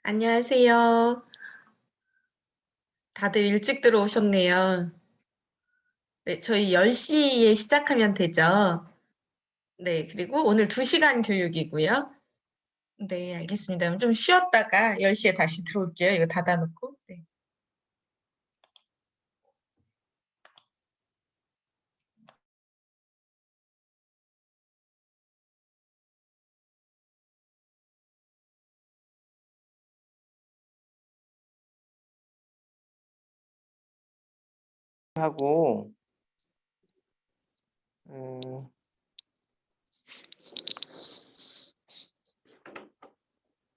안녕하세요. 다들 일찍 들어오셨네요. 네, 저희 10시에 시작하면 되죠? 네, 그리고 오늘 2시간 교육이고요. 네, 알겠습니다. 그럼 좀 쉬었다가 10시에 다시 들어올게요. 이거 닫아 놓고. 네. 하고 음,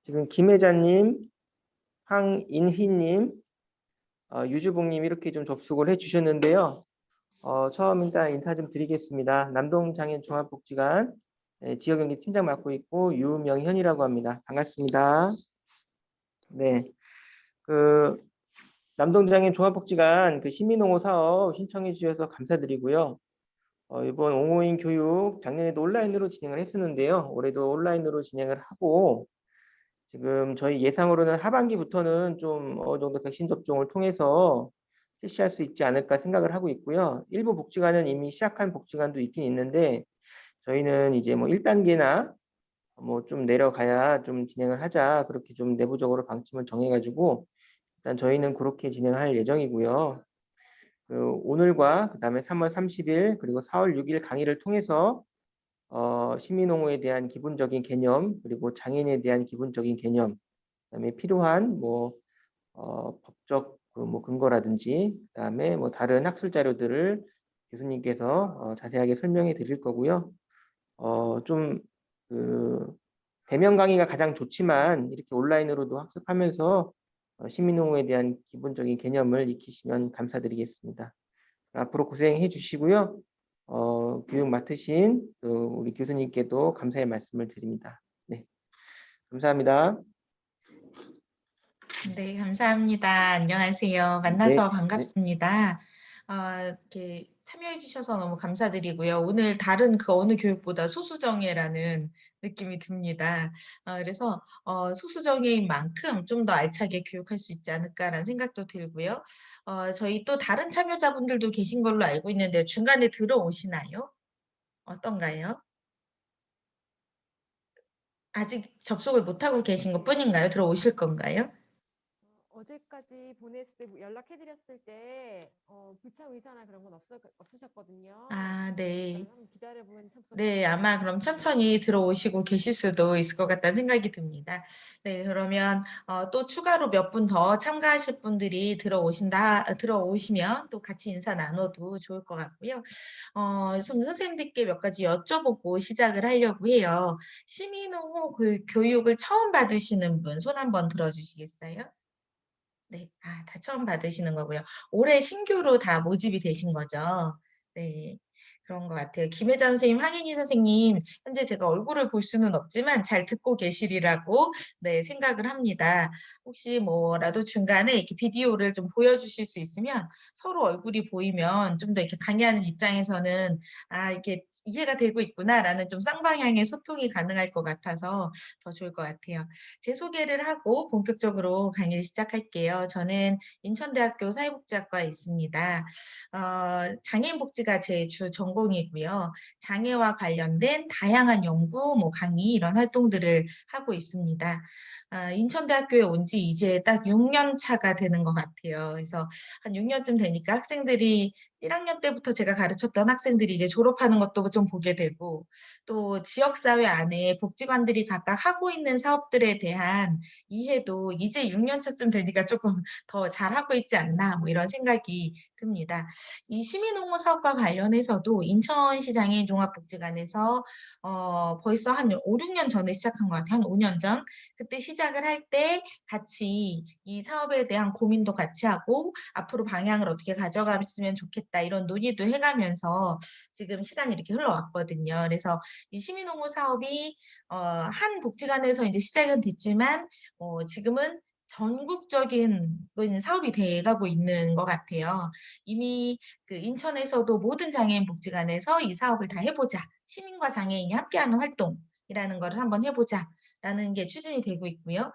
지금 김혜자님, 황인희님, 유주봉님 이렇게 좀 접속을 해주셨는데요. 처음 일단 인사 좀 드리겠습니다. 남동장애인 종합복지관 지역연계 팀장 맡고 있고 유명현이라고 합니다. 반갑습니다. 네, 그 남동장애인 종합복지관 그 시민옹호 사업 신청해 주셔서 감사드리고요. 이번 옹호인 교육 작년에도 온라인으로 진행을 했었는데요. 올해도 온라인으로 진행을 하고 지금 저희 예상으로는 하반기부터는 좀 어느 정도 백신 접종을 통해서 실시할 수 있지 않을까 생각을 하고 있고요. 일부 복지관은 이미 시작한 복지관도 있긴 있는데 저희는 이제 뭐 1단계나 뭐 좀 내려가야 좀 진행을 하자 그렇게 좀 내부적으로 방침을 정해가지고 일단 저희는 그렇게 진행할 예정이고요. 오늘과 그다음에 3월 30일 그리고 4월 6일 강의를 통해서 시민옹호에 대한 기본적인 개념 그리고 장애인에 대한 기본적인 개념 그다음에 필요한 뭐 법적 그뭐 근거라든지 그다음에 뭐 다른 학술 자료들을 교수님께서 자세하게 설명해 드릴 거고요. 좀그 대면 강의가 가장 좋지만 이렇게 온라인으로도 학습하면서 시민옹호에 대한 기본적인 개념을 익히시면 감사드리겠습니다. 앞으로 고생해 주시고요. 교육 맡으신 우리 교수님께도 감사의 말씀을 드립니다. 네, 감사합니다. 네, 감사합니다. 안녕하세요. 네, 만나서 네. 반갑습니다. 이렇게 참여해 주셔서 너무 감사드리고요. 오늘 다른 그 어느 교육보다 소수정예라는 느낌이 듭니다. 그래서 소수정예인 만큼 좀 더 알차게 교육할 수 있지 않을까라는 생각도 들고요. 저희 또 다른 참여자분들도 계신 걸로 알고 있는데 중간에 들어오시나요? 어떤가요? 아직 접속을 못하고 계신 것뿐인가요? 들어오실 건가요? 어제까지 보냈을 때 연락해드렸을 때 불참 의사나 그런 건 없으셨거든요. 아, 네. 한번 기다려보면 네, 참석하실지 아마 그럼 천천히 들어오시고 계실 수도 있을 것 같다는 생각이 듭니다. 네, 그러면 또 추가로 몇 분 더 참가하실 분들이 들어오시면 또 같이 인사 나눠도 좋을 것 같고요. 좀 선생님들께 몇 가지 여쭤보고 시작을 하려고 해요. 시민옹호 교육을 처음 받으시는 분 손 한번 들어주시겠어요? 네, 다 처음 받으시는 거고요. 올해 신규로 다 모집이 되신 거죠? 네, 그런 것 같아요. 김혜자 선생님, 황인희 선생님, 현재 제가 얼굴을 볼 수는 없지만 잘 듣고 계시리라고 네, 생각을 합니다. 혹시 뭐라도 중간에 이렇게 비디오를 좀 보여주실 수 있으면 서로 얼굴이 보이면 좀 더 이렇게 강의하는 입장에서는 이게 이해가 되고 있구나라는 좀 쌍방향의 소통이 가능할 것 같아서 더 좋을 것 같아요. 제 소개를 하고 본격적으로 강의를 시작할게요. 저는 인천대학교 사회복지학과에 있습니다. 장애인 복지가 제 주 전공이고요. 장애와 관련된 다양한 연구, 뭐 강의 이런 활동들을 하고 있습니다. 인천대학교에 온 지 이제 딱 6년 차가 되는 것 같아요. 그래서 한 6년쯤 되니까 학생들이 1학년 때부터 제가 가르쳤던 학생들이 이제 졸업하는 것도 좀 보게 되고 또 지역사회 안에 복지관들이 각각 하고 있는 사업들에 대한 이해도 이제 6년 차쯤 되니까 조금 더 잘하고 있지 않나 뭐 이런 생각이 듭니다. 이 시민옹호 사업과 관련해서도 인천시장의 종합복지관에서 벌써 한 5, 6년 전에 시작한 것 같아요. 한 5년 전. 그때 시작을 할 때 같이 이 사업에 대한 고민도 같이 하고 앞으로 방향을 어떻게 가져갔으면 좋겠다 이런 논의도 해가면서 지금 시간이 이렇게 흘러왔거든요. 그래서 이 시민옹호 사업이 한 복지관에서 이제 시작은 됐지만 지금은 전국적인 사업이 돼가고 있는 것 같아요. 이미 그 인천에서도 모든 장애인 복지관에서 이 사업을 다 해보자. 시민과 장애인이 함께하는 활동이라는 거를 한번 해보자. 라는 게 추진이 되고 있고요.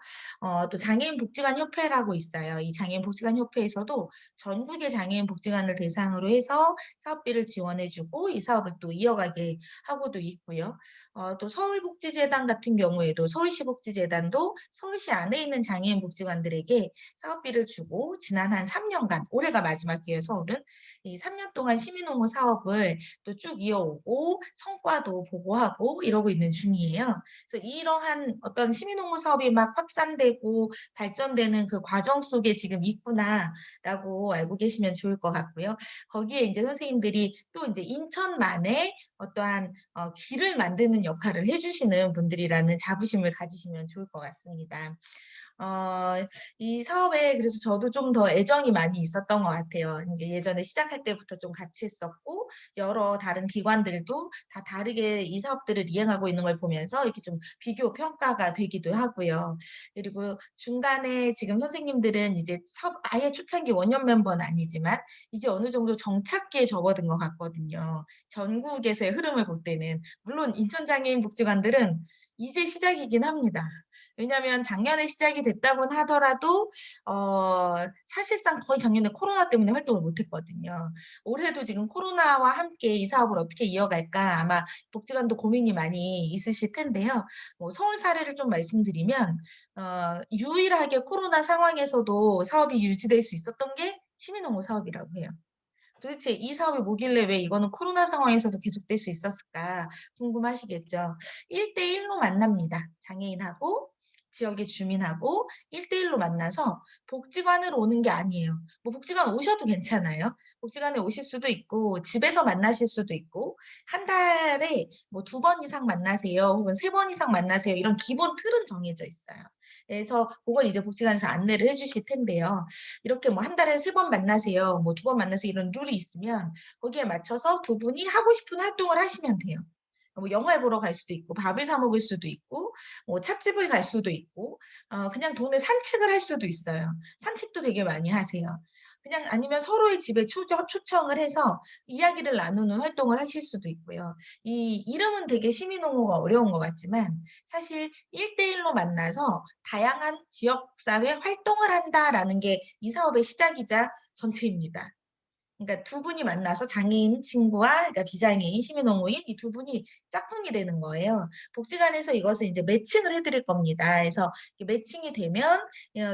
또 장애인 복지관 협회라고 있어요. 이 장애인 복지관 협회에서도 전국의 장애인 복지관을 대상으로 해서 사업비를 지원해주고 이 사업을 또 이어가게 하고도 있고요. 또 서울복지재단 같은 경우에도 서울시복지재단도 서울시 안에 있는 장애인 복지관들에게 사업비를 주고 지난 한 3년간, 올해가 마지막이에요, 서울은. 이 3년 동안 시민옹호 사업을 또 쭉 이어오고 성과도 보고하고 이러고 있는 중이에요. 그래서 이러한 어떤 시민옹호 사업이 막 확산되고 발전되는 그 과정 속에 지금 있구나라고 알고 계시면 좋을 것 같고요. 거기에 이제 선생님들이 또 이제 인천만의 어떠한 길을 만드는 역할을 해주시는 분들이라는 자부심을 가지시면 좋을 것 같습니다. 이 사업에 그래서 저도 좀 더 애정이 많이 있었던 것 같아요. 이게 예전에 시작할 때부터 좀 같이 했었고 여러 다른 기관들도 다 다르게 이 사업들을 이행하고 있는 걸 보면서 이렇게 좀 비교 평가가 되기도 하고요. 그리고 중간에 지금 선생님들은 이제 사업 아예 초창기 원년 멤버는 아니지만 이제 어느 정도 정착기에 접어든 것 같거든요. 전국에서의 흐름을 볼 때는. 물론 인천장애인복지관들은 이제 시작이긴 합니다. 왜냐하면 작년에 시작이 됐다고는 하더라도 사실상 거의 작년에 코로나 때문에 활동을 못 했거든요. 올해도 지금 코로나와 함께 이 사업을 어떻게 이어갈까 아마 복지관도 고민이 많이 있으실 텐데요. 뭐 서울 사례를 좀 말씀드리면 유일하게 코로나 상황에서도 사업이 유지될 수 있었던 게 시민옹호 사업이라고 해요. 도대체 이 사업이 뭐길래 왜 이거는 코로나 상황에서도 계속될 수 있었을까 궁금하시겠죠. 1대1로 만납니다. 장애인하고 지역의 주민하고 1대1로 만나서 복지관으로 오는 게 아니에요. 뭐 복지관 오셔도 괜찮아요. 복지관에 오실 수도 있고 집에서 만나실 수도 있고 한 달에 뭐 2번 이상 만나세요. 혹은 3번 이상 만나세요. 이런 기본 틀은 정해져 있어요. 그래서 그걸 이제 복지관에서 안내를 해주실 텐데요. 이렇게 뭐 한 달에 3번 만나세요. 뭐 2번 만나세요. 이런 룰이 있으면 거기에 맞춰서 두 분이 하고 싶은 활동을 하시면 돼요. 뭐 영화를 보러 갈 수도 있고 밥을 사 먹을 수도 있고 뭐 찻집을 갈 수도 있고 그냥 동네 산책을 할 수도 있어요. 산책도 되게 많이 하세요. 그냥 아니면 서로의 집에 초청을 해서 이야기를 나누는 활동을 하실 수도 있고요. 이 이름은 되게 시민옹호가 어려운 것 같지만 사실 1대1로 만나서 다양한 지역사회 활동을 한다라는 게 이 사업의 시작이자 전체입니다. 그러니까 두 분이 만나서 장애인 친구와 그러니까 비장애인, 시민옹호인 이 두 분이 짝꿍이 되는 거예요. 복지관에서 이것을 이제 매칭을 해드릴 겁니다. 그래서 매칭이 되면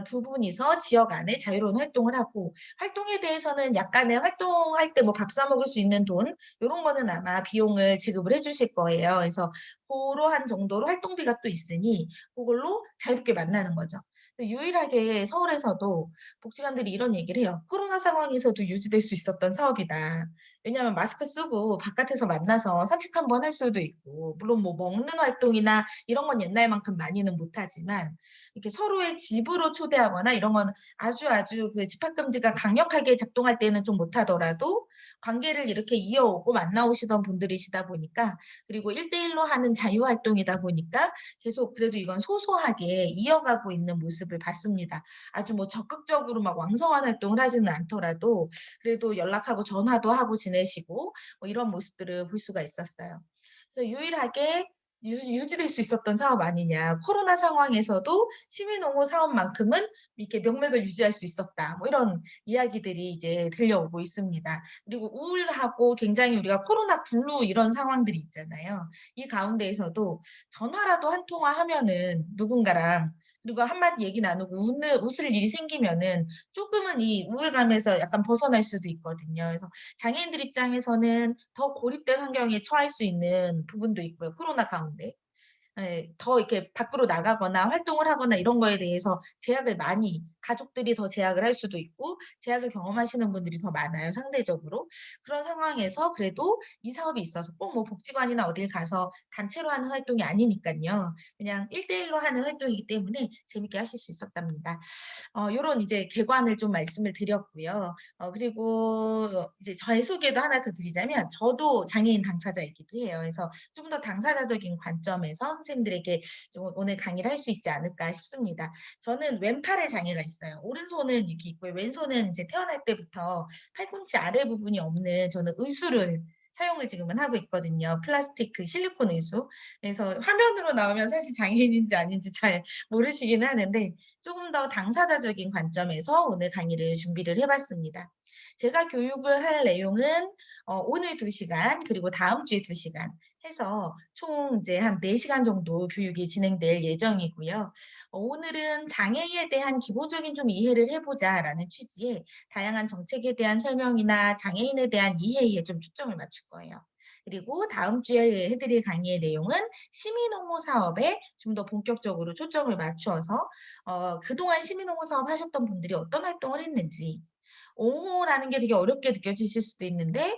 두 분이서 지역 안에 자유로운 활동을 하고 활동에 대해서는 약간의 활동할 때 뭐 밥 사 먹을 수 있는 돈 이런 거는 아마 비용을 지급을 해주실 거예요. 그래서 그러한 정도로 활동비가 또 있으니 그걸로 자유롭게 만나는 거죠. 유일하게 서울에서도 복지관들이 이런 얘기를 해요. 코로나 상황에서도 유지될 수 있었던 사업이다. 왜냐하면 마스크 쓰고 바깥에서 만나서 산책 한번 할 수도 있고 물론 뭐 먹는 활동이나 이런 건 옛날만큼 많이는 못하지만 이렇게 서로의 집으로 초대하거나 이런 건 아주 그 집합금지가 강력하게 작동할 때는 좀 못하더라도 관계를 이렇게 이어오고 만나오시던 분들이시다 보니까 그리고 1대1로 하는 자유활동이다 보니까 계속 그래도 이건 소소하게 이어가고 있는 모습을 봤습니다. 아주 뭐 적극적으로 막 왕성한 활동을 하지는 않더라도 그래도 연락하고 전화도 하고 지내시고 뭐 이런 모습들을 볼 수가 있었어요. 그래서 유일하게 유지될 수 있었던 사업 아니냐. 코로나 상황에서도 시민옹호 사업만큼은 이렇게 명맥을 유지할 수 있었다. 뭐 이런 이야기들이 이제 들려오고 있습니다. 그리고 우울하고 굉장히 우리가 코로나 블루 이런 상황들이 있잖아요. 이 가운데에서도 전화라도 한 통화 하면은 누군가랑 그리고 한마디 얘기 나누고 웃을 일이 생기면은 조금은 이 우울감에서 약간 벗어날 수도 있거든요. 그래서 장애인들 입장에서는 더 고립된 환경에 처할 수 있는 부분도 있고요. 코로나 가운데. 예. 더 이렇게 밖으로 나가거나 활동을 하거나 이런 거에 대해서 제약을 많이 가족들이 더 제약을 할 수도 있고 제약을 경험하시는 분들이 더 많아요, 상대적으로. 그런 상황에서 그래도 이 사업이 있어서 꼭 뭐 복지관이나 어딜 가서 단체로 하는 활동이 아니니깐요. 그냥 1대1로 하는 활동이기 때문에 재밌게 하실 수 있었답니다. 요런 이제 개관을 좀 말씀을 드렸고요. 그리고 이제 저의 소개도 하나 더 드리자면 저도 장애인 당사자이기도 해요. 그래서 좀 더 당사자적인 관점에서 선생님들에게 좀 오늘 강의를 할 수 있지 않을까 싶습니다. 저는 왼팔에 장애가 있어요. 오른손은 이렇게 있고요. 왼손은 이제 태어날 때부터 팔꿈치 아래 부분이 없는 저는 의수를 사용을 지금은 하고 있거든요. 플라스틱 그 실리콘 의수. 그래서 화면으로 나오면 사실 장애인인지 아닌지 잘 모르시긴 하는데 조금 더 당사자적인 관점에서 오늘 강의를 준비를 해 봤습니다. 제가 교육을 할 내용은 오늘 2시간 그리고 다음 주에 2시간 해서 총 이제 한 4시간 정도 교육이 진행될 예정이고요. 오늘은 장애에 대한 기본적인 좀 이해를 해 보자라는 취지의 다양한 정책에 대한 설명이나 장애인에 대한 이해에 좀 초점을 맞출 거예요. 그리고 다음 주에 해 드릴 강의의 내용은 시민옹호 사업에 좀 더 본격적으로 초점을 맞추어서 그동안 시민옹호 사업 하셨던 분들이 어떤 활동을 했는지, 옹호라는 게 되게 어렵게 느껴지실 수도 있는데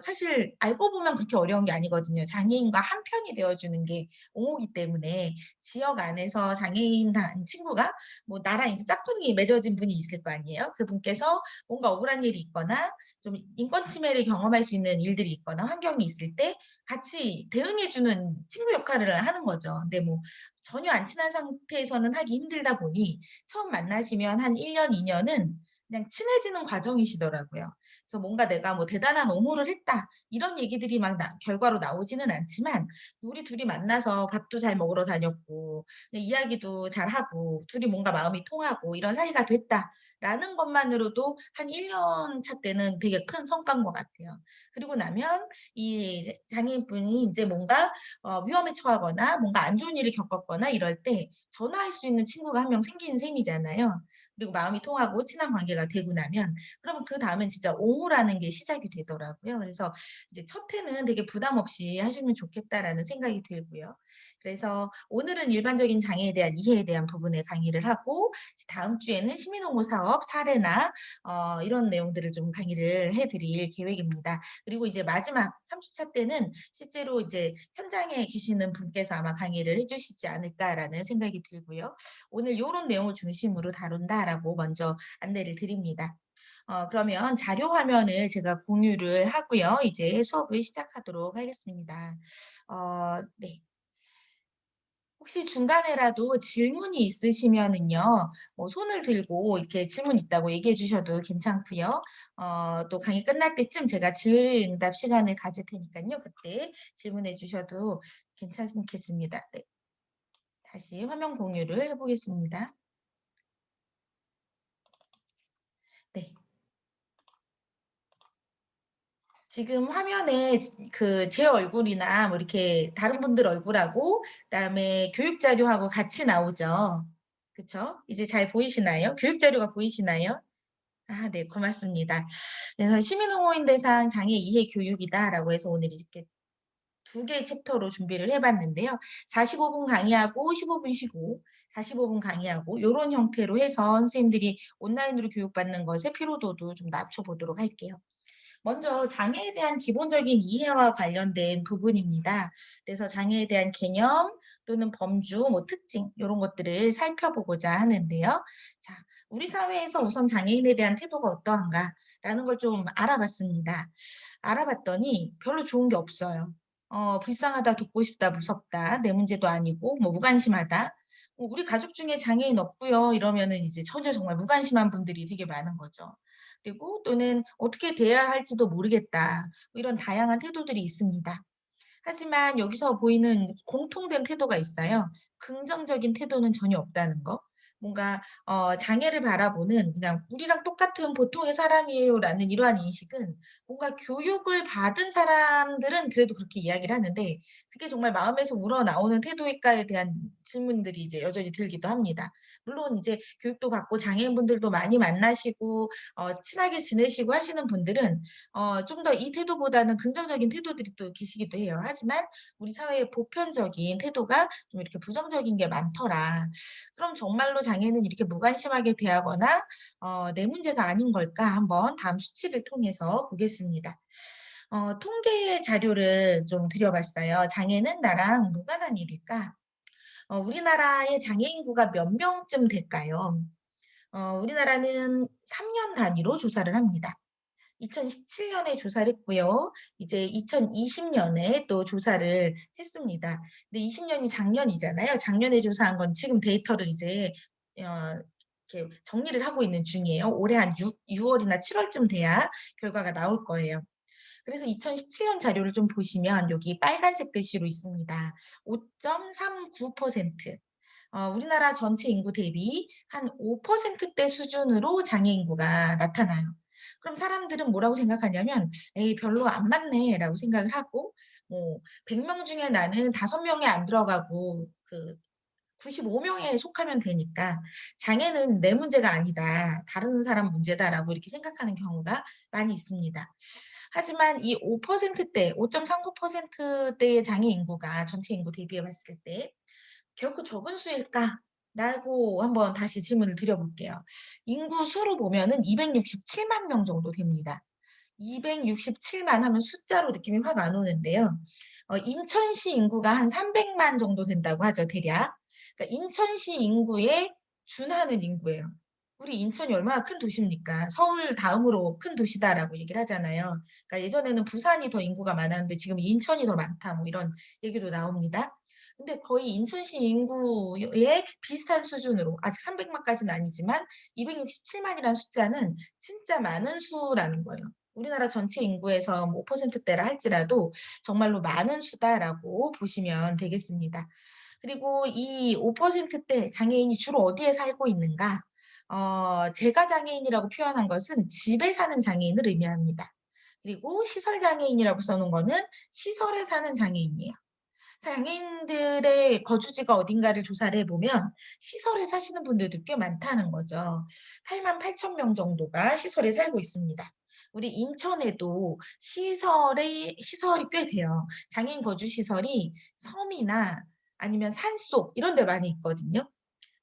사실 알고 보면 그렇게 어려운 게 아니거든요. 장애인과 한 편이 되어 주는 게 옹호기 때문에 지역 안에서 장애인 친구가 뭐 나랑 이제 짝꿍이 맺어진 분이 있을 거 아니에요. 그분께서 뭔가 억울한 일이 있거나 좀 인권 침해를 경험할 수 있는 일들이 있거나 환경이 있을 때 같이 대응해 주는 친구 역할을 하는 거죠. 근데 뭐 전혀 안 친한 상태에서는 하기 힘들다 보니 처음 만나시면 한 1 년, 2 년은 그냥 친해지는 과정이시더라고요. 그래서 뭔가 내가 뭐 대단한 옹호를 했다 이런 얘기들이 막 결과로 나오지는 않지만 우리 둘이 만나서 밥도 잘 먹으러 다녔고 이야기도 잘하고 둘이 뭔가 마음이 통하고 이런 사이가 됐다라는 것만으로도 한 1년 차 때는 되게 큰 성과인 것 같아요. 그리고 나면 이 장애인분이 이제 뭔가 위험에 처하거나 뭔가 안 좋은 일을 겪었거나 이럴 때 전화할 수 있는 친구가 한 명 생기는 셈이잖아요. 그리고 마음이 통하고 친한 관계가 되고 나면 그러면 그다음엔 진짜 옹호라는 게 시작이 되더라고요. 그래서 이제 첫 해는 되게 부담 없이 하시면 좋겠다라는 생각이 들고요. 그래서 오늘은 일반적인 장애에 대한 이해에 대한 부분에 강의를 하고 이제 다음 주에는 시민옹호 사업 사례나 이런 내용들을 좀 강의를 해 드릴 계획입니다. 그리고 이제 마지막 3 주차 때는 실제로 이제 현장에 계시는 분께서 아마 강의를 해 주시지 않을까라는 생각이 들고요. 오늘 요런 내용을 중심으로 다룬다라고 먼저 안내를 드립니다. 그러면 자료 화면을 제가 공유를 하고요. 이제 수업을 시작하도록 하겠습니다. 네. 혹시 중간에라도 질문이 있으시면은요. 뭐 손을 들고 이렇게 질문 있다고 얘기해 주셔도 괜찮고요. 또 강의 끝날 때쯤 제가 질의응답 시간을 가질 테니깐요. 그때 질문해 주셔도 괜찮겠습니다. 네. 다시 화면 공유를 해 보겠습니다. 네. 지금 화면에 제 얼굴이나 뭐 이렇게 다른 분들 얼굴하고 그다음에 교육 자료하고 같이 나오죠. 그쵸? 이제 잘 보이시나요? 교육 자료가 보이시나요? 아 네 고맙습니다. 그래서 시민옹호인 대상 장애 이해 교육이다라고 해서 오늘 이렇게 2개의 챕터로 준비를 해 봤는데요. 45분 강의하고 15분 쉬고 45분 강의하고 요런 형태로 해서 선생님들이 온라인으로 교육받는 것의 피로도도 좀 낮춰 보도록 할게요. 먼저 장애에 대한 기본적인 이해와 관련된 부분입니다. 그래서 장애에 대한 개념 또는 범주, 뭐 특징 이런 것들을 살펴보고자 하는데요. 자, 우리 사회에서 우선 장애인에 대한 태도가 어떠한가라는 걸 좀 알아봤습니다. 알아봤더니 별로 좋은 게 없어요. 불쌍하다, 돕고 싶다, 무섭다, 내 문제도 아니고 뭐 무관심하다. 우리 가족 중에 장애인 없고요. 이러면은 이제 전혀 정말 무관심한 분들이 되게 많은 거죠. 그리고 또는 '어떻게 대해야 할지도 모르겠다.' 뭐 이런 다양한 태도들이 있습니다. 하지만 여기서 보이는 공통된 태도가 있어요. 긍정적인 태도는 전혀 없다는 거. 뭔가 장애를 바라보는 그냥 '우리랑 똑같은 보통의 사람이에요.'라는 이러한 인식은 뭔가 교육을 받은 사람들은 그래도 그렇게 이야기를 하는데 그게 정말 마음에서 우러나오는 태도일까에 대한 질문들이 이제 여전히 들기도 합니다. 물론 이제 교육도 받고 장애인분들도 많이 만나시고 친하게 지내시고 하시는 분들은 좀 더 이 태도보다는 긍정적인 태도들이 또 계시기도 해요. 하지만 우리 사회의 보편적인 태도가 좀 이렇게 부정적인 게 많더라. 그럼 정말로 장애는 이렇게 무관심하게 대하거나 '내 문제가 아닌 걸까?' 한번 다음 수치를 통해서 보겠습니다. 통계 자료를 좀 드려 봤어요. '장애는 나랑 무관한 일일까?' 우리나라의 장애 인구가 몇 명쯤 될까요? 우리나라는 3년 단위로 조사를 합니다. 2017 년에 조사를 했고요. 이제 2020 년에 또 조사를 했습니다. 근데 20 년이 작년이잖아요. 작년에 조사한 건 지금 데이터를 이제 어 이렇게 정리를 하고 있는 중이에요. 올해 한 6 월이나 7 월쯤 돼야 결과가 나올 거예요. 그래서 2017년 자료를 좀 보시면 여기 빨간색 글씨로 있습니다. 5.39%. 우리나라 전체 인구 대비 한 5%대 수준으로 장애 인구가 나타나요. 그럼 사람들은 뭐라고 생각하냐면 에이 별로 안 많네라고 생각을 하고 100명 중에 나는 5명에 안 들어가고 95명에 속하면 되니까 장애는 내 문제가 아니다. 다른 사람 문제다라고 이렇게 생각하는 경우가 많이 있습니다. 하지만 이 5%대, 5.39%대의 장애 인구가 전체 인구 대비해 봤을 때 결코 적은 수일까라고 한번 다시 질문을 드려볼게요. 인구 수로 보면은 267만 명 정도 됩니다. 267만 하면 숫자로 느낌이 확 안 오는데요. 인천시 인구가 한 300만 정도 된다고 하죠, 대략. 그러니까 인천시 인구에 준하는 인구예요. 우리 인천이 얼마나 큰 도시입니까? 서울 다음으로 큰 도시다라고 얘기를 하잖아요. 그러니까 예전에는 부산이 더 인구가 많았는데 지금 인천이 더 많다, 뭐 이런 얘기도 나옵니다. 근데 거의 인천시 인구에 비슷한 수준으로 아직 300만까지는 아니지만 267만이라는 숫자는 진짜 많은 수라는 거예요. 우리나라 전체 인구에서 5%대라 할지라도 정말로 많은 수다라고 보시면 되겠습니다. 그리고 이 5%대 장애인이 주로 어디에 살고 있는가? 제가 장애인이라고 표현한 것은 집에 사는 장애인을 의미합니다. 그리고 시설 장애인이라고 써놓은 거는 시설에 사는 장애인이에요. 장애인들의 거주지가 어딘가를 조사를 해보면 시설에 사시는 분들도 꽤 많다는 거죠. 8만 8천 명 정도가 시설에 살고 있습니다. 우리 인천에도 시설이 꽤 돼요. 장애인 거주 시설이 섬이나 아니면 산속 이런 데 많이 있거든요.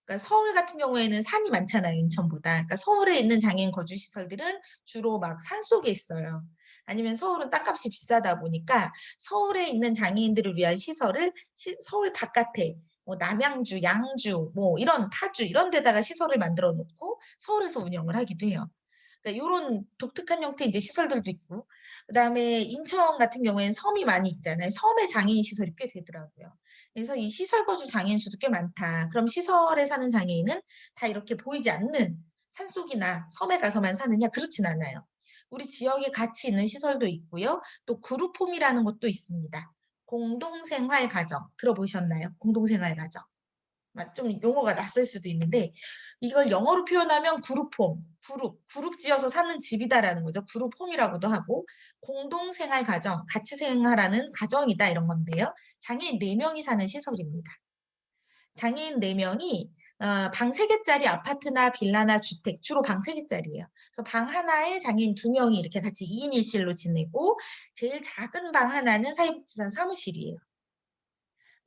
그러니까 서울 같은 경우에는 산이 많잖아요, 인천보다. 그러니까 서울에 있는 장애인 거주 시설들은 주로 막 산속에 있어요. 아니면 서울은 땅값이 비싸다 보니까 서울에 있는 장애인들을 위한 시설을 서울 바깥에 남양주, 양주, 뭐 이런 파주 이런 데다가 시설을 만들어 놓고 서울에서 운영을 하기도 해요. 그러니까 요런 독특한 형태의 이제 시설들도 있고, 그다음에 인천 같은 경우에는 섬이 많이 있잖아요. 섬에 장애인 시설이 꽤 되더라고요. 그래서 이 시설 거주 장애인 수도 꽤 많다. 그럼 시설에 사는 장애인은 다 이렇게 보이지 않는 산속이나 섬에 가서만 사느냐? 그렇진 않아요. 우리 지역에 같이 있는 시설도 있고요. 또 그룹홈이라는 것도 있습니다. 공동생활 가정 들어보셨나요? 공동생활 가정. 좀 용어가 낯설 수도 있는데 이걸 영어로 표현하면 그룹홈, 그룹 지어서 사는 집이다라는 거죠. 그룹홈이라고도 하고 공동생활 가정, 같이 생활하는 가정이다 이런 건데요. 장애인 4명이 사는 시설입니다. 장애인 4명이 방 3개짜리 아파트나 빌라나 주택, 주로 방 3개짜리예요. 그래서 방 하나에 장애인 2명이 이렇게 같이 2인 1실로 지내고 제일 작은 방 하나는 사회복지사 사무실이에요.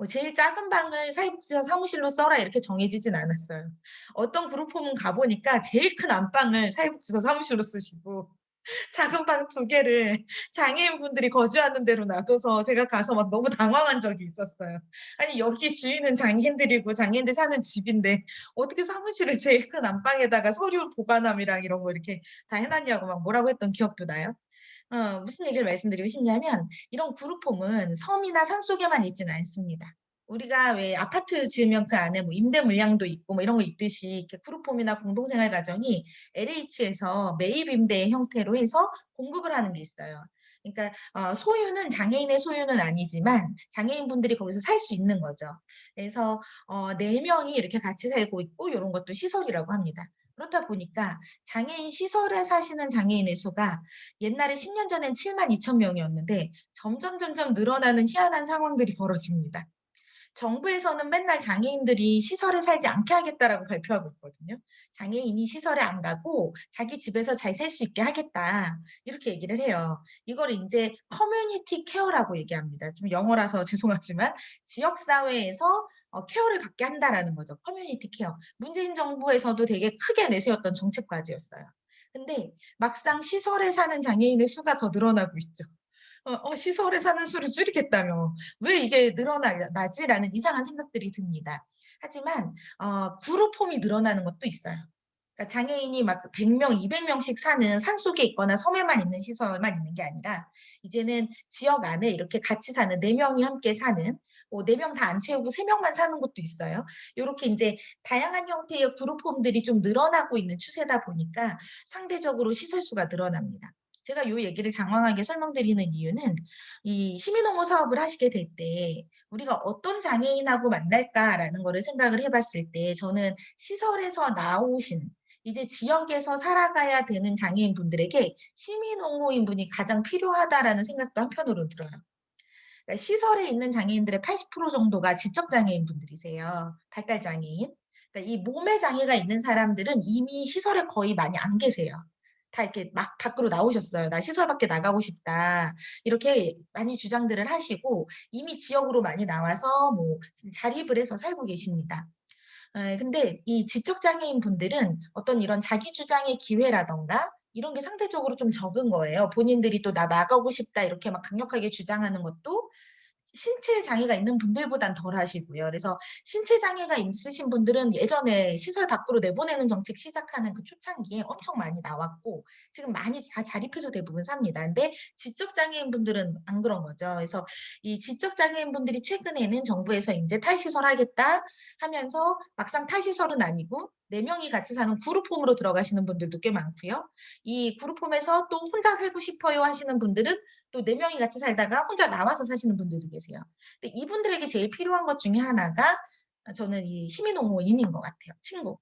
제일 작은 방을 사회복지사 사무실로 써라 이렇게 정해지진 않았어요. 어떤 그룹홈은 가보니까 제일 큰 안방을 사회복지사 사무실로 쓰시고 작은 방 2개를 장애인분들이 거주하는 데로 놔둬서 제가 가서 막 너무 당황한 적이 있었어요. 아니 여기 주인은 장애인들이고 장애인들 사는 집인데 어떻게 사무실을 제일 큰 안방에다가 서류 보관함이랑 이런 거 이렇게 다 해놨냐고 막 뭐라고 했던 기억도 나요. 무슨 얘기를 말씀드리고 싶냐면 이런 그룹홈은 섬이나 산속에만 있지는 않습니다. 우리가 왜 아파트 지으면 그 안에 뭐 임대 물량도 있고 뭐 이런 거 있듯이 이렇게 그룹홈이나 공동생활 가정이 LH에서 매입 임대 형태로 해서 공급을 하는 게 있어요. 그러니까 소유는 장애인의 소유는 아니지만 장애인분들이 거기서 살 수 있는 거죠. 그래서 4명이 이렇게 같이 살고 있고 이런 것도 시설이라고 합니다. 그렇다 보니까 장애인 시설에 사시는 장애인의 수가 옛날에 10년 전엔 7만 2천 명이었는데 점점 늘어나는 희한한 상황들이 벌어집니다. 정부에서는 맨날 장애인들이 시설에 살지 않게 하겠다라고 발표하고 있거든요. 장애인이 시설에 안 가고 자기 집에서 잘 살 수 있게 하겠다. 이렇게 얘기를 해요. 이걸 이제 커뮤니티 케어라고 얘기합니다. 좀 영어라서 죄송하지만 지역사회에서 케어를 받게 한다라는 거죠. 커뮤니티 케어. 문재인 정부에서도 되게 크게 내세웠던 정책 과제였어요. 근데 막상 시설에 사는 장애인의 수가 더 늘어나고 있죠. 시설에 사는 수를 줄이겠다며 왜 이게 늘어나지라는 이상한 생각들이 듭니다. 하지만 그룹홈이 늘어나는 것도 있어요. 그러니까 장애인이 막 100명, 200명씩 사는 산속에 있거나 섬에만 있는 시설만 있는 게 아니라 이제는 지역 안에 이렇게 같이 사는 4명이 함께 사는 4명 다 안 채우고 3명만 사는 곳도 있어요. 이렇게 이제 다양한 형태의 그룹홈들이 좀 늘어나고 있는 추세다 보니까 상대적으로 시설 수가 늘어납니다. 제가 이 얘기를 장황하게 설명드리는 이유는 이 시민옹호 사업을 하시게 될 때 우리가 어떤 장애인하고 만날까라는 거를 생각을 해봤을 때 저는 시설에서 나오신 이제 지역에서 살아가야 되는 장애인 분들에게 시민옹호인 분이 가장 필요하다라는 생각도 한편으로 들어요. 그러니까 시설에 있는 장애인들의 80% 정도가 지적장애인 분들이세요. 발달장애인. 그러니까 이 몸에 장애가 있는 사람들은 이미 시설에 거의 많이 안 계세요. 다 이렇게 막 밖으로 나오셨어요. 나 시설 밖에 나가고 싶다. 이렇게 많이 주장들을 하시고 이미 지역으로 많이 나와서 뭐 자립을 해서 살고 계십니다. 근데 이 지적장애인 분들은 어떤 이런 자기 주장의 기회라던가 이런 게 상대적으로 좀 적은 거예요. 본인들이 또 나 나가고 싶다 이렇게 막 강력하게 주장하는 것도 신체 장애가 있는 분들보단 덜 하시고요. 그래서 신체 장애가 있으신 분들은 예전에 시설 밖으로 내보내는 정책 시작하는 그 초창기에 엄청 많이 나왔고 지금 많이 다 자립해서 대부분 삽니다. 근데 지적 장애인 분들은 안 그런 거죠. 그래서 이 지적 장애인 분들이 최근에는 정부에서 이제 탈시설 하겠다 하면서 막상 탈시설은 아니고 4명이 같이 사는 그룹홈으로 들어가시는 분들도 꽤 많고요. 이 그룹홈에서 또 혼자 살고 싶어요 하시는 분들은 또 4명이 같이 살다가 혼자 나와서 사시는 분들도 계세요. 근데 이분들에게 제일 필요한 것 중에 하나가 저는 이 시민옹호인인 것 같아요. 친구.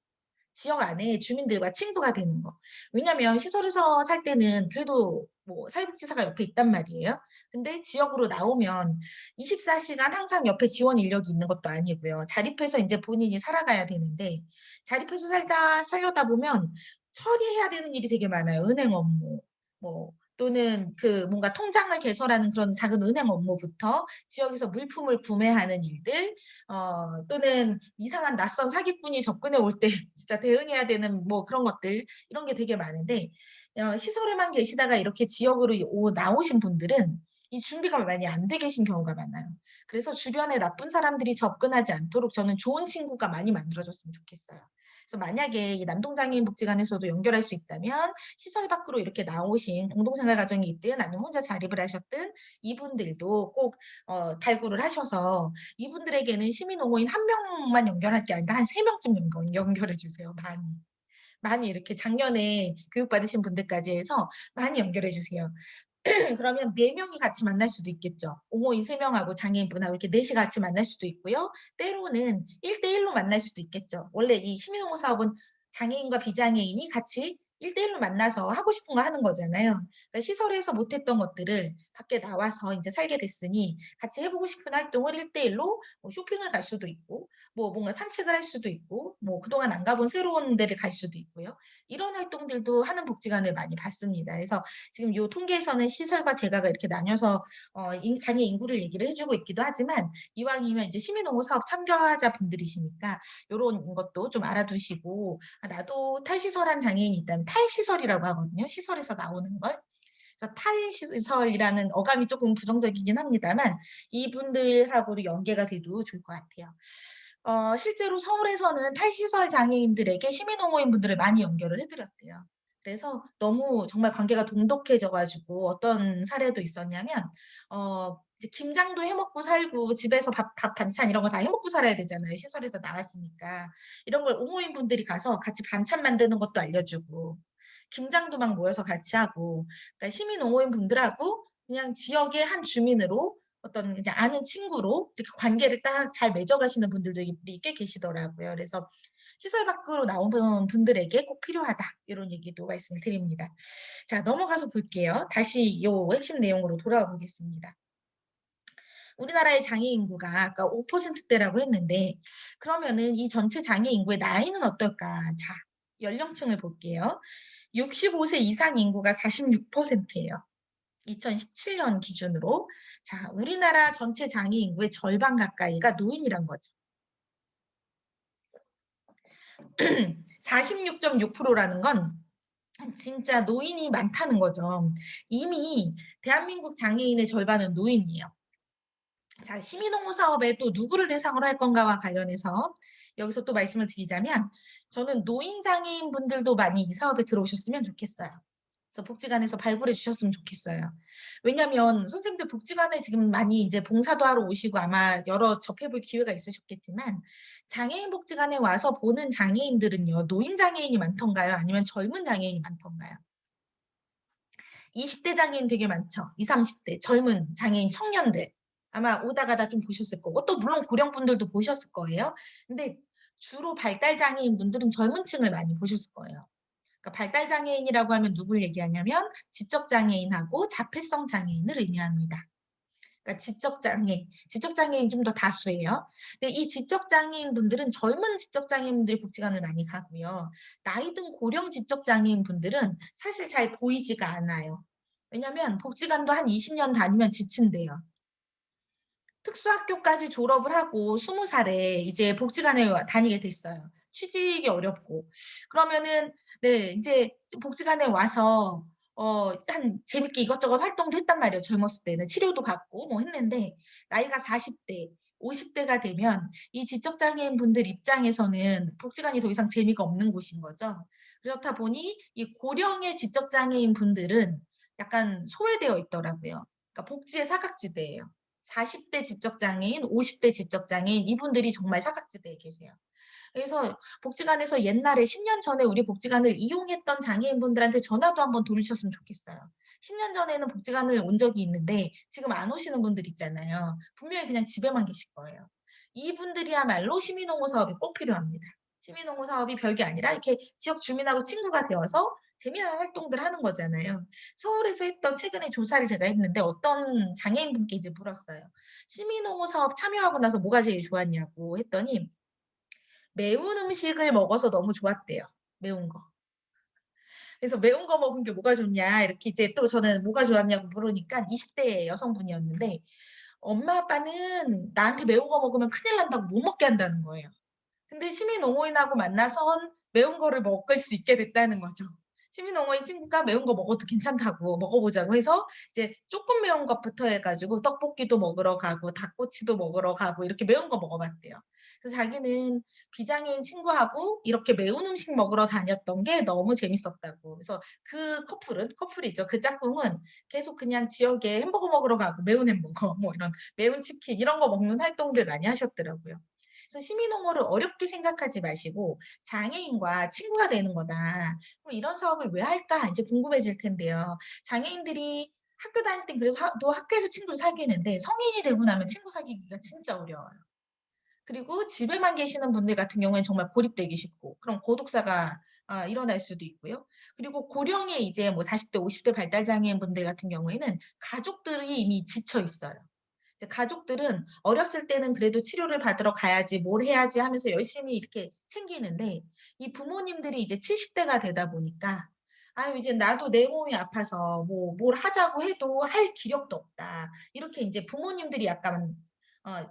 지역 안에 주민들과 친구가 되는 거. 왜냐면 시설에서 살 때는 그래도 뭐 사회복지사가 옆에 있단 말이에요. 근데 지역으로 나오면 24시간 항상 옆에 지원 인력이 있는 것도 아니고요. 자립해서 이제 본인이 살아가야 되는데 자립해서 살려다 보면 처리해야 되는 일이 되게 많아요. 은행 업무, 뭐 또는 그 뭔가 통장을 개설하는 그런 작은 은행 업무부터 지역에서 물품을 구매하는 일들, 또는 이상한 낯선 사기꾼이 접근해 올 때 진짜 대응해야 되는 뭐 그런 것들 이런 게 되게 많은데 시설에만 계시다가 이렇게 지역으로 나오신 분들은 이 준비가 많이 안 돼 계신 경우가 많아요. 그래서 주변에 나쁜 사람들이 접근하지 않도록 저는 좋은 친구가 많이 만들어졌으면 좋겠어요. 그래서 만약에 이 남동장애인복지관에서도 연결할 수 있다면 시설 밖으로 이렇게 나오신 공동생활 가정이 있든 아니면 혼자 자립을 하셨든 이분들도 꼭 발굴을 하셔서 이분들에게는 시민옹호인 1명만 연결할 게 아니라 한 3명쯤 연결해 주세요. 많이. 많이 이렇게 작년에 교육받으신 분들까지 해서 많이 연결해 주세요. 그러면 4명이 같이 만날 수도 있겠죠. 옹호인 3명하고 장애인분하고 이렇게 4이 같이 만날 수도 있고요. 때로는 1대1로 만날 수도 있겠죠. 원래 이 시민옹호 사업은 장애인과 비장애인이 같이 1대1로 만나서 하고 싶은 거 하는 거잖아요. 그러니까 시설에서 못했던 것들을 밖에 나와서 이제 살게 됐으니 같이 해보고 싶은 활동을 1대1로 뭐 쇼핑을 갈 수도 있고 뭐 뭔가 산책을 할 수도 있고 뭐 그동안 안 가본 새로운 데를 갈 수도 있고요. 이런 활동들도 하는 복지관을 많이 봤습니다. 그래서 지금 요 통계에서는 시설과 재가가 이렇게 나뉘어서 장애 인구를 얘기를 해주고 있기도 하지만 이왕이면 이제 시민옹호 사업 참가자 분들이시니까 이런 것도 좀 알아두시고 나도 탈시설한 장애인이 있다면 탈시설이라고 하거든요. 시설에서 나오는 걸. 그래서 탈시설이라는 어감이 조금 부정적이긴 합니다만 이분들하고도 연계가 돼도 좋을 것 같아요. 실제로 서울에서는 탈시설 장애인들에게 시민옹호인 분들을 많이 연결을 해드렸대요. 그래서 너무 정말 관계가 돈독해져가지고 어떤 사례도 있었냐면 이제 김장도 해먹고 살고 집에서 밥 반찬 이런 거 다 해먹고 살아야 되잖아요. 시설에서 나왔으니까. 이런 걸 옹호인 분들이 가서 같이 반찬 만드는 것도 알려주고 김장도 막 모여서 같이 하고 그러니까 시민 옹호인 분들하고 그냥 지역의 한 주민으로 어떤 그냥 아는 친구로 이렇게 관계를 딱 잘 맺어가시는 분들도 꽤 계시더라고요. 그래서 시설 밖으로 나오는 분들에게 꼭 필요하다 이런 얘기도 말씀을 드립니다. 자, 넘어가서 볼게요. 다시 요 핵심 내용으로 돌아와 보겠습니다. 우리나라의 장애 인구가 아까 5%대라고 했는데 그러면은 이 전체 장애 인구의 나이는 어떨까? 자, 연령층을 볼게요. 65세 이상 인구가 46%예요. 2017년 기준으로. 자, 우리나라 전체 장애 인구의 절반 가까이가 노인이란 거죠. 46.6%라는 건 진짜 노인이 많다는 거죠. 이미 대한민국 장애인의 절반은 노인이에요. 자, 시민옹호 사업에 또 누구를 대상으로 할 건가와 관련해서 여기서 또 말씀을 드리자면 저는 노인 장애인 분들도 많이 이 사업에 들어오셨으면 좋겠어요. 그래서 복지관에서 발굴해 주셨으면 좋겠어요. 왜냐하면 선생님들 복지관에 지금 많이 이제 봉사도 하러 오시고 아마 여러 접해볼 기회가 있으셨겠지만 장애인 복지관에 와서 보는 장애인들은요. 노인 장애인이 많던가요? 아니면 젊은 장애인이 많던가요? 20대 장애인 되게 많죠. 20, 30대 젊은 장애인 청년들. 아마 오다 가다 좀 보셨을 거고 또 물론 고령분들도 보셨을 거예요. 근데 주로 발달 장애인 분들은 젊은 층을 많이 보셨을 거예요. 그러니까 발달 장애인이라고 하면 누굴 얘기하냐면 지적 장애인하고 자폐성 장애인을 의미합니다. 그러니까 지적 장애인 좀 더 다수예요. 근데 이 지적 장애인 분들은 젊은 지적 장애인 분들이 복지관을 많이 가고요. 나이 든 고령 지적 장애인 분들은 사실 잘 보이지가 않아요. 왜냐면 복지관도 한 20년 다니면 지친대요. 특수학교까지 졸업을 하고 20살에 이제 복지관에 다니게 됐어요. 취직이 어렵고. 그러면은 네, 이제 복지관에 와서 한 재밌게 이것저것 활동도 했단 말이에요. 젊었을 때는 치료도 받고 뭐 했는데 나이가 40대, 50대가 되면 이 지적장애인 분들 입장에서는 복지관이 더 이상 재미가 없는 곳인 거죠. 그렇다 보니 이 고령의 지적장애인 분들은 약간 소외되어 있더라고요. 그러니까 복지의 사각지대예요. 40대 지적장애인, 50대 지적장애인 이분들이 정말 사각지대에 계세요. 그래서 복지관에서 옛날에 10년 전에 우리 복지관을 이용했던 장애인분들한테 전화도 한번 돌리셨으면 좋겠어요. 10년 전에는 복지관을 온 적이 있는데 지금 안 오시는 분들 있잖아요. 분명히 그냥 집에만 계실 거예요. 이분들이야말로 시민옹호 사업이 꼭 필요합니다. 시민옹호 사업이 별게 아니라 이렇게 지역 주민하고 친구가 되어서 재미난 활동들 하는 거잖아요. 서울에서 했던 최근에 조사를 제가 했는데 어떤 장애인분께 이제 물었어요. 시민옹호 사업 참여하고 나서 뭐가 제일 좋았냐고 했더니 매운 음식을 먹어서 너무 좋았대요. 매운 거. 그래서 매운 거 먹은 게 뭐가 좋냐 이렇게 이제 또 저는 뭐가 좋았냐고 물으니까 20대 여성분이었는데 엄마 아빠는 나한테 매운 거 먹으면 큰일 난다고 못 먹게 한다는 거예요. 근데 시민옹호인하고 만나선 매운 거를 먹을 수 있게 됐다는 거죠. 시민옹호인 친구가 매운 거 먹어도 괜찮다고 먹어보자고 해서 이제 조금 매운 것부터 해가지고 떡볶이도 먹으러 가고 닭꼬치도 먹으러 가고 이렇게 매운 거 먹어봤대요. 그래서 자기는 비장애인 친구하고 이렇게 매운 음식 먹으러 다녔던 게 너무 재밌었다고. 그래서 그 커플이죠. 그 짝꿍은 계속 그냥 지역에 햄버거 먹으러 가고 매운 햄버거 뭐 이런 매운 치킨 이런 거 먹는 활동들 많이 하셨더라고요. 그래서 시민옹호를 어렵게 생각하지 마시고 장애인과 친구가 되는 거다. 그럼 이런 사업을 왜 할까? 이제 궁금해질 텐데요. 장애인들이 학교 다닐 땐 그래서 또 학교에서 친구를 사귀는데 성인이 되고 나면 친구 사귀기가 진짜 어려워요. 그리고 집에만 계시는 분들 같은 경우에는 정말 고립되기 쉽고 그럼 고독사가 일어날 수도 있고요. 그리고 고령의 이제 뭐 40대, 50대 발달 장애인 분들 같은 경우에는 가족들이 이미 지쳐 있어요. 이제 가족들은 어렸을 때는 그래도 치료를 받으러 가야지 뭘 해야지 하면서 열심히 이렇게 챙기는데 이 부모님들이 이제 70대가 되다 보니까 아유 이제 나도 내 몸이 아파서 뭐 뭘 하자고 해도 할 기력도 없다. 이렇게 이제 부모님들이 약간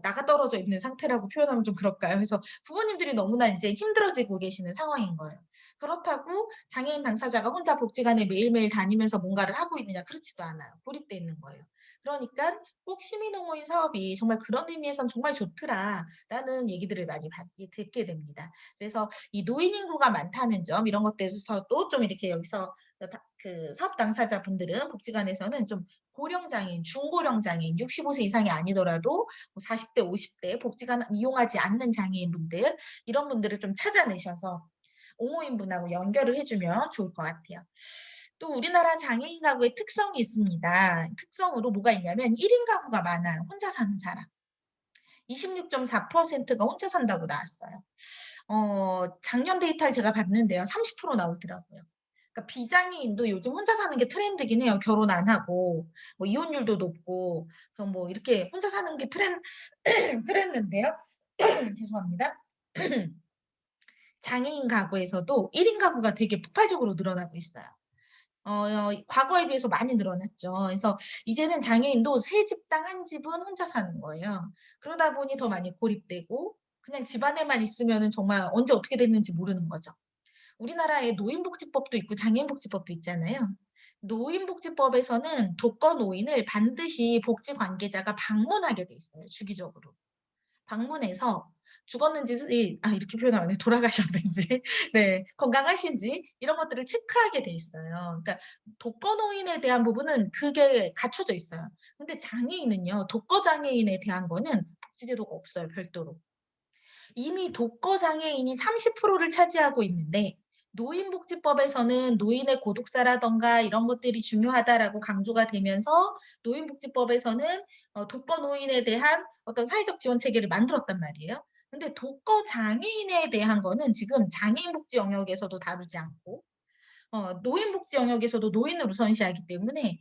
나가 떨어져 있는 상태라고 표현하면 좀 그럴까요? 그래서 부모님들이 너무나 이제 힘들어지고 계시는 상황인 거예요. 그렇다고 장애인 당사자가 혼자 복지관에 매일매일 다니면서 뭔가를 하고 있느냐? 그렇지도 않아요. 고립돼 있는 거예요. 그러니까 꼭 시민옹호인 사업이 정말 그런 의미에선 정말 좋더라라는 얘기들을 많이 듣게 됩니다. 그래서 이 노인 인구가 많다는 점 이런 것들에서도 좀 이렇게 여기서 그 사업 당사자분들은 복지관에서는 좀 고령 장애인, 중고령 장애인, 65세 이상이 아니더라도 40대, 50대 복지관 이용하지 않는 장애인분들 이런 분들을 좀 찾아내셔서 옹호인분하고 연결을 해주면 좋을 것 같아요. 또 우리나라 장애인 가구의 특성이 있습니다. 특성으로 뭐가 있냐면 1인 가구가 많아요. 혼자 사는 사람. 26.4%가 혼자 산다고 나왔어요. 작년 데이터를 제가 봤는데요. 30% 나오더라고요. 그러니까 비장애인도 요즘 혼자 사는 게 트렌드긴 해요. 결혼 안 하고 뭐 이혼율도 높고 그럼 뭐 이렇게 혼자 사는 게 트렌드인데요. 죄송합니다. 장애인 가구에서도 1인 가구가 되게 폭발적으로 늘어나고 있어요. 과거에 비해서 많이 늘어났죠. 그래서 이제는 장애인도 세 집당 한 집은 혼자 사는 거예요. 그러다 보니 더 많이 고립되고 그냥 집 안에만 있으면은 정말 언제 어떻게 됐는지 모르는 거죠. 우리나라에 노인복지법도 있고 장애인복지법도 있잖아요. 노인복지법에서는 독거노인을 반드시 복지 관계자가 방문하게 돼 있어요. 주기적으로. 방문해서 죽었는지 이렇게 표현하면 안 돼요. 돌아가셨는지 네 건강하신지 이런 것들을 체크하게 돼 있어요. 그러니까 독거노인에 대한 부분은 그게 갖춰져 있어요. 근데 장애인은요. 독거장애인에 대한 거는 복지제도가 없어요. 별도로. 이미 독거장애인이 30%를 차지하고 있는데 노인복지법에서는 노인의 고독사라든가 이런 것들이 중요하다라고 강조가 되면서 노인복지법에서는 독거노인에 대한 어떤 사회적 지원 체계를 만들었단 말이에요. 근데 독거장애인에 대한 거는 지금 장애인 복지 영역에서도 다루지 않고 노인 복지 영역에서도 노인을 우선시하기 때문에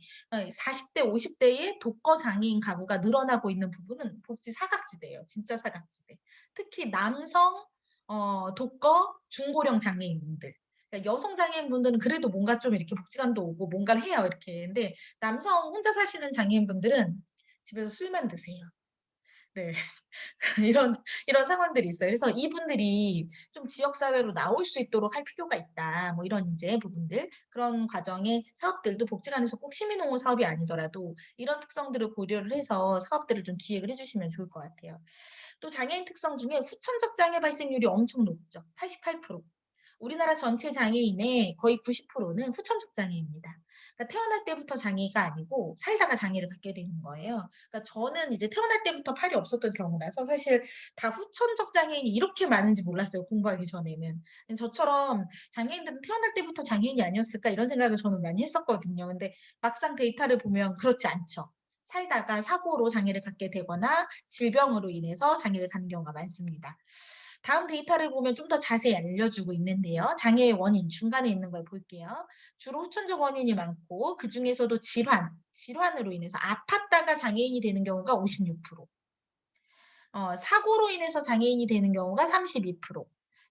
40 대, 50 대의 독거 장애인 가구가 늘어나고 있는 부분은 복지 사각지대예요. 진짜 사각지대. 특히 남성 독거 중고령 장애인분들. 그러니까 여성 장애인분들은 그래도 뭔가 좀 이렇게 복지관도 오고 뭔가를 해요, 이렇게. 근데 남성 혼자 사시는 장애인분들은 집에서 술만 드세요. 네. 이런 상황들이 있어요. 그래서 이분들이 좀 지역 사회로 나올 수 있도록 할 필요가 있다. 뭐 이런 인제 부분들, 그런 과정의 사업들도 복지관에서 꼭 시민옹호 사업이 아니더라도 이런 특성들을 고려를 해서 사업들을 좀 기획을 해 주시면 좋을 것 같아요. 또 장애인 특성 중에 후천적 장애 발생률이 엄청 높죠. 88%. 우리나라 전체 장애인의 거의 90%는 후천적 장애입니다. 그러니까 태어날 때부터 장애가 아니고 살다가 장애를 갖게 되는 거예요. 그러니까 저는 이제 태어날 때부터 팔이 없었던 경우라서 사실 다 후천적 장애인이 이렇게 많은지 몰랐어요, 공부하기 전에는. 저처럼 '장애인들은 태어날 때부터 장애인이 아니었을까?' 이런 생각을 저는 많이 했었거든요. 근데 막상 데이터를 보면 그렇지 않죠. 살다가 사고로 장애를 갖게 되거나 질병으로 인해서 장애를 갖는 경우가 많습니다. 다음 데이터를 보면 좀 더 자세히 알려주고 있는데요. 장애의 원인 중간에 있는 걸 볼게요. 주로 후천적 원인이 많고 그중에서도 질환으로 인해서 아팠다가 장애인이 되는 경우가 56%. 사고로 인해서 장애인이 되는 경우가 32%.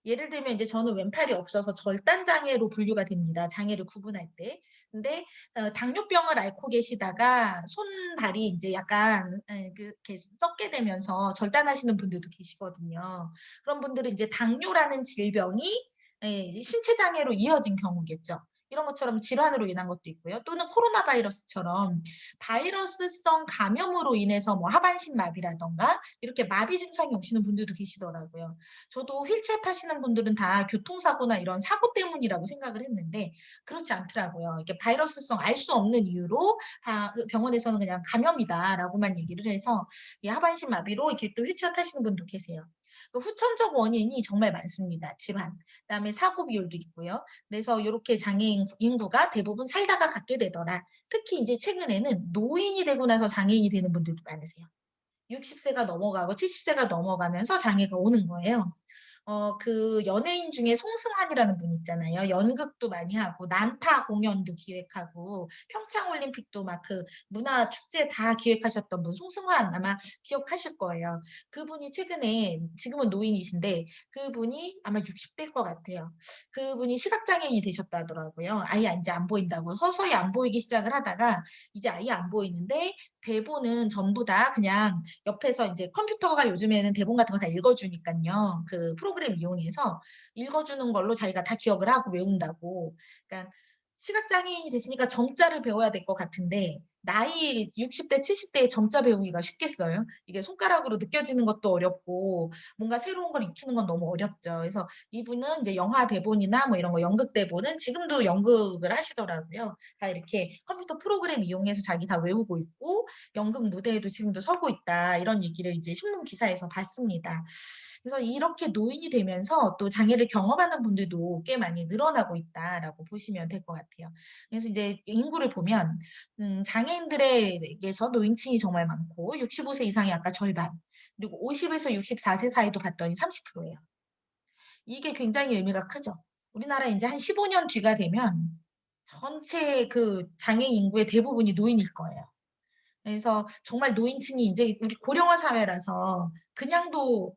예를 들면 이제 저는 왼팔이 없어서 절단 장애로 분류가 됩니다, 장애를 구분할 때. 근데 당뇨병을 앓고 계시다가 손발이 인제 약간 이렇게 썩게 되면서 절단하시는 분들도 계시거든요. 그런 분들은 이제 당뇨라는 질병이 이제 신체 장애로 이어진 경우겠죠. 이런 것처럼 질환으로 인한 것도 있고요. 또는 코로나 바이러스처럼 바이러스성 감염으로 인해서 뭐 하반신 마비라든가 이렇게 마비 증상이 오시는 분들도 계시더라고요. 저도 휠체어 타시는 분들은 다 교통사고나 이런 사고 때문이라고 생각을 했는데 그렇지 않더라고요. 이게 바이러스성 알 수 없는 이유로 병원에서는 그냥 "감염이다."라고만 얘기를 해서 이 하반신 마비로 이렇게 또 휠체어 타시는 분도 계세요. 그 후천적 원인이 정말 많습니다, 질환. 그다음에 사고 비율도 있고요. 그래서 요렇게 장애인 인구가 대부분 살다가 갖게 되더라. 특히 인제 최근에는 노인이 되고 나서 장애인이 되는 분들도 많으세요. 60 세가 넘어가고 70 세가 넘어가면서 장애가 오는 거예요. 그 연예인 중에 송승환이라는 분 있잖아요. 연극도 많이 하고 난타 공연도 기획하고 평창 올림픽도 막 그 문화 축제 다 기획하셨던 분 송승환 아마 기억하실 거예요. 그분이 최근에 지금은 노인이신데 그분이 아마 60 대일 것 같아요. 그분이 시각장애인이 되셨다 하더라고요. 아예 인제 안 보인다고. 서서히 안 보이기 시작을 하다가 이제 아예 안 보이는데 대본은 전부 다 그냥 옆에서 인제 컴퓨터가 요즘에는 대본 같은 거 다 읽어 주니깐요. 그 프로그램 이용해서 읽어 주는 걸로 자기가 다 기억을 하고 외운다고. 그러니까 시각장애인이 되시니까 점자를 배워야 될 것 같은데 나이 60 대, 70 대에 점자 배우기가 쉽겠어요? 이게 손가락으로 느껴지는 것도 어렵고 뭔가 새로운 걸 익히는 건 너무 어렵죠. 그래서 이분은 이제 영화 대본이나 뭐 이런 거 연극 대본은 지금도 연극을 하시더라고요. 다 이렇게 컴퓨터 프로그램 이용해서 자기 다 외우고 있고 연극 무대에도 지금도 서고 있다. 이런 얘기를 이제 신문 기사에서 봤습니다. 그래서 이렇게 노인이 되면서 또 장애를 경험하는 분들도 꽤 많이 늘어나고 있다라고 보시면 될 것 같아요. 그래서 이제 인구를 보면 장애인들에게서 노인층이 정말 많고 65세 이상이 아까 절반, 그리고 50 에서 64세 사이도 봤더니 30% 예요. 이게 굉장히 의미가 크죠. 우리나라 인제 한 15년 뒤가 되면 전체 그 장애인 인구의 대부분이 노인일 거예요. 그래서 정말 노인층이 인제 우리 고령화 사회라서 그냥도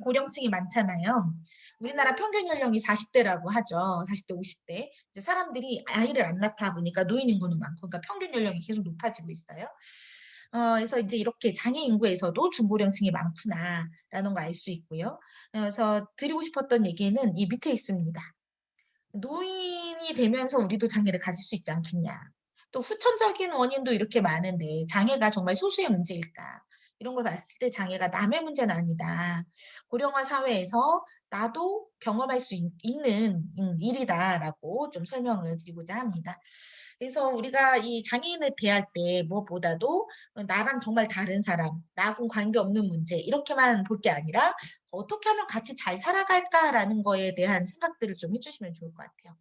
고령층이 많잖아요. 우리나라 평균 연령이 40 대라고 하죠. 40 대, 50 대. 이제 사람들이 아이를 안 낳다 보니까 노인 인구는 많고 그러니까 평균 연령이 계속 높아지고 있어요. 그래서 인제 이렇게 장애 인구에서도 중고령층이 많구나라는 걸 알 수 있고요. 그래서 드리고 싶었던 얘기는 이 밑에 있습니다. 노인이 되면서 우리도 장애를 가질 수 있지 않겠냐. 또 후천적인 원인도 이렇게 많은데 장애가 정말 소수의 문제일까? 이런 걸 봤을 때 장애가 남의 문제는 아니다. 고령화 사회에서 나도 경험할 수 있는 일이다라고 좀 설명을 드리고자 합니다. 그래서 우리가 이 장애인을 대할 때 무엇보다도 나랑 정말 다른 사람, 나하고는 관계없는 문제 이렇게만 볼 게 아니라 어떻게 하면 같이 잘 살아갈까라는 거에 대한 생각들을 좀 해주시면 좋을 것 같아요.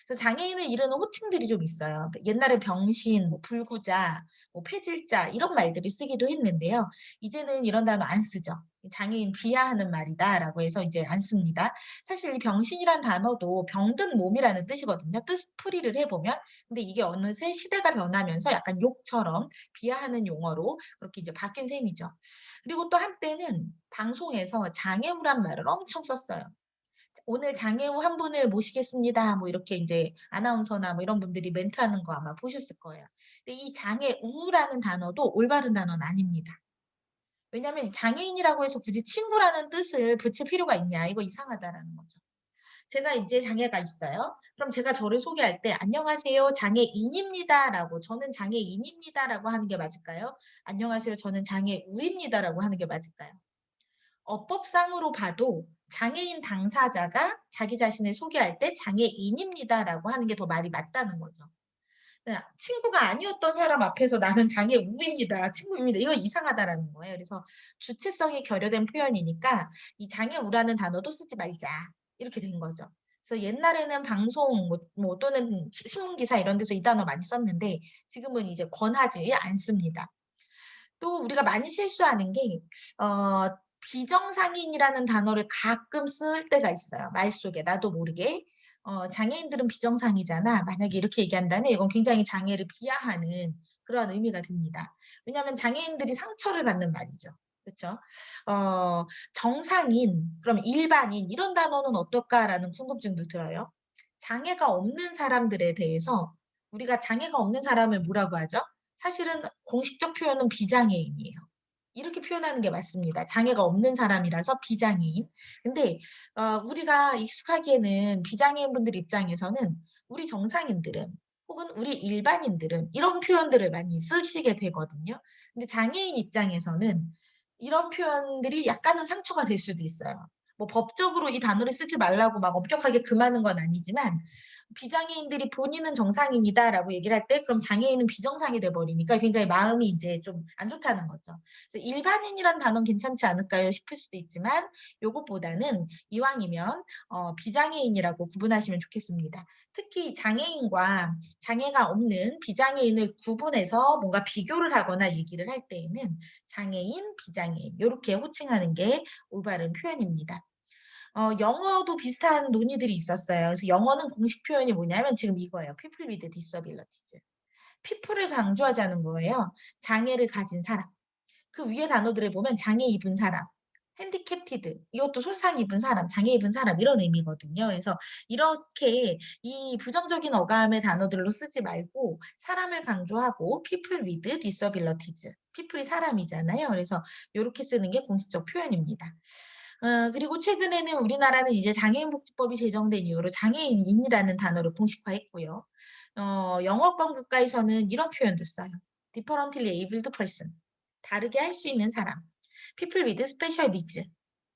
그래서 장애인을 이르는 호칭들이 좀 있어요. 옛날에 병신, 뭐 불구자, 뭐 폐질자 이런 말들을 쓰기도 했는데요. 이제는 이런 단어 안 쓰죠. 장애인 비하하는 말이다라고 해서 이제 안 씁니다. 사실 이 병신이란 단어도 병든 몸이라는 뜻이거든요. 뜻풀이를 해보면. 근데 이게 어느새 시대가 변하면서 약간 욕처럼 비하하는 용어로 그렇게 이제 바뀐 셈이죠. 그리고 또 한때는 방송에서 장애우란 말을 엄청 썼어요. 오늘 장애우 한 분을 모시겠습니다. 뭐 이렇게 이제 아나운서나 뭐 이런 분들이 멘트하는 거 아마 보셨을 거예요. 근데 이 장애우라는 단어도 올바른 단어는 아닙니다. 왜냐하면 장애인이라고 해서 굳이 친구라는 뜻을 붙일 필요가 있냐? 이거 이상하다라는 거죠. 제가 이제 장애가 있어요. 그럼 제가 저를 소개할 때 안녕하세요. 장애인입니다라고 저는 장애인입니다라고 하는 게 맞을까요? 안녕하세요. 저는 장애우입니다라고 하는 게 맞을까요? 어법상으로 봐도 장애인 당사자가 자기 자신을 소개할 때 장애인입니다라고 하는 게 더 말이 맞다는 거죠. 그냥 친구가 아니었던 사람 앞에서 나는 장애우입니다. 친구입니다. 이거 이상하다라는 거예요. 그래서 주체성이 결여된 표현이니까 이 장애우라는 단어도 쓰지 말자. 이렇게 된 거죠. 그래서 옛날에는 방송 뭐 또는 신문 기사 이런 데서 이 단어 많이 썼는데 지금은 이제 권하지 않습니다. 또 우리가 많이 실수하는 게 비정상인이라는 단어를 가끔 쓸 때가 있어요. 말 속에 나도 모르게. 장애인들은 비정상이잖아. 만약에 이렇게 얘기한다면 이건 굉장히 장애를 비하하는 그런 의미가 됩니다. 왜냐하면 장애인들이 상처를 받는 말이죠. 그렇죠? 정상인, 그럼 일반인 이런 단어는 어떨까라는 궁금증도 들어요. 장애가 없는 사람들에 대해서 우리가 장애가 없는 사람을 뭐라고 하죠? 사실은 공식적 표현은 비장애인이에요. 이렇게 표현하는 게 맞습니다. 장애가 없는 사람이라서 비장애인. 근데 우리가 익숙하기에는 비장애인분들 입장에서는 우리 정상인들은 혹은 우리 일반인들은 이런 표현들을 많이 쓰시게 되거든요. 근데 장애인 입장에서는 이런 표현들이 약간은 상처가 될 수도 있어요. 뭐 법적으로 이 단어를 쓰지 말라고 막 엄격하게 금하는 건 아니지만 비장애인들이 본인은 정상인이다라고 얘기를 할 때 그럼 장애인은 비정상이 돼 버리니까 굉장히 마음이 이제 좀 안 좋다는 거죠. 그래서 일반인이란 단어는 괜찮지 않을까요? 싶을 수도 있지만 요것보다는 이왕이면 비장애인이라고 구분하시면 좋겠습니다. 특히 장애인과 장애가 없는 비장애인을 구분해서 뭔가 비교를 하거나 얘기를 할 때에는 장애인, 비장애인 요렇게 호칭하는 게 올바른 표현입니다. 영어도 비슷한 논의들이 있었어요. 그래서 영어는 공식 표현이 뭐냐면 지금 이거예요. People with disabilities. people을 강조하자는 거예요. 장애를 가진 사람. 그 위에 단어들을 보면 장애 입은 사람, 핸디캡티드 이것도 손상 입은 사람, 장애 입은 사람 이런 의미거든요. 그래서 이렇게 이 부정적인 어감의 단어들로 쓰지 말고 사람을 강조하고 people with disabilities. people이 사람이잖아요. 그래서 이렇게 쓰는 게 공식적 표현입니다. 그리고 최근에는 우리나라는 이제 장애인복지법이 제정된 이후로 장애인이라는 단어를 공식화했고요. 영어권 국가에서는 이런 표현도 써요. differently abled person. 다르게 할 수 있는 사람. people with special needs.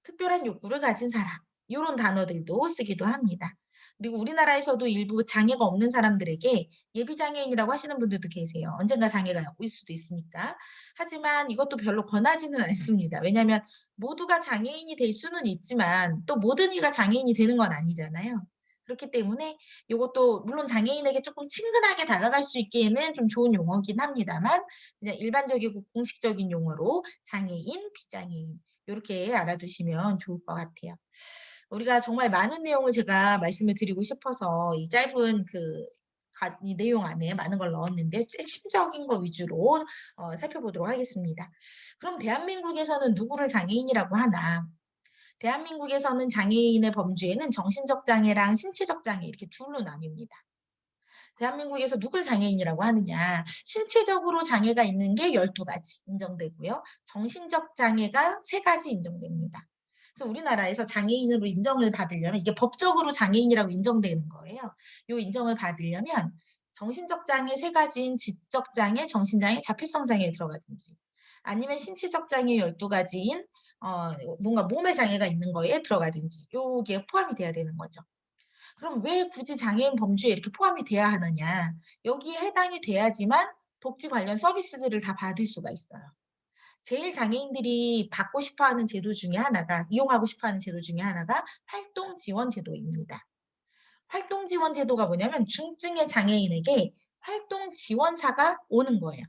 특별한 욕구를 가진 사람. 이런 단어들도 쓰기도 합니다. 그리고 우리나라에서도 일부 장애가 없는 사람들에게 예비장애인이라고 하시는 분들도 계세요. 언젠가 장애가 올 수도 있으니까. 하지만 이것도 별로 권하지는 않습니다. 왜냐하면 모두가 장애인이 될 수는 있지만 또 모든 이가 장애인이 되는 건 아니잖아요. 그렇기 때문에 이것도 물론 장애인에게 조금 친근하게 다가갈 수 있기에는 좀 좋은 용어긴 합니다만 그냥 일반적이고 공식적인 용어로 장애인, 비장애인 이렇게 알아두시면 좋을 것 같아요. 우리가 정말 많은 내용을 제가 말씀을 드리고 싶어서 이 짧은 이 내용 안에 많은 걸 넣었는데 핵심적인 거 위주로 살펴보도록 하겠습니다. 그럼 대한민국에서는 누구를 장애인이라고 하나? 대한민국에서는 장애인의 범주에는 정신적 장애랑 신체적 장애 이렇게 둘로 나뉩니다. 대한민국에서 누굴 장애인이라고 하느냐. 신체적으로 장애가 있는 게 12가지 인정되고요. 정신적 장애가 3가지 인정됩니다. 그래서 우리나라에서 장애인으로 인정을 받으려면 이게 법적으로 장애인이라고 인정되는 거예요. 이 인정을 받으려면 정신적 장애 3가지인 지적 장애, 정신 장애, 자폐성 장애에 들어가든지 아니면 신체적 장애 12가지인 뭔가 몸에 장애가 있는 거에 들어가든지 요게 포함이 돼야 되는 거죠. 그럼 왜 굳이 장애인 범주에 이렇게 포함이 돼야 하느냐? 여기에 해당이 돼야지만 복지 관련 서비스들을 다 받을 수가 있어요. 제일 장애인들이 받고 싶어 하는 제도 중에 하나가 이용하고 싶어 하는 제도 중에 하나가 활동 지원 제도입니다. 활동 지원 제도가 뭐냐면 중증의 장애인에게 활동 지원사가 오는 거예요.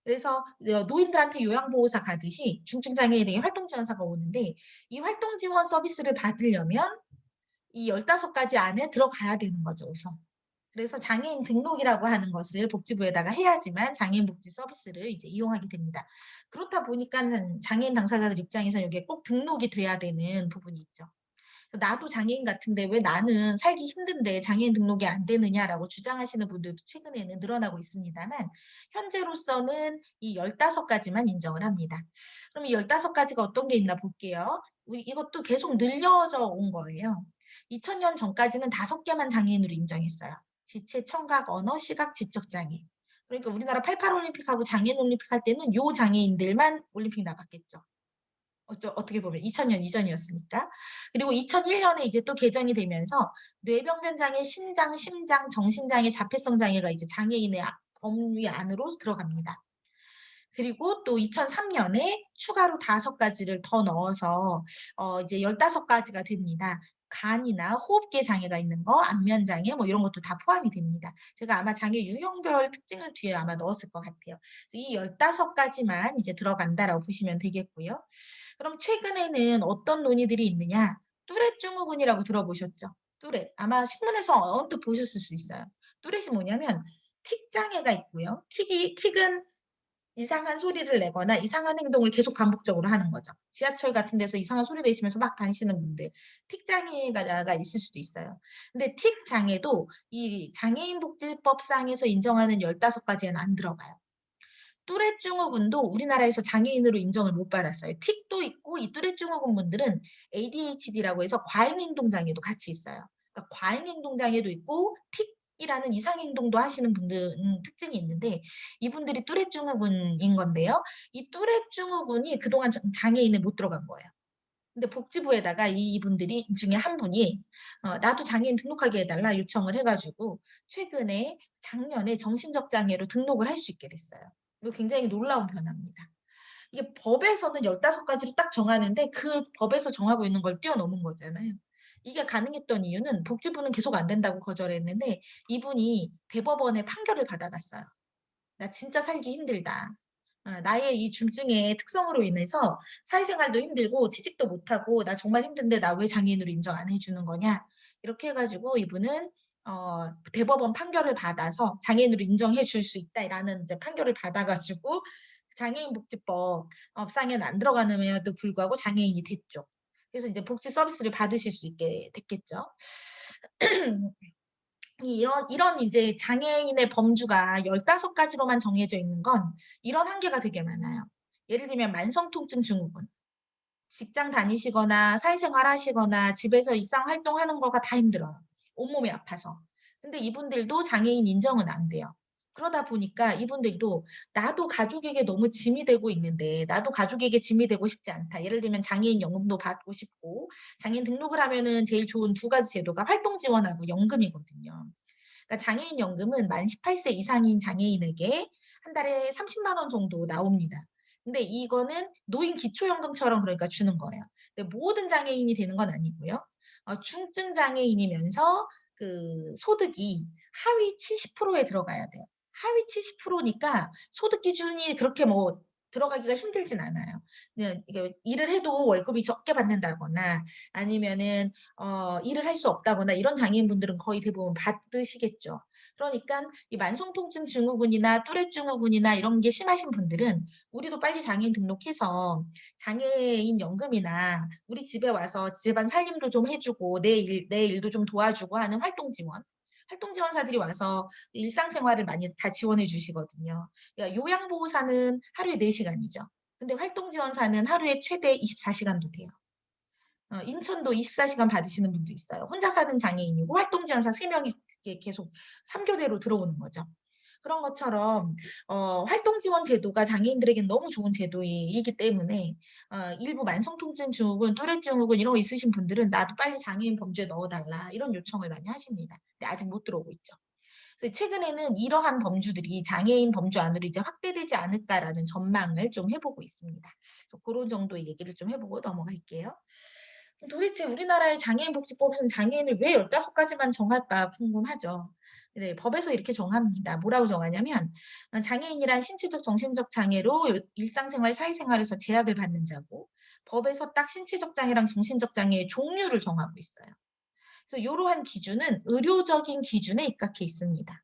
그래서 노인들한테 요양보호사 가듯이 중증 장애인에게 활동 지원사가 오는데 이 활동 지원 서비스를 받으려면 이 15가지 안에 들어가야 되는 거죠, 우선. 그래서 장애인 등록이라고 하는 것을 복지부에다가 해야지만 장애인 복지 서비스를 이제 이용하게 됩니다. 그렇다 보니까는 장애인 당사자들 입장에서 여기에 꼭 등록이 돼야 되는 부분이 있죠. 나도 장애인 같은데 왜 나는 살기 힘든데 장애인 등록이 안 되느냐라고 주장하시는 분들도 최근에는 늘어나고 있습니다만 현재로서는 이 15가지만 인정을 합니다. 그럼 이 15가지가 어떤 게 있나 볼게요. 우리 이것도 계속 늘려져 온 거예요. 2000년 전까지는 5개만 장애인으로 인정했어요. 지체, 청각, 언어, 시각, 지적 장애. 그러니까 우리나라 88 올림픽하고 장애인 올림픽 할 때는 요 장애인들만 올림픽 나갔겠죠. 어떻게 보면 2000년 이전이었으니까. 그리고 2001년에 이제 또 개정이 되면서 뇌병변 장애, 신장, 심장, 정신장애, 자폐성 장애가 이제 장애인의 범위 안으로 들어갑니다. 그리고 또 2003년에 추가로 5가지를 더 넣어서 이제 15가지가 됩니다. 간이나 호흡기 장애가 있는 거, 안면 장애 뭐 이런 것도 다 포함이 됩니다. 제가 아마 장애 유형별 특징을 뒤에 아마 넣었을 것 같아요. 이 15가지만 이제 들어간다라고 보시면 되겠고요. 그럼 최근에는 어떤 논의들이 있느냐? 뚜렛 증후군이라고 들어보셨죠? 뚜렛. 아마 신문에서 언뜻 보셨을 수 있어요. 뚜렛이 뭐냐면 틱 장애가 있고요. 틱은 이상한 소리를 내거나 이상한 행동을 계속 반복적으로 하는 거죠. 지하철 같은 데서 이상한 소리 내시면서 막 다니시는 분들, 틱 장애가 있을 수도 있어요. 근데 틱 장애도 이 장애인복지법상에서 인정하는 15가지에는 안 들어가요. 뚜렛 증후군도 우리나라에서 장애인으로 인정을 못 받았어요. 틱도 있고 이 뚜렛 증후군 분들은 ADHD라고 해서 과잉행동 장애도 같이 있어요. 그러니까 과잉행동 장애도 있고 틱이라는 이상행동도 하시는 분들은 특징이 있는데 이분들이 뚜렛 증후군인 건데요. 이 뚜렛 증후군이 그동안 장애인에 못 들어간 거예요. 근데 복지부에다가 이분들이 중에 한 분이 나도 장애인 등록하게 해달라 요청을 해가지고 최근에 작년에 정신적 장애로 등록을 할 수 있게 됐어요. 이거 굉장히 놀라운 변화입니다. 이게 법에서는 15가지로 딱 정하는데 그 법에서 정하고 있는 걸 뛰어넘은 거잖아요. 이게 가능했던 이유는 복지부는 계속 안 된다고 거절했는데 이분이 대법원에 판결을 받아갔어요. 나 진짜 살기 힘들다. 나의 이 중증의 특성으로 인해서 사회생활도 힘들고 취직도 못하고 나 정말 힘든데 나 왜 장애인으로 인정 안 해주는 거냐. 이렇게 해가지고 이분은 대법원 판결을 받아서 장애인으로 인정해 줄 수 있다라는 이제 판결을 받아가지고 장애인복지법 상에는 안 들어가는데도 불구하고 장애인이 됐죠. 그래서 이제 복지 서비스를 받으실 수 있게 됐겠죠. 이런 이제 장애인의 범주가 15가지로만 정해져 있는 건 이런 한계가 되게 많아요. 예를 들면 만성통증 증후군. 직장 다니시거나 사회생활 하시거나 집에서 일상 활동하는 거가 다 힘들어요. 온몸이 아파서. 근데 이분들도 장애인 인정은 안 돼요. 그러다 보니까 이분들도 나도 가족에게 너무 짐이 되고 있는데 나도 가족에게 짐이 되고 싶지 않다. 예를 들면 장애인 연금도 받고 싶고 장애인 등록을 하면은 제일 좋은 2가지 제도가 활동 지원하고 연금이거든요. 그러니까 장애인 연금은 만 18세 이상인 장애인에게 한 달에 30만 원 정도 나옵니다. 근데 이거는 노인 기초연금처럼 그러니까 주는 거예요. 근데 모든 장애인이 되는 건 아니고요. 중증 장애인이면서 그 소득이 하위 70%에 들어가야 돼요. 하위 70%니까 소득 기준이 그렇게 뭐 들어가기가 힘들진 않아요. 그냥 이게 일을 해도 월급이 적게 받는다거나 아니면은 일을 할 수 없다거나 이런 장애인분들은 거의 대부분 받으시겠죠. 그러니까 이 만성통증 증후군이나 뚜렛 증후군이나 이런 게 심하신 분들은 우리도 빨리 장애인 등록해서 장애인 연금이나 우리 집에 와서 집안 살림도 좀 해주고 내 일도 좀 도와주고 하는 활동 지원사들이 와서 일상생활을 많이 다 지원해 주시거든요. 그러니까 요양보호사는 하루에 4시간이죠. 근데 활동지원사는 하루에 최대 24시간도 돼요. 인천도 24시간 받으시는 분도 있어요. 혼자 사는 장애인이고 활동지원사 3명이 계속 3교대로 들어오는 거죠. 그런 것처럼 활동 지원 제도가 장애인들에겐 너무 좋은 제도이기 때문에 일부 만성통증 증후군, 뚜렛 증후군 이런 거 있으신 분들은 "나도 빨리 장애인 범주에 넣어 달라." 이런 요청을 많이 하십니다. 근데 아직 못 들어오고 있죠. 그래서 최근에는 이러한 범주들이 '장애인 범주 안으로 이제 확대되지 않을까.'라는 전망을 좀 해 보고 있습니다. 그래서 고런 정도의 얘기를 좀 해 보고 넘어갈게요. 그럼 도대체 우리나라의 장애인 복지법에서는 장애인을 왜 15 가지만 정할까 궁금하죠. 네, 법에서 이렇게 정합니다. 뭐라고 정하냐면 장애인이란 신체적, 정신적 장애로 일상생활, 사회생활에서 제약을 받는 자고 법에서 딱 신체적 장애랑 정신적 장애의 종류를 정하고 있어요. 그래서 이러한 기준은 의료적인 기준에 입각해 있습니다.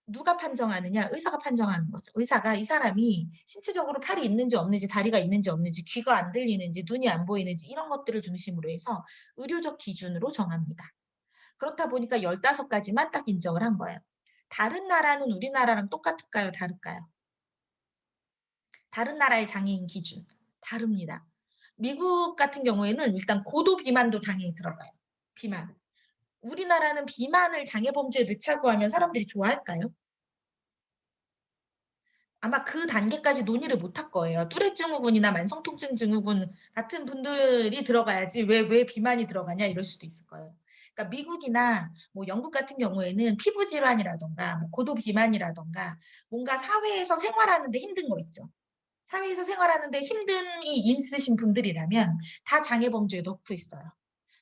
누가 판정하느냐? 의사가 판정하는 거죠. 의사가 이 사람이 신체적으로 팔이 있는지 없는지, 다리가 있는지 없는지, 귀가 안 들리는지, 눈이 안 보이는지 이런 것들을 중심으로 해서 의료적 기준으로 정합니다. 그렇다 보니까 15 가지만 딱 인정을 한 거예요. 다른 나라는 우리나라랑 똑같을까요? 다를까요? 다른 나라의 장애인 기준 다릅니다. 미국 같은 경우에는 일단 고도 비만도 장애에 들어가요. 비만. 우리나라는 비만을 장애 범주에 넣자고 하면 사람들이 좋아할까요? 아마 그 단계까지 논의를 못 할 거예요. 뚜렛 증후군이나 만성통증 증후군 같은 분들이 들어가야지 "왜 비만이 들어가냐?" 이럴 수도 있을 거예요. 그러니까 미국이나 뭐 영국 같은 경우에는 피부 질환이라든가 뭐 고도 비만이라든가 뭔가 사회에서 생활하는 데 힘든 거 있죠. 사회에서 생활하는데 힘듦이 있으신 분들이라면 다 장애 범주에 넣고 있어요.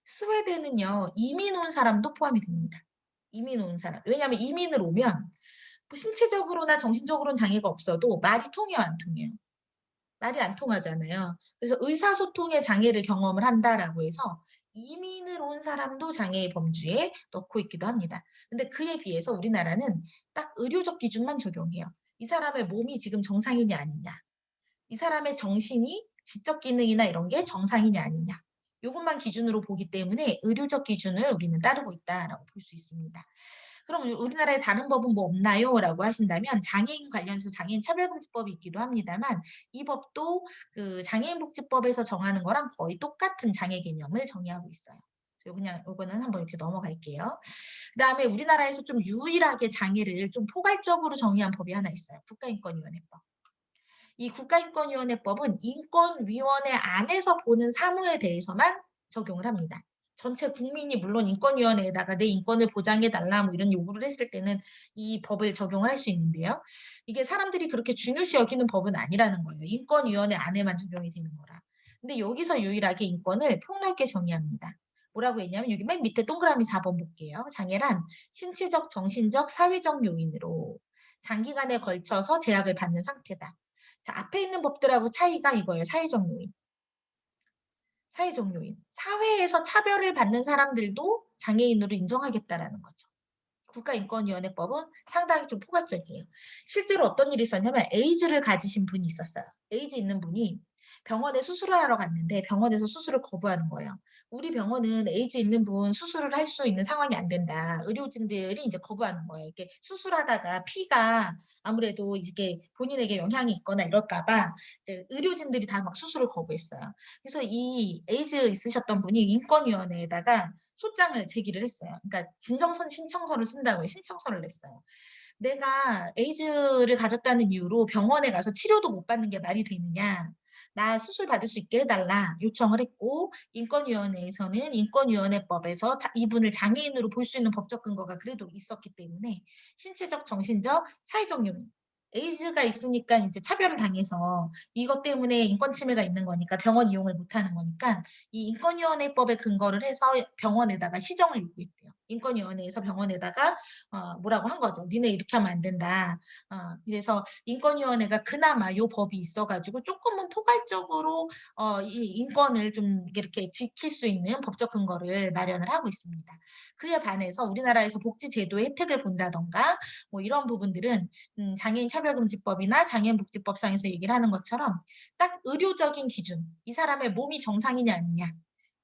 스웨덴은요. 이민 온 사람도 포함이 됩니다. 이민 온 사람. 왜냐하면 이민을 오면 뭐 신체적으로나 정신적으로는 장애가 없어도 말이 통해요, 안 통해요? 말이 안 통하잖아요. 그래서 의사소통의 장애를 경험을 한다라고 해서 이민을 온 사람도 장애의 범주에 넣고 있기도 합니다. 근데 그에 비해서 우리나라는 딱 의료적 기준만 적용해요. 이 사람의 몸이 지금 정상이냐 아니냐. 이 사람의 정신이 지적 기능이나 이런 게 정상이냐 아니냐. 요것만 기준으로 보기 때문에 의료적 기준을 우리는 따르고 있다라고 볼 수 있습니다. 그럼 우리나라에 다른 법은 뭐 없나요? 라고 하신다면 장애인 관련해서 장애인 차별금지법이 있기도 합니다만 이 법도 그 장애인복지법에서 정하는 거랑 거의 똑같은 장애 개념을 정의하고 있어요. 그냥 요거는 한번 이렇게 넘어갈게요. 그다음에 우리나라에서 좀 유일하게 장애를 좀 포괄적으로 정의한 법이 하나 있어요. 국가인권위원회법. 이 국가인권위원회법은 인권위원회 안에서 보는 사무에 대해서만 적용을 합니다. 전체 국민이 물론 인권위원회에다가 내 인권을 보장해 달라 뭐 이런 요구를 했을 때는 이 법을 적용을 할 수 있는데요. 이게 사람들이 그렇게 중요시 여기는 법은 아니라는 거예요. 인권위원회 안에만 적용이 되는 거라. 근데 여기서 유일하게 인권을 폭넓게 정의합니다. 뭐라고 했냐면 여기 맨 밑에 동그라미 4번 볼게요. 장애란 신체적, 정신적, 사회적 요인으로 장기간에 걸쳐서 제약을 받는 상태다. 자, 앞에 있는 법들하고 차이가 이거예요. 사회적 요인. 사회적 요인. 사회에서 차별을 받는 사람들도 장애인으로 인정하겠다라는 거죠. 국가인권위원회법은 상당히 좀 포괄적이에요. 실제로 어떤 일이 있었냐면 에이즈를 가지신 분이 있었어요. 에이즈 있는 분이 병원에 수술을 하러 갔는데 병원에서 수술을 거부하는 거예요. "우리 병원은 에이즈 있는 분 수술을 할 수 있는 상황이 안 된다." 의료진들이 이제 거부하는 거예요. 이렇게 수술하다가 피가 아무래도 이게 본인에게 영향이 있거나 이럴까 봐 이제 의료진들이 다 막 수술을 거부했어요. 그래서 이 에이즈 있으셨던 분이 인권위원회에다가 소장을 제기를 했어요. 그러니까 진정선 신청서를 쓴다고요. 신청서를 냈어요. "내가 에이즈를 가졌다는 이유로 병원에 가서 치료도 못 받는 게 말이 되느냐. 나 수술 받을 수 있게 해 달라." 요청을 했고 인권위원회에서는 인권위원회법에서 이분을 장애인으로 볼 수 있는 법적 근거가 그래도 있었기 때문에 신체적, 정신적, 사회적 요인 에이즈가 있으니까 인제 차별을 당해서 이것 때문에 인권 침해가 있는 거니까 병원 이용을 못 하는 거니까 이 인권위원회법에 근거를 해서 병원에다가 시정을 요구했대요. 인권위원회에서 병원에다가 뭐라고 한 거죠. "니네 이렇게 하면 안 된다." 그래서 인권위원회가 그나마 요 법이 있어 가지고 쪼끔은 포괄적으로 이 인권을 좀 이렇게 지킬 수 있는 법적 근거를 마련을 하고 있습니다. 그에 반해서 우리나라에서 복지 제도의 혜택을 본다든가 뭐 이런 부분들은 장애인 차별금지법이나 장애인복지법상에서 얘기를 하는 것처럼 딱 의료적인 기준, 이 사람의 몸이 정상이냐 아니냐,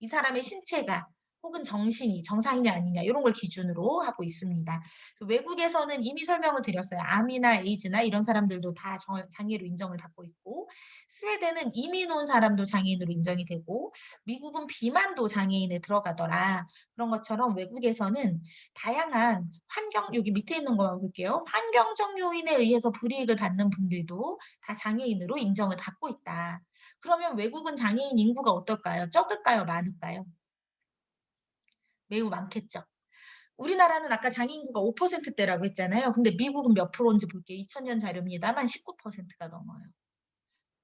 이 사람의 신체가 혹은 정신이 정상이냐 아니냐 이런 걸 기준으로 하고 있습니다. 외국에서는 이미 설명을 드렸어요. 암이나 에이즈나 이런 사람들도 다 장애로 인정을 받고 있고 있고, 스웨덴은 이민 온 사람도 장애인으로 인정이 되고, 미국은 비만도 장애인에 들어가더라. 그런 것처럼 외국에서는 다양한 여기 밑에 있는 거만 볼게요. 환경적 요인에 의해서 불이익을 받는 분들도 다 장애인으로 인정을 받고 있다. 그러면 외국은 장애인 인구가 어떨까요? 적을까요? 많을까요? 매우 많겠죠. 우리나라는 아까 장애인 인구가 5%대라고 했잖아요. 근데 미국은 몇 프로인지 볼게요. 2000년 자료입니다만 19%가 넘어요.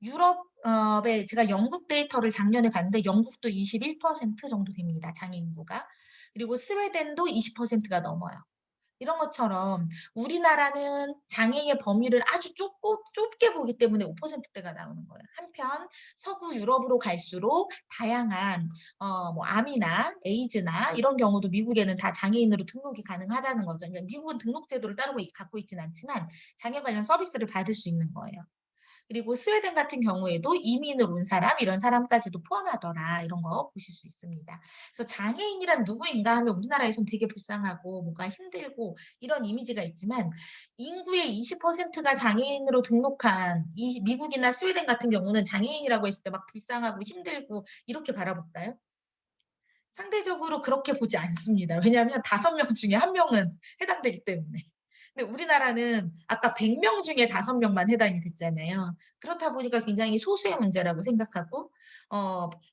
유럽에 제가 영국 데이터를 작년에 봤는데 영국도 21% 정도 됩니다. 장애인 인구가. 그리고 스웨덴도 20%가 넘어요. 이런 것처럼 우리나라는 장애의 범위를 아주 좁게 보기 때문에 5%대가 나오는 거예요. 한편 서구 유럽으로 갈수록 다양한 뭐 암이나 에이즈나 이런 경우도 미국에는 다 장애인으로 등록이 가능하다는 거죠. 그러니까 미국은 등록 제도를 따로 갖고 있지는 않지만 장애 관련 서비스를 받을 수 있는 거예요. 그리고 스웨덴 같은 경우에도 이민을 온 사람, 이런 사람까지도 포함하더라. 이런 거 보실 수 있습니다. 그래서 장애인이란 누구인가 하면 우리나라에서는 되게 불쌍하고 뭔가 힘들고 이런 이미지가 있지만 인구의 20%가 장애인으로 등록한 이 미국이나 스웨덴 같은 경우는 장애인이라고 했을 때 막 불쌍하고 힘들고 이렇게 바라볼까요? 상대적으로 그렇게 보지 않습니다. 왜냐하면 5명 중에 1명은 해당되기 때문에. 근데 우리나라는 아까 100명 중에 5명만 해당이 됐잖아요. 그렇다 보니까 굉장히 소수의 문제라고 생각하고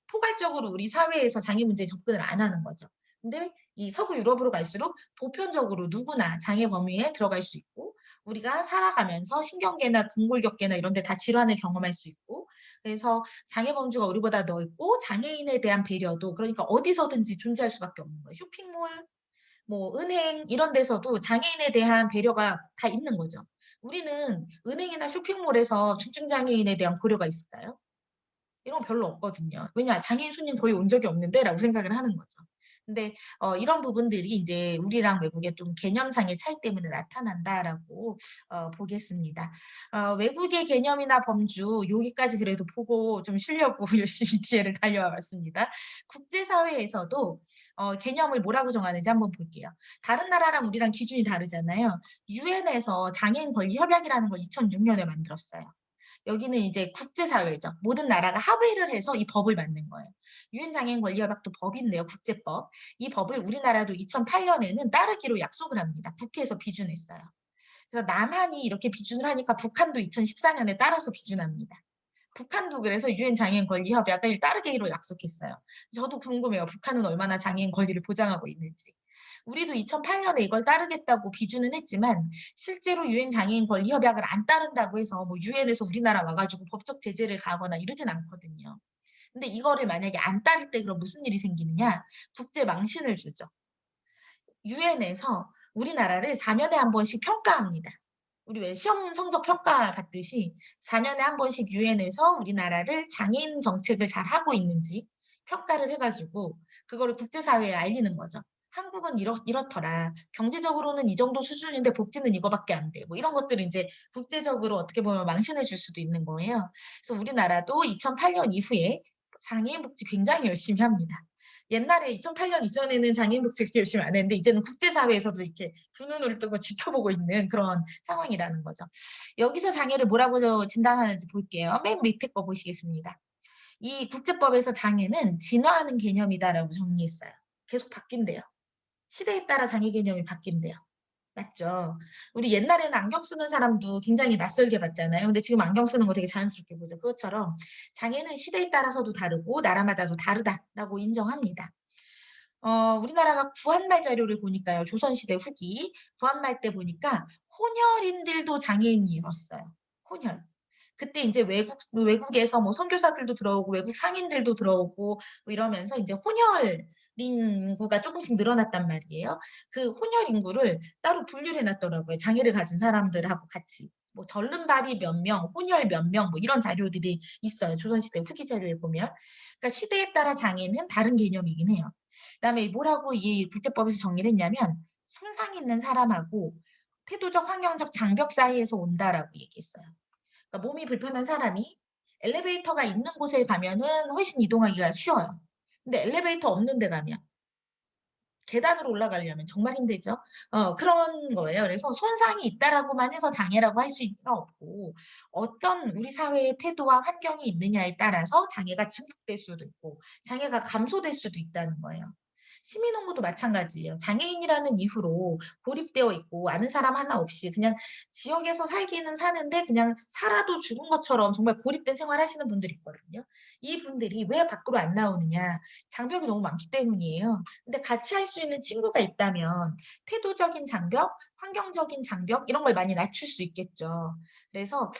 포괄적으로 우리 사회에서 장애 문제에 접근을 안 하는 거죠. 근데 이 서구 유럽으로 갈수록 보편적으로 누구나 장애 범위에 들어갈 수 있고 우리가 살아가면서 신경계나 근골격계나 이런 데 다 질환을 경험할 수 있고 그래서 장애 범주가 우리보다 넓고 장애인에 대한 배려도 그러니까 어디서든지 존재할 수밖에 없는 거예요. 쇼핑몰, 뭐 은행 이런 데서도 장애인에 대한 배려가 다 있는 거죠. 우리는 은행이나 쇼핑몰에서 중증 장애인에 대한 고려가 있을까요? 이런 거 별로 없거든요. 왜냐 장애인 손님 거의 온 적이 없는데라고 생각을 하는 거죠. 근데 이런 부분들이 이제 우리랑 외국의 좀 개념상의 차이 때문에 나타난다라고 보겠습니다. 외국의 개념이나 범주 여기까지 그래도 보고 좀 쉬려고 열심히 뒤에를 달려와 봤습니다. 국제사회에서도 개념을 뭐라고 정하는지 한번 볼게요. 다른 나라랑 우리랑 기준이 다르잖아요. 유엔에서 장애인 권리 협약이라는 걸 2006년에 만들었어요. 여기는 이제 국제사회죠. 모든 나라가 합의를 해서 이 법을 만든 거예요. 유엔 장애인 권리 협약도 법인데요. 국제법. 이 법을 우리나라도 2008년에는 따르기로 약속을 합니다. 국회에서 비준했어요. 그래서 남한이 이렇게 비준을 하니까 북한도 2014년에 따라서 비준합니다. 북한도 그래서 유엔 장애인 권리 협약을 따르기로 약속했어요. 저도 궁금해요. 북한은 얼마나 장애인 권리를 보장하고 있는지. 우리도 2008년에 이걸 따르겠다고 비준은 했지만 실제로 유엔 장애인 권리 협약을 안 따른다고 해서 뭐 유엔에서 우리나라 와가지고 법적 제재를 가거나 이러진 않거든요. 근데 이거를 만약에 안 따를 때 그럼 무슨 일이 생기느냐? 국제 망신을 주죠. 유엔에서 우리나라를 4년에 한 번씩 평가합니다. 우리 왜 시험 성적 평가 받듯이 4년에 한 번씩 유엔에서 우리나라를 장애인 정책을 잘 하고 있는지 평가를 해가지고 그거를 국제사회에 알리는 거죠. 한국은 이렇더라. 경제적으로는 이 정도 수준인데 복지는 이거밖에 안 돼. 뭐 이런 것들을 이제 국제적으로 어떻게 보면 망신을 줄 수도 있는 거예요. 그래서 우리나라도 2008년 이후에 장애인 복지 굉장히 열심히 합니다. 옛날에 2008년 이전에는 장애인 복지 그렇게 열심히 안 했는데 이제는 국제사회에서도 이렇게 두 눈을 뜨고 지켜보고 있는 그런 상황이라는 거죠. 여기서 장애를 뭐라고 진단하는지 볼게요. 맨 밑에 거 보시겠습니다. 이 국제법에서 장애는 진화하는 개념이다라고 정리했어요. 계속 바뀐대요. 시대에 따라 장애 개념이 바뀐대요. 맞죠? 우리 옛날에는 안경 쓰는 사람도 굉장히 낯설게 봤잖아요. 근데 지금 안경 쓰는 거 되게 자연스럽게 보죠. 그것처럼 장애는 시대에 따라서도 다르고 나라마다도 다르다라고 인정합니다. 우리나라가 구한말 자료를 보니까요. 조선시대 후기 구한말 때 보니까 혼혈인들도 장애인이었어요. 혼혈. 그때 이제 외국에서 뭐 선교사들도 들어오고 외국 상인들도 들어오고 뭐 이러면서 이제 혼혈 인구가 조금씩 늘어났단 말이에요. 그 혼혈 인구를 따로 분류를 해놨더라고요. 장애를 가진 사람들하고 같이. 뭐 절름발이 몇 명, 혼혈 몇 명, 뭐 이런 자료들이 있어요. 조선시대 후기 자료에 보면. 그러니까 시대에 따라 장애는 다른 개념이긴 해요. 그다음에 뭐라고 이 국제법에서 정리를 했냐면 손상 있는 사람하고 태도적 환경적 장벽 사이에서 온다라고 얘기했어요. 그러니까 몸이 불편한 사람이 엘리베이터가 있는 곳에 가면은 훨씬 이동하기가 쉬워요. 근데 엘리베이터 없는 데 가면 계단으로 올라가려면 정말 힘들죠. 그런 거예요. 그래서 손상이 있다라고만 해서 장애라고 할 수가 없고 어떤 우리 사회의 태도와 환경이 있느냐에 따라서 장애가 증폭될 수도 있고 장애가 감소될 수도 있다는 거예요. 시민홍구도 마찬가지예요. 장애인이라는 이유로 고립되어 있고 아는 사람 하나 없이 그냥 지역에서 살기는 사는데 그냥 살아도 죽은 것처럼 정말 고립된 생활하시는 분들이 있거든요. 이분들이 왜 밖으로 안 나오느냐? 장벽이 너무 많기 때문이에요. 근데 같이 할 수 있는 친구가 있다면 태도적인 장벽, 환경적인 장벽 이런 걸 많이 낮출 수 있겠죠. 그래서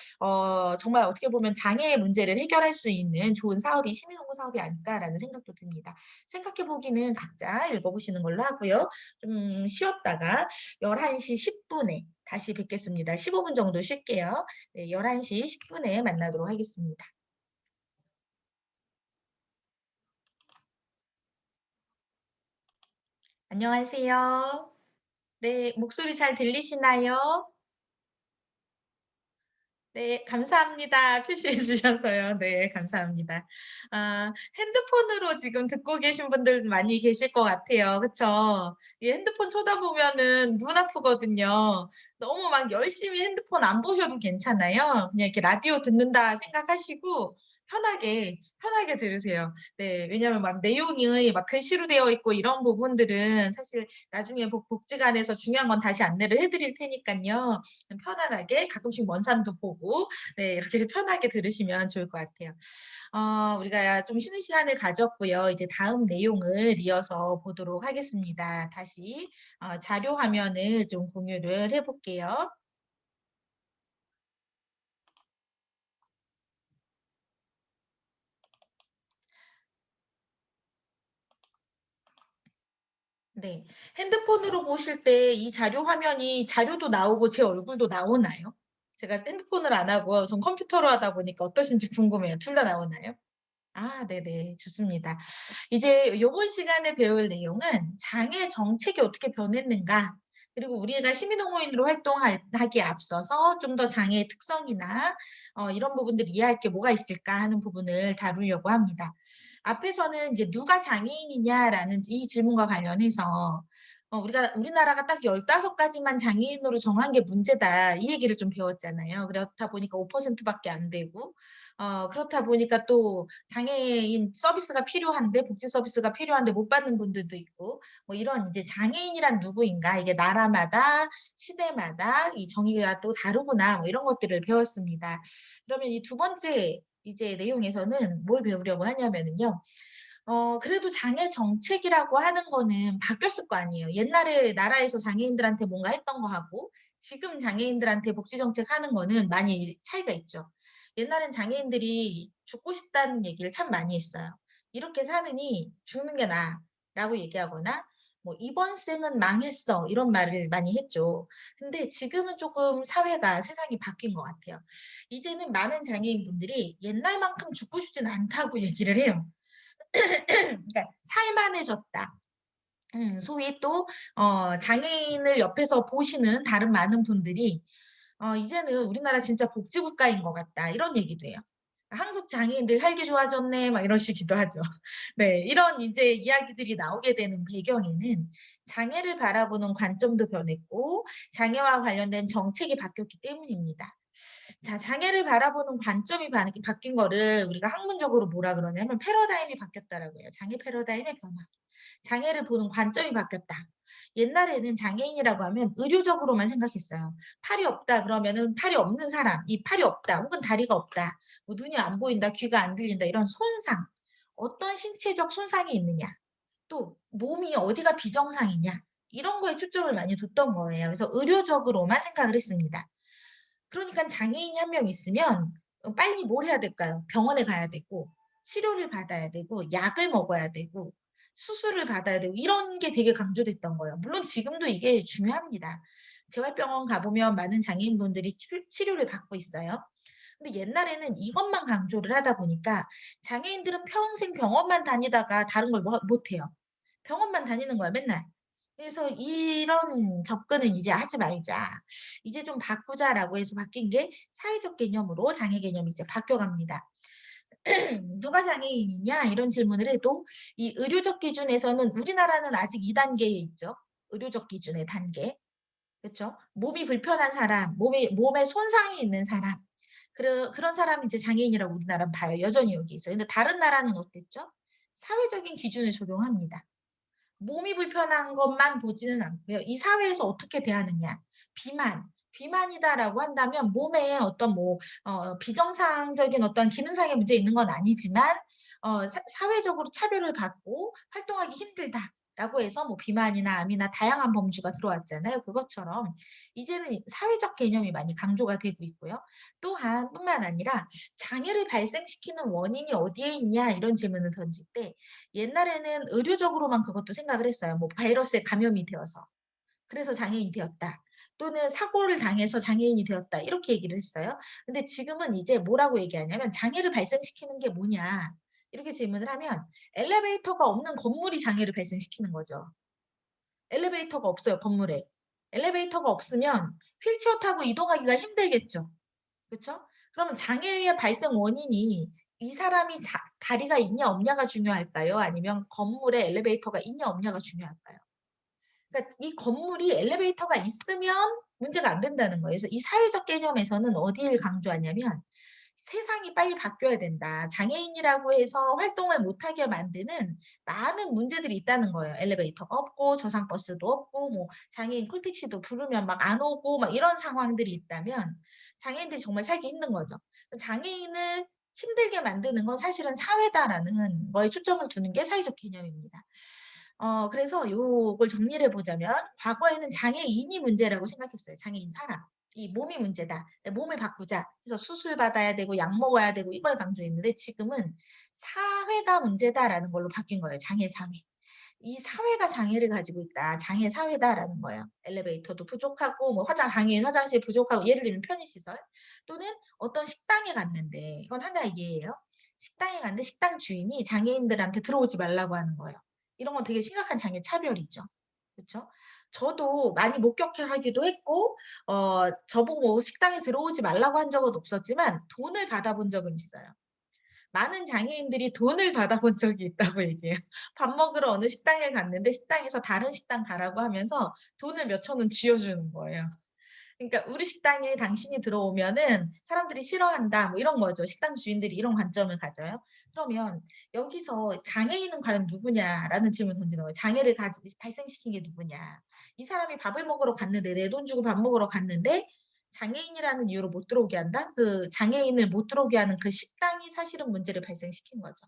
정말 어떻게 보면 장애의 문제를 해결할 수 있는 좋은 사업이 시민홍구 사업이 아닐까라는 생각도 듭니다. 생각해 보기는 각자 읽어보시는 걸로 하고요. 좀 쉬었다가 11시 10분에 다시 뵙겠습니다. 15분 정도 쉴게요. 네, 11시 10분에 만나도록 하겠습니다. 안녕하세요. 네, 목소리 잘 들리시나요? 네, 감사합니다. 표시해 주셔서요. 네, 감사합니다. 핸드폰으로 지금 듣고 계신 분들 많이 계실 것 같아요. 그쵸? 이 핸드폰 쳐다보면은 눈 아프거든요. 너무 막 열심히 핸드폰 안 보셔도 괜찮아요. 그냥 이렇게 라디오 듣는다 생각하시고 편하게 들으세요. 네, 왜냐면 막 내용이 막 글씨로 되어 있고 이런 부분들은 사실 나중에 복지관에서 중요한 건 다시 안내를 해 드릴 테니깐요. 편안하게 가끔씩 먼 산도 보고 네 이렇게 편하게 들으시면 좋을 것 같아요. 우리가 좀 쉬는 시간을 가졌고요. 이제 다음 내용을 이어서 보도록 하겠습니다. 다시 자료 화면을 좀 공유를 해 볼게요. 네. 핸드폰으로 보실 때 이 자료 화면이 자료도 나오고 제 얼굴도 나오나요? 제가 핸드폰을 안 하고 전 컴퓨터로 하다 보니까 어떠신지 궁금해요. 둘 다 나오나요? 네네. 좋습니다. 이제 요번 시간에 배울 내용은 장애 정책이 어떻게 변했는가, 그리고 우리가 시민홍보인으로 하기에 앞서서 좀 더 장애의 특성이나 이런 부분들 이해할 게 뭐가 있을까 하는 부분을 다루려고 합니다. 앞에서는 이제 "누가 장애인이냐?"라는 이 질문과 관련해서 우리나라가 딱 15 가지만 장애인으로 정한 게 문제다 이 얘기를 좀 배웠잖아요. 그렇다 보니까 5% 밖에 안 되고 그렇다 보니까 또 장애인 서비스가 필요한데 복지 서비스가 필요한데 못 받는 분들도 있고 뭐 이런 이제 '장애인이란 누구인가? 이게 나라마다 시대마다 이 정의가 또 다르구나.' 뭐 이런 것들을 배웠습니다. 그러면 이 두 번째 이제 내용에서는 뭘 배우려고 하냐면은요. 그래도 장애 정책이라고 하는 거는 바뀌었을 거 아니에요. 옛날에 나라에서 장애인들한테 뭔가 했던 거하고 지금 장애인들한테 복지 정책 하는 거는 많이 차이가 있죠. 옛날엔 장애인들이 "죽고 싶다."는 얘기를 참 많이 했어요. "이렇게 사느니 죽는 게 나아."라고 얘기하거나 뭐 "이번 생은 망했어." 이런 말을 많이 했죠. 근데 지금은 쪼끔 사회가 세상이 바뀐 것 같아요. 이제는 많은 장애인분들이 옛날만큼 죽고 싶진 않다고 얘기를 해요. 그러니까 살만해졌다. 소위 또 장애인을 옆에서 보시는 다른 많은 분들이 "이제는 우리나라 진짜 복지국가인 것 같다." 이런 얘기도 해요. "한국 장애인들 살기 좋아졌네." 막 이러시기도 하죠. 네. 이런 인제 이야기들이 나오게 되는 배경에는 장애를 바라보는 관점도 변했고 장애와 관련된 정책이 바뀌었기 때문입니다. 자, 장애를 바라보는 관점이 바뀐 거를 우리가 학문적으로 뭐라 그러냐면 패러다임이 바뀌었다라고 해요. 장애 패러다임의 변화. 장애를 보는 관점이 바뀌었다. 옛날에는 장애인이라고 하면 의료적으로만 생각했어요. 팔이 없다 그러면은 팔이 없는 사람, 이 팔이 없다 혹은 다리가 없다, 뭐 눈이 안 보인다, 귀가 안 들린다 이런 손상, 어떤 신체적 손상이 있느냐, 또 몸이 어디가 비정상이냐 이런 거에 초점을 많이 뒀던 거예요. 그래서 의료적으로만 생각을 했습니다. 그러니깐 장애인이 한 명 있으면 빨리 뭘 해야 될까요? 병원에 가야 되고 치료를 받아야 되고 약을 먹어야 되고 수술을 받아야 되고 이런 게 되게 강조됐던 거예요. 물론 지금도 이게 중요합니다. 재활병원 가 보면 많은 장애인분들이 치료를 받고 있어요. 근데 옛날에는 이것만 강조를 하다 보니까 장애인들은 평생 병원만 다니다가 다른 걸 못 해요. 병원만 다니는 거야 맨날. 그래서 '이런 접근은 이제 하지 말자. 이제 좀 바꾸자.'라고 해서 바뀐 게 사회적 개념으로 장애 개념이 이제 바뀌어 갑니다. 누가 장애인이냐 이런 질문을 해도 이 의료적 기준에서는 우리나라는 아직 2단계에 있죠. 의료적 기준의 단계. 그렇죠? 몸이 불편한 사람, 몸에 손상이 있는 사람, 그런 사람이 이제 장애인이라고 우리나라는 봐요. 여전히 여기 있어요. 근데 다른 나라는 어땠죠? 사회적인 기준을 적용합니다. 몸이 불편한 것만 보지는 않고요. 이 사회에서 어떻게 대하느냐. 비만이다라고 한다면 몸에 어떤 비정상적인 어떤 기능상의 문제 있는 건 아니지만 사회적으로 차별을 받고 활동하기 힘들다라고 해서 뭐 비만이나 암이나 다양한 범주가 들어왔잖아요. 그것처럼 이제는 사회적 개념이 많이 강조가 되고 있고요. 또한 뿐만 아니라 장애를 발생시키는 원인이 어디에 있냐 이런 질문을 던질 때 옛날에는 의료적으로만 그것도 생각을 했어요. 뭐 바이러스에 감염이 되어서 그래서 장애인이 되었다. 또는 사고를 당해서 장애인이 되었다. 이렇게 얘기를 했어요. 근데 지금은 이제 뭐라고 얘기하냐면 장애를 발생시키는 게 뭐냐. 이렇게 질문을 하면 엘리베이터가 없는 건물이 장애를 발생시키는 거죠. 엘리베이터가 없어요, 건물에. 엘리베이터가 없으면 휠체어 타고 이동하기가 힘들겠죠. 그렇죠? 그러면 장애의 발생 원인이 이 사람이 다리가 있냐 없냐가 중요할까요? 아니면 건물에 엘리베이터가 있냐 없냐가 중요할까요? 그러니까 이 건물이 엘리베이터가 있으면 문제가 안 된다는 거예요. 그래서 이 사회적 개념에서는 어디를 강조하냐면 세상이 빨리 바뀌어야 된다. 장애인이라고 해서 활동을 못하게 만드는 많은 문제들이 있다는 거예요. 엘리베이터가 없고 저상버스도 없고 뭐 장애인 콜택시도 부르면 막 안 오고 막 이런 상황들이 있다면 장애인들이 정말 살기 힘든 거죠. 장애인을 힘들게 만드는 건 사실은 사회다라는 거에 초점을 두는 게 사회적 개념입니다. 그래서 요걸 정리를 해보자면 과거에는 장애인이 문제라고 생각했어요. 장애인 사람. 이 몸이 문제다. 몸을 바꾸자. 그래서 수술 받아야 되고 약 먹어야 되고 이걸 강조했는데 지금은 사회가 문제다라는 걸로 바뀐 거예요. 장애 사회. 이 사회가 장애를 가지고 있다. 장애 사회다라는 거예요. 엘리베이터도 부족하고 뭐 장애인 화장실 부족하고 예를 들면 편의시설 또는 어떤 식당에 갔는데 이건 하나의 예예요. 식당에 갔는데 식당 주인이 장애인들한테 들어오지 말라고 하는 거예요. 이런 건 되게 심각한 장애 차별이죠. 그렇죠? 저도 많이 목격하기도 했고 저보고 뭐 식당에 들어오지 말라고 한 적은 없었지만 돈을 받아본 적은 있어요. 많은 장애인들이 돈을 받아본 적이 있다고 얘기해요. 밥 먹으러 어느 식당에 갔는데 식당에서 다른 식당 가라고 하면서 돈을 몇천 원 쥐어주는 거예요. 그러니까 우리 식당에 당신이 들어오면은 사람들이 싫어한다 뭐 이런 거죠. 식당 주인들이 이런 관점을 가져요. 그러면 여기서 장애인은 과연 누구냐라는 질문을 던지는 거예요. 장애를 발생시킨 게 누구냐. 이 사람이 밥을 먹으러 갔는데 내 돈 주고 밥 먹으러 갔는데 장애인이라는 이유로 못 들어오게 한다? 그 장애인을 못 들어오게 하는 그 식당이 사실은 문제를 발생시킨 거죠.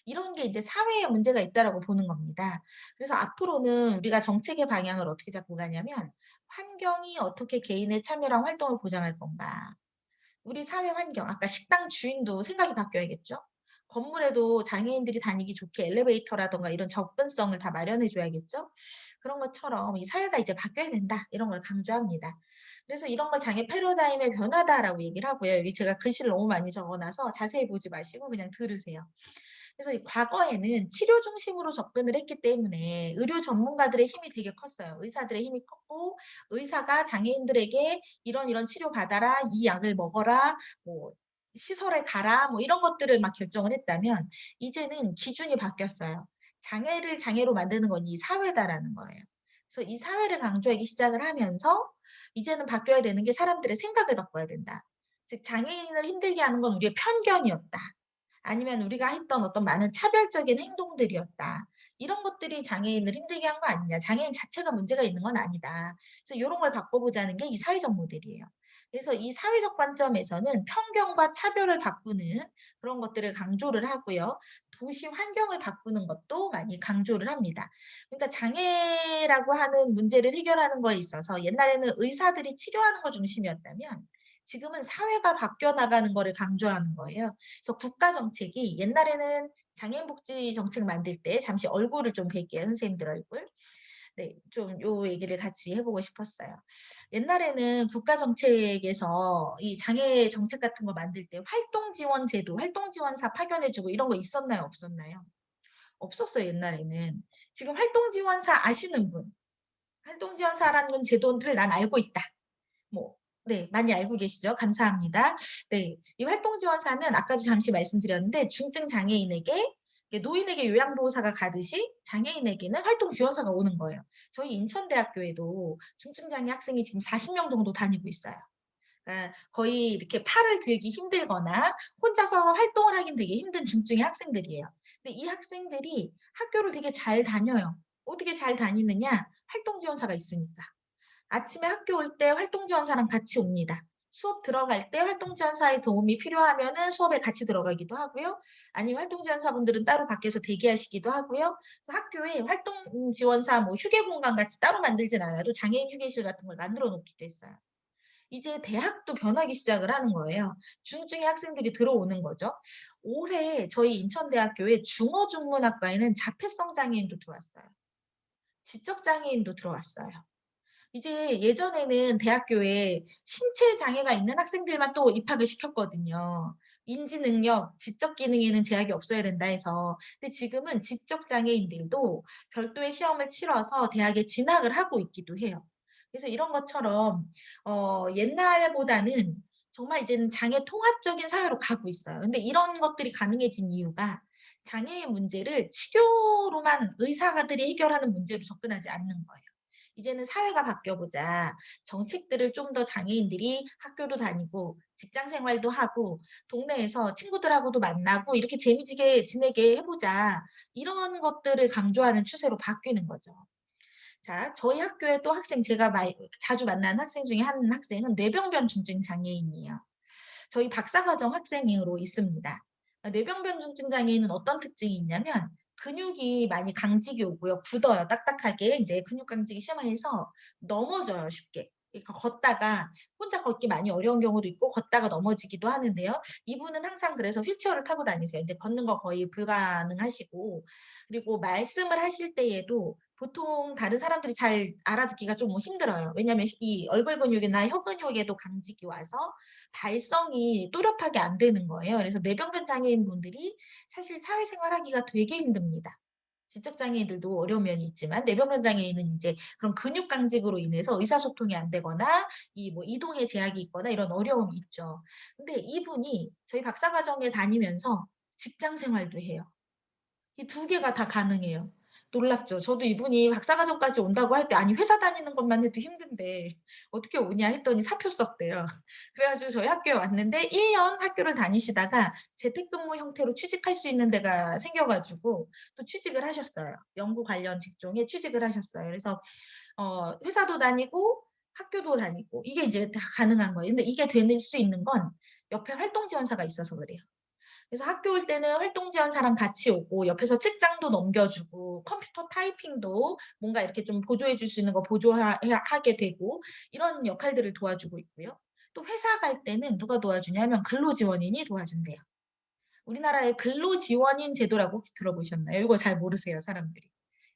이런 게 이제 사회에 문제가 있다라고 보는 겁니다. 그래서 앞으로는 우리가 정책의 방향을 어떻게 잡고 가냐면 환경이 어떻게 개인의 참여랑 활동을 보장할 건가. 우리 사회 환경, 아까 식당 주인도 생각이 바뀌어야겠죠. 건물에도 장애인들이 다니기 좋게 엘리베이터라든가 이런 접근성을 다 마련해 줘야겠죠. 그런 것처럼 이 사회가 이제 바뀌어야 된다. 이런 걸 강조합니다. 그래서 이런 걸 장애 패러다임의 변화다라고 얘기를 하고요. 여기 제가 글씨를 너무 많이 적어놔서 자세히 보지 마시고 그냥 들으세요. 그래서 이 과거에는 치료 중심으로 접근을 했기 때문에 의료 전문가들의 힘이 되게 컸어요. 의사들의 힘이 컸고 의사가 장애인들에게 이런 치료 받아라, 이 약을 먹어라, 뭐 시설에 가라, 뭐 이런 것들을 막 결정을 했다면 이제는 기준이 바뀌었어요. 장애를 장애로 만드는 건 이 사회다라는 거예요. 그래서 이 사회를 강조하기 시작을 하면서 이제는 바뀌어야 되는 게 사람들의 생각을 바꿔야 된다. 즉 장애인을 힘들게 하는 건 우리의 편견이었다. 아니면 우리가 했던 어떤 많은 차별적인 행동들이었다. 이런 것들이 장애인을 힘들게 한 거 아니냐. 장애인 자체가 문제가 있는 건 아니다. 그래서 요런 걸 바꿔보자는 게 이 사회적 모델이에요. 그래서 이 사회적 관점에서는 편견과 차별을 바꾸는 그런 것들을 강조를 하고요. 도시 환경을 바꾸는 것도 많이 강조를 합니다. 그러니까 장애라고 하는 문제를 해결하는 거에 있어서 옛날에는 의사들이 치료하는 거 중심이었다면 지금은 사회가 바뀌어 나가는 거를 강조하는 거예요. 그래서 국가 정책이 옛날에는 장애인 복지 정책 만들 때 잠시 얼굴을 좀 뵐게요. 선생님들 얼굴. 네. 좀 요 얘기를 같이 해 보고 싶었어요. 옛날에는 국가 정책에서 이 장애 정책 같은 거 만들 때 활동 지원 제도, 활동 지원사 파견해 주고 이런 거 있었나요? 없었나요? 없었어요, 옛날에는. 지금 활동 지원사 아시는 분? 활동 지원사라는 제도를 난 알고 있다. 뭐 네, 많이 알고 계시죠? 감사합니다. 네, 이 활동지원사는 아까도 잠시 말씀드렸는데 중증 장애인에게 노인에게 요양보호사가 가듯이 장애인에게는 활동지원사가 오는 거예요. 저희 인천대학교에도 중증장애 학생이 지금 40명 정도 다니고 있어요. 그러니까 거의 이렇게 팔을 들기 힘들거나 혼자서 활동을 하긴 되게 힘든 중증의 학생들이에요. 근데 이 학생들이 학교를 되게 잘 다녀요. 어떻게 잘 다니느냐? 활동지원사가 있으니까. 아침에 학교 올 때 활동지원사랑 같이 옵니다. 수업 들어갈 때 활동지원사의 도움이 필요하면은 수업에 같이 들어가기도 하고요. 아니면 활동지원사분들은 따로 밖에서 대기하시기도 하고요. 그래서 학교에 활동지원사 뭐 휴게 공간 같이 따로 만들진 않아도 장애인 휴게실 같은 걸 만들어 놓기도 했어요. 이제 대학도 변하기 시작을 하는 거예요. 중증의 학생들이 들어오는 거죠. 올해 저희 인천대학교의 중어중문학과에는 자폐성 장애인도 들어왔어요. 지적 장애인도 들어왔어요. 이제 예전에는 대학교에 신체 장애가 있는 학생들만 또 입학을 시켰거든요. 인지 능력, 지적 기능에는 제약이 없어야 된다 해서. 근데 지금은 지적 장애인들도 별도의 시험을 치러서 대학에 진학을 하고 있기도 해요. 그래서 이런 것처럼 옛날보다는 정말 이제는 장애 통합적인 사회로 가고 있어요. 근데 이런 것들이 가능해진 이유가 장애의 문제를 치료로만 의사들이 해결하는 문제로 접근하지 않는 거예요. 이제는 사회가 바뀌어보자. 정책들을 좀 더 장애인들이 학교도 다니고 직장 생활도 하고 동네에서 친구들하고도 만나고 이렇게 재미지게 지내게 해보자. 이런 것들을 강조하는 추세로 바뀌는 거죠. 자, 저희 학교에 또 학생 제가 자주 만나는 학생 중에 한 학생은 뇌병변 중증 장애인이에요. 저희 박사과정 학생으로 있습니다. 뇌병변 중증 장애인은 어떤 특징이 있냐면 근육이 많이 강직이 오고요. 굳어요. 딱딱하게 이제 근육 강직이 심해서 넘어져요. 쉽게. 그러니까 걷다가 혼자 걷기 많이 어려운 경우도 있고 걷다가 넘어지기도 하는데요. 이분은 항상 그래서 휠체어를 타고 다니세요. 이제 걷는 거 거의 불가능하시고 그리고 말씀을 하실 때에도 보통 다른 사람들이 잘 알아듣기가 좀 힘들어요. 왜냐하면 이 얼굴 근육이나 혀 근육에도 강직이 와서 발성이 또렷하게 안 되는 거예요. 그래서 뇌병변 장애인 분들이 사실 사회생활하기가 되게 힘듭니다. 지적 장애인들도 어려운 면이 있지만 뇌병변 장애인은 이제 그런 근육 강직으로 인해서 의사소통이 안 되거나 이 뭐 이동에 제약이 있거나 이런 어려움이 있죠. 근데 이분이 저희 박사과정에 다니면서 직장 생활도 해요. 이 두 개가 다 가능해요. 놀랍죠. 저도 이분이 박사과정까지 온다고 할 때 아니 회사 다니는 것만 해도 힘든데 어떻게 오냐 했더니 사표 썼대요. 그래 가지고 저희 학교에 왔는데 1년 학교를 다니시다가 재택근무 형태로 취직할 수 있는 데가 생겨 가지고 또 취직을 하셨어요. 연구 관련 직종에 취직을 하셨어요. 그래서 회사도 다니고 학교도 다니고 이게 이제 다 가능한 거예요. 근데 이게 될 수 있는 건 옆에 활동 지원사가 있어서 그래요. 그래서 학교 올 때는 활동 지원사랑 같이 오고 옆에서 책장도 넘겨주고 컴퓨터 타이핑도 뭔가 이렇게 좀 보조해 줄 수 있는 거 하게 되고 이런 역할들을 도와주고 있고요. 또 회사 갈 때는 누가 도와주냐면 근로지원인이 도와준대요. 우리나라의 근로지원인 제도라고 혹시 들어보셨나요? 이거 잘 모르세요, 사람들이.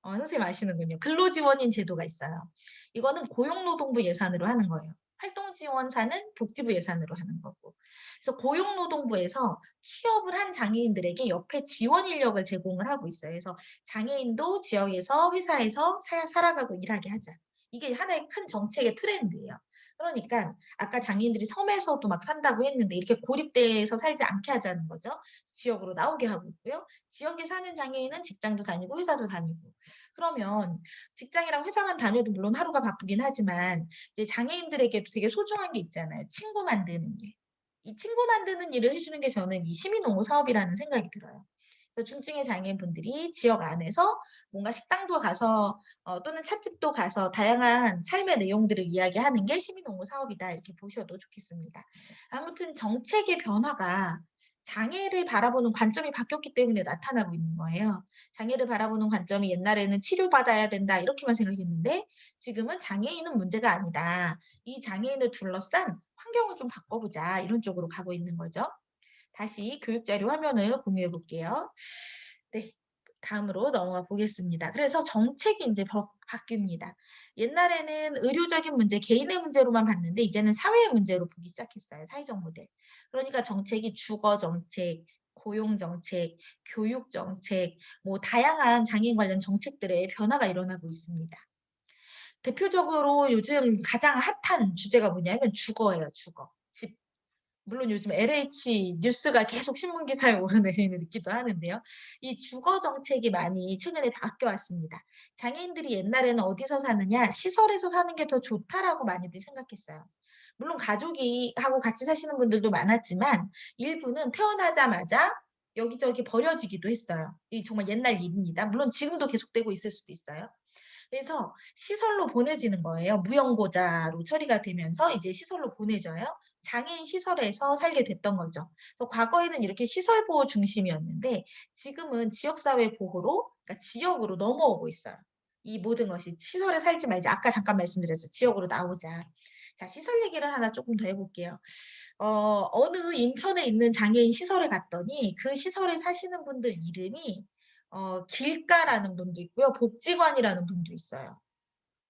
선생님 아시는군요. 근로지원인 제도가 있어요. 이거는 고용노동부 예산으로 하는 거예요. 활동지원사는 복지부 예산으로 하는 거고. 그래서 고용노동부에서 취업을 한 장애인들에게 옆에 지원 인력을 제공을 하고 있어요. 그래서 장애인도 지역에서 회사에서 살아가고 일하게 하자. 이게 하나의 큰 정책의 트렌드예요. 그러니까 아까 장애인들이 섬에서도 막 산다고 했는데 이렇게 고립돼서 살지 않게 하자는 거죠. 지역으로 나오게 하고 있고요. 지역에 사는 장애인은 직장도 다니고 회사도 다니고. 그러면 직장이랑 회사만 다녀도 물론 하루가 바쁘긴 하지만 이제 장애인들에게도 되게 소중한 게 있잖아요. 친구 만드는 일. 이 친구 만드는 일을 해주는 게 저는 이 시민옹호 사업이라는 생각이 들어요. 그래서 중증의 장애인분들이 지역 안에서 뭔가 식당도 가서 또는 찻집도 가서 다양한 삶의 내용들을 이야기하는 게 시민옹호 사업이다 이렇게 보셔도 좋겠습니다. 아무튼 정책의 변화가 장애를 바라보는 관점이 바뀌었기 때문에 나타나고 있는 거예요. 장애를 바라보는 관점이 옛날에는 치료받아야 된다 이렇게만 생각했는데 지금은 장애인은 문제가 아니다. 이 장애인을 둘러싼 환경을 좀 바꿔보자 이런 쪽으로 가고 있는 거죠. 다시 교육자료 화면을 공유해 볼게요. 네. 다음으로 넘어가 보겠습니다. 그래서 정책이 이제 바뀝니다. 옛날에는 의료적인 문제, 개인의 문제로만 봤는데 이제는 사회의 문제로 보기 시작했어요. 사회적 모델. 그러니까 정책이 주거 정책, 고용 정책, 교육 정책, 뭐 다양한 장애인 관련 정책들의 변화가 일어나고 있습니다. 대표적으로 요즘 가장 핫한 주제가 뭐냐면 주거예요, 주거. 집. 물론 요즘 LH 뉴스가 계속 신문 기사에 오르내리는 있기도 하는데요. 이 주거 정책이 많이 최근에 바뀌어 왔습니다. 장애인들이 옛날에는 어디서 사느냐, 시설에서 사는 게 더 좋다라고 많이들 생각했어요. 물론 가족이 하고 같이 사시는 분들도 많았지만 일부는 태어나자마자 여기저기 버려지기도 했어요. 이 정말 옛날 일입니다. 물론 지금도 계속되고 있을 수도 있어요. 그래서 시설로 보내지는 거예요. 무연고자로 처리가 되면서 이제 시설로 보내져요. 장애인 시설에서 살게 됐던 거죠. 그래서 과거에는 이렇게 시설 보호 중심이었는데 지금은 지역사회 보호로, 그러니까 지역으로 넘어오고 있어요. 이 모든 것이 시설에 살지 말자. 아까 잠깐 말씀드렸죠. 지역으로 나오자. 자, 시설 얘기를 하나 조금 더 해볼게요. 어느 인천에 있는 장애인 시설에 갔더니 그 시설에 사시는 분들 이름이 길가라는 분도 있고요. 복지관이라는 분도 있어요.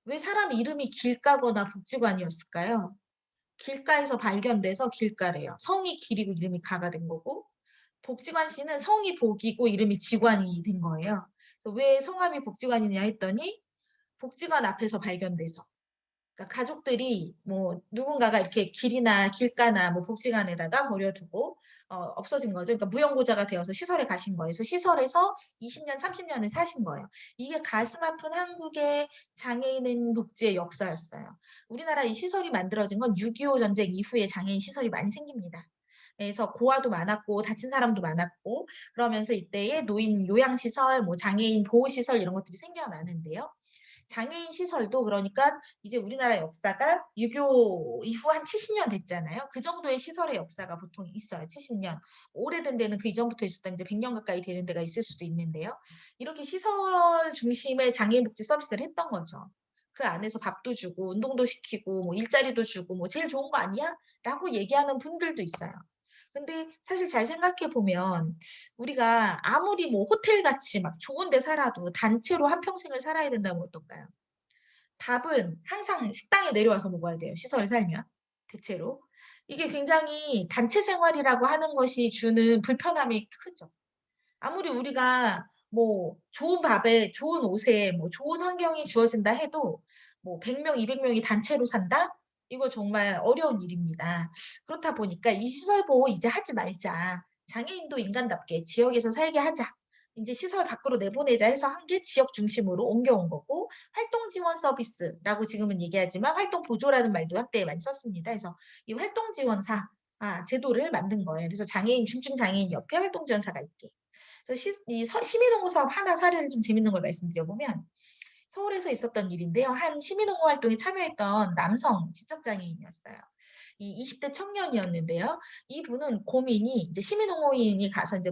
왜 사람 이름이 길가거나 복지관이었을까요? 길가에서 발견돼서 길가래요. 성이 길이고 이름이 가가 된 거고, 복지관 씨는 성이 복이고 이름이 지관이 된 거예요. 그래서 왜 성함이 복지관이냐 했더니 복지관 앞에서 발견돼서. 그러니까 가족들이 뭐 누군가가 이렇게 길이나 길가나 뭐 복지관에다가 버려두고 없어진 거죠. 그러니까 무연고자가 되어서 시설에 가신 거예요. 그래서 시설에서 20년, 30년을 사신 거예요. 이게 가슴 아픈 한국의 장애인 복지의 역사였어요. 우리나라 이 시설이 만들어진 건 6.25 전쟁 이후에 장애인 시설이 많이 생깁니다. 그래서 고아도 많았고 다친 사람도 많았고 그러면서 이때에 노인 요양시설, 뭐 장애인 보호시설 이런 것들이 생겨나는데요. 장애인 시설도 그러니까 이제 우리나라 역사가 6.25 이후 한 70년 됐잖아요. 그 정도의 시설의 역사가 보통 있어요. 70년. 오래된 데는 그 이전부터 있었다면 이제 100년 가까이 되는 데가 있을 수도 있는데요. 이렇게 시설 중심의 장애인 복지 서비스를 했던 거죠. 그 안에서 밥도 주고 운동도 시키고 뭐 일자리도 주고 뭐 제일 좋은 거 아니야? 라고 얘기하는 분들도 있어요. 근데 사실 잘 생각해 보면 우리가 아무리 뭐 호텔같이 막 좋은 데 살아도 단체로 한평생을 살아야 된다면 어떨까요? 밥은 항상 식당에 내려와서 먹어야 돼요. 시설에 살면. 대체로. 이게 굉장히 단체 생활이라고 하는 것이 주는 불편함이 크죠. 아무리 우리가 뭐 좋은 밥에 좋은 옷에 뭐 좋은 환경이 주어진다 해도 뭐 100명, 200명이 단체로 산다? 이거 정말 어려운 일입니다. 그렇다 보니까 이 시설 보호 이제 하지 말자. 장애인도 인간답게 지역에서 살게 하자. 이제 시설 밖으로 내보내자 해서 한 게 지역 중심으로 옮겨온 거고 활동 지원 서비스라고 지금은 얘기하지만 활동 보조라는 말도 한때 많이 썼습니다. 그래서 이 활동 지원사 제도를 만든 거예요. 그래서 장애인 중증 장애인 옆에 활동 지원사가 있게. 그래서 시민홍보 사업 하나 사례를 좀 재밌는 걸 말씀드려보면 서울에서 있었던 일인데요. 한 시민홍보 활동에 참여했던 남성 지적장애인이었어요. 이 20대 청년이었는데요. 이분은 고민이 이제 시민홍보인이 가서 이제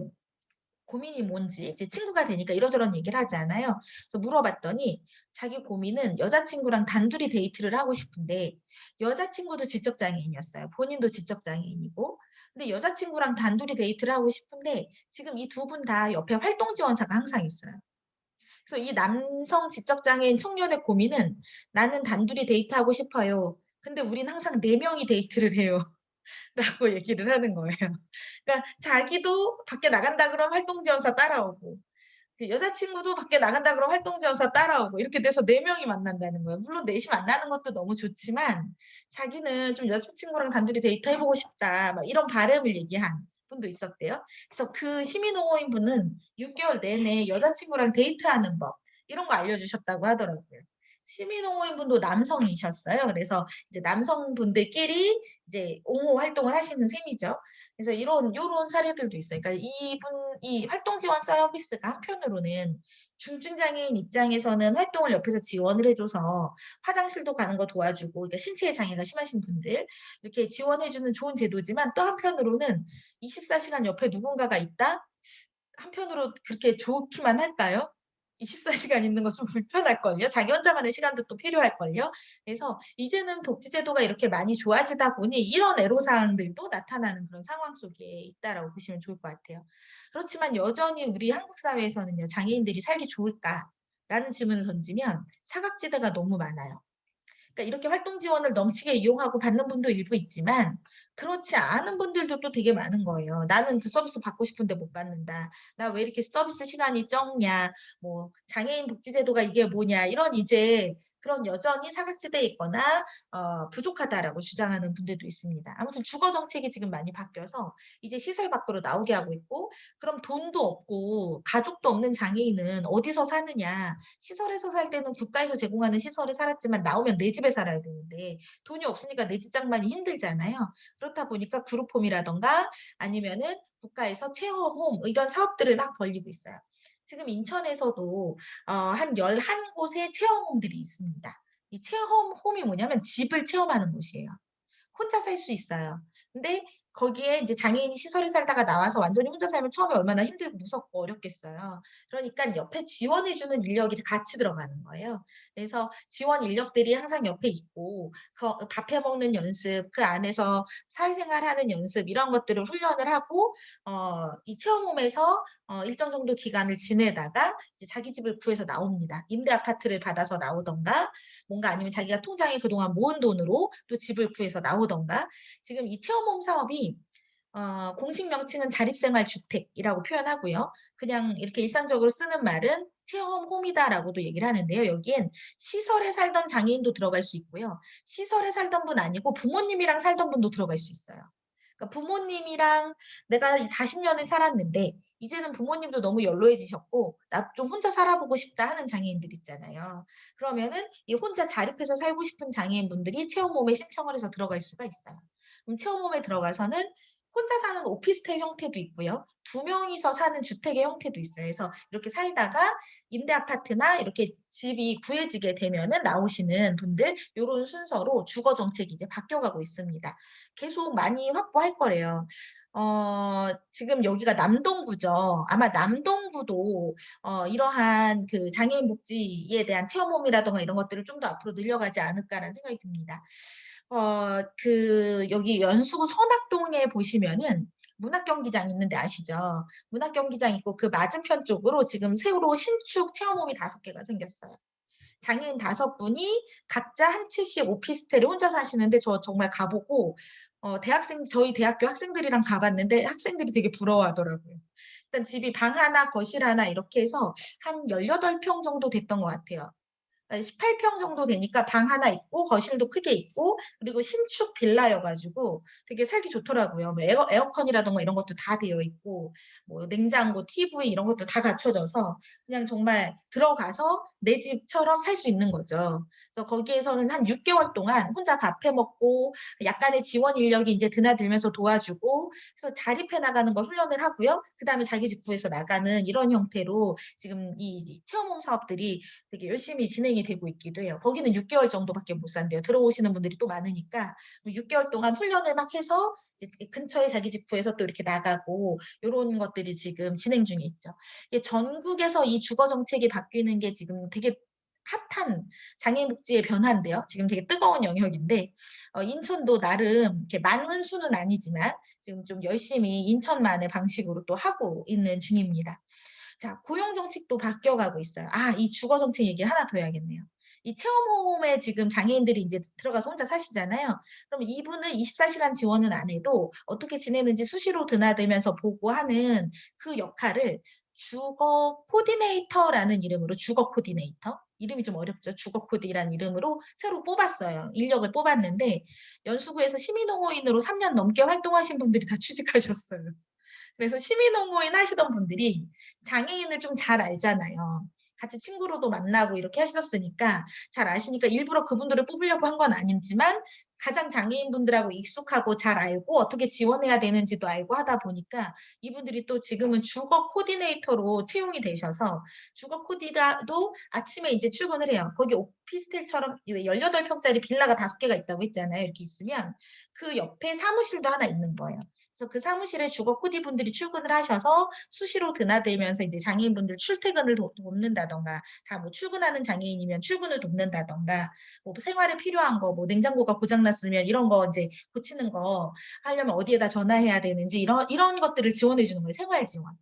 고민이 뭔지 이제 친구가 되니까 이러저런 얘기를 하잖아요. 그래서 물어봤더니 자기 고민은 여자친구랑 단둘이 데이트를 하고 싶은데 여자친구도 지적장애인이었어요. 본인도 지적장애인이고. 근데 여자친구랑 단둘이 데이트를 하고 싶은데 지금 이 두 분 다 옆에 활동 지원사가 항상 있어요. 그래서 이 남성 지적장애인 청년의 고민은 나는 단둘이 데이트하고 싶어요. 근데 우린 항상 4명이 데이트를 해요. 라고 얘기를 하는 거예요. 그러니까 자기도 밖에 나간다 그러면 활동지원사 따라오고 그 여자친구도 밖에 나간다 그러면 활동지원사 따라오고 이렇게 돼서 4명이 만난다는 거예요. 물론 넷이 만나는 것도 너무 좋지만 자기는 좀 여자친구랑 단둘이 데이트해보고 싶다 막 이런 바람을 얘기한 분도 있었대요. 그래서 그 시민옹호인 분은 6개월 내내 여자친구랑 데이트하는 법 이런 거 알려주셨다고 하더라고요. 시민옹호인 분도 남성이셨어요. 그래서 이제 남성분들끼리 이제 옹호 활동을 하시는 셈이죠. 그래서 요런 사례들도 있어요. 그러니까 이 활동 지원 서비스가 한편으로는 중증 장애인 입장에서는 활동을 옆에서 지원을 해줘서 화장실도 가는 거 도와주고, 그러니까 신체의 장애가 심하신 분들 이렇게 지원해주는 좋은 제도지만 또 한편으로는 24시간 옆에 누군가가 있다? 한편으로 그렇게 좋기만 할까요? 24시간 있는 거 좀 불편할걸요. 자기 혼자만의 시간도 또 필요할걸요. 그래서 이제는 복지제도가 이렇게 많이 좋아지다 보니 이런 애로사항들도 나타나는 그런 상황 속에 있다라고 보시면 좋을 것 같아요. 그렇지만 여전히 우리 한국 사회에서는요. 장애인들이 살기 좋을까라는 질문을 던지면 사각지대가 너무 많아요. 그러니까 이렇게 활동 지원을 넘치게 이용하고 받는 분도 일부 있지만 그렇지 않은 분들도 또 되게 많은 거예요. 나는 그 서비스 받고 싶은데 못 받는다. 나 왜 이렇게 서비스 시간이 적냐. 뭐 장애인 복지제도가 이게 뭐냐. 이런 이제 그런 여전히 사각지대에 있거나 부족하다라고 주장하는 분들도 있습니다. 아무튼 주거 정책이 지금 많이 바뀌어서 이제 시설 밖으로 나오게 하고 있고, 그럼 돈도 없고 가족도 없는 장애인은 어디서 사느냐. 시설에서 살 때는 국가에서 제공하는 시설에 살았지만 나오면 내 집에 살아야 되는데 돈이 없으니까 내 집장만이 힘들잖아요. 그렇다 보니까 그룹홈이라던가 아니면은 국가에서 체험홈 이런 사업들을 막 벌리고 있어요. 지금 인천에서도 한 11곳의 체험홈들이 있습니다. 이 체험홈이 뭐냐면 집을 체험하는 곳이에요. 혼자 살 수 있어요. 근데 거기에 이제 장애인이 시설에 살다가 나와서 완전히 혼자 살면 처음에 얼마나 힘들고 무섭고 어렵겠어요. 그러니까 옆에 지원해 주는 인력이 같이 들어가는 거예요. 그래서 지원 인력들이 항상 옆에 있고 밥 해 먹는 연습, 그 안에서 사회생활하는 연습 이런 것들을 훈련을 하고 이 체험홈에서 일정 정도 기간을 지내다가 이제 자기 집을 구해서 나옵니다. 임대 아파트를 받아서 나오던가 뭔가 아니면 자기가 통장에 그동안 모은 돈으로 또 집을 구해서 나오던가. 지금 이 체험홈 사업이 공식 명칭은 자립생활주택이라고 표현하고요. 그냥 이렇게 일상적으로 쓰는 말은 체험홈이다라고도 얘기를 하는데요. 여기엔 시설에 살던 장애인도 들어갈 수 있고요. 시설에 살던 분 아니고 부모님이랑 살던 분도 들어갈 수 있어요. 그러니까 부모님이랑 내가 40년을 살았는데 이제는 부모님도 너무 연로해지셨고 나 좀 혼자 살아보고 싶다 하는 장애인들 있잖아요. 그러면은 이 혼자 자립해서 살고 싶은 장애인분들이 체험홈에 신청을 해서 들어갈 수가 있어요. 그럼 체험홈에 들어가서는 혼자 사는 오피스텔 형태도 있고요. 2명이서 사는 주택의 형태도 있어요. 그래서 이렇게 살다가 임대 아파트나 이렇게 집이 구해지게 되면은 나오시는 분들 요런 순서로 주거 정책이 이제 바뀌어가고 있습니다. 계속 많이 확보할 거래요. 지금 여기가 남동구죠. 아마 남동구도 이러한 그 장애인 복지에 대한 체험홈이라든가 이런 것들을 좀 더 앞으로 늘려가지 않을까라는 생각이 듭니다. 여기 연수구 선악동에 보시면은 문학경기장 있는데 아시죠? 문학경기장 있고 그 맞은편 쪽으로 지금 새로 신축 체험홈이 5개가 생겼어요. 장애인 5분이 각자 한 채씩 오피스텔에 혼자 사시는데 저 정말 가보고 저희 대학교 학생들이랑 가봤는데 학생들이 되게 부러워하더라고요. 일단 집이 방 하나, 거실 하나 이렇게 해서 한 18평 정도 됐던 것 같아요. 18평 정도 되니까 방 하나 있고 거실도 크게 있고 그리고 신축 빌라여가지고 되게 살기 좋더라고요. 뭐 에어컨이라든가 이런 것도 다 되어 있고 뭐 냉장고, TV 이런 것도 다 갖춰져서 그냥 정말 들어가서 내 집처럼 살 수 있는 거죠. 그래서 거기에서는 한 6개월 동안 혼자 밥 해 먹고 약간의 지원 인력이 이제 드나들면서 도와주고 그래서 자립해 나가는 걸 훈련을 하고요. 그다음에 자기 집 구해서 나가는 이런 형태로 지금 이 체험홈 사업들이 되게 열심히 진행이 되고 있기도 해요. 거기는 6개월 정도밖에 못 산대요. 들어오시는 분들이 또 많으니까 6개월 동안 훈련을 막 해서 근처에 자기 집 구해서 또 이렇게 나가고 이런 것들이 지금 진행 중에 있죠. 전국에서 이 주거 정책이 바뀌는 게 지금 되게 핫한 장애인 복지의 변화인데요. 지금 되게 뜨거운 영역인데 인천도 나름 이렇게 많은 수는 아니지만 지금 좀 열심히 인천만의 방식으로 또 하고 있는 중입니다. 자, 고용 정책도 바뀌어가고 있어요. 이 주거 정책 얘기 하나 더 해야겠네요. 이 체험홈에 지금 장애인들이 이제 들어가서 혼자 사시잖아요. 그럼 이분은 24시간 지원은 안 해도 어떻게 지내는지 수시로 드나들면서 보고 하는 그 역할을 주거 코디네이터라는 이름으로 주거 코디네이터 이름이 좀 어렵죠. 주거 코디라는 이름으로 새로 뽑았어요. 인력을 뽑았는데 연수구에서 시민홍호인으로 3년 넘게 활동하신 분들이 다 취직하셨어요. 그래서 시민홍보인 하시던 분들이 장애인을 좀 잘 알잖아요. 같이 친구로도 만나고 이렇게 하셨으니까 잘 아시니까 일부러 그분들을 뽑으려고 한 건 아니지만 가장 장애인분들하고 익숙하고 잘 알고 어떻게 지원해야 되는지도 알고 하다 보니까 이분들이 또 지금은 주거 코디네이터로 채용이 되셔서 주거 코디도 아침에 이제 출근을 해요. 거기 오피스텔처럼 18평짜리 빌라가 5개가 있다고 했잖아요. 이렇게 있으면 그 옆에 사무실도 하나 있는 거예요. 그래서 그 사무실에 주거 코디분들이 출근을 하셔서 수시로 드나들면서 이제 장애인분들 출퇴근을 돕는다던가, 다 뭐 출근하는 장애인이면 출근을 돕는다던가, 뭐 생활에 필요한 거, 뭐 냉장고가 고장났으면 이런 거 이제 고치는 거 하려면 어디에다 전화해야 되는지 이런 것들을 지원해 주는 거예요. 생활 지원.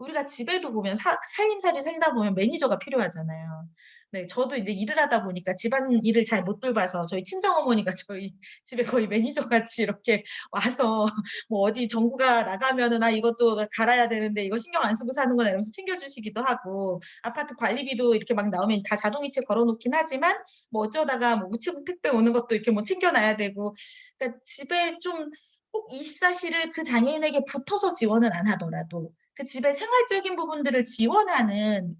우리가 집에도 보면 살림살이 살다 보면 매니저가 필요하잖아요. 네, 저도 이제 일을 하다 보니까 집안일을 잘 못 돌봐서 저희 친정어머니가 저희 집에 거의 매니저 같이 이렇게 와서 뭐 어디 전구가 나가면은 "아 이것도 갈아야 되는데 이거 신경 안 쓰고 사는구나." 이러면서 챙겨주시기도 하고, 아파트 관리비도 이렇게 막 나오면 다 자동이체 걸어 놓긴 하지만 뭐 어쩌다가 뭐 우체국 택배 오는 것도 이렇게 뭐 챙겨 놔야 되고, 그러니까 집에 좀 꼭 24시를 그 장애인에게 붙어서 지원을 안 하더라도 그 집의 생활적인 부분들을 지원하는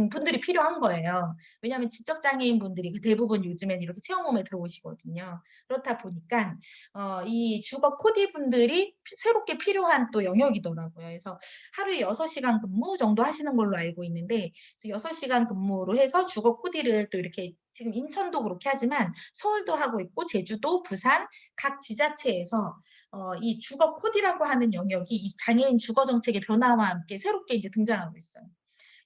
분들이 필요한 거예요. 왜냐하면 지적 장애인 분들이 대부분 요즘엔 이렇게 체험홈에 들어오시거든요. 그렇다 보니까 이 주거 코디 분들이 새롭게 필요한 또 영역이더라고요. 그래서 하루에 6시간 근무 정도 하시는 걸로 알고 있는데, 그래서 6시간 근무로 해서 주거 코디를 또 이렇게 지금 인천도 그렇게 하지만 서울도 하고 있고 제주도, 부산 각 지자체에서 이 주거 코디라고 하는 영역이 이 장애인 주거 정책의 변화와 함께 새롭게 이제 등장하고 있어요.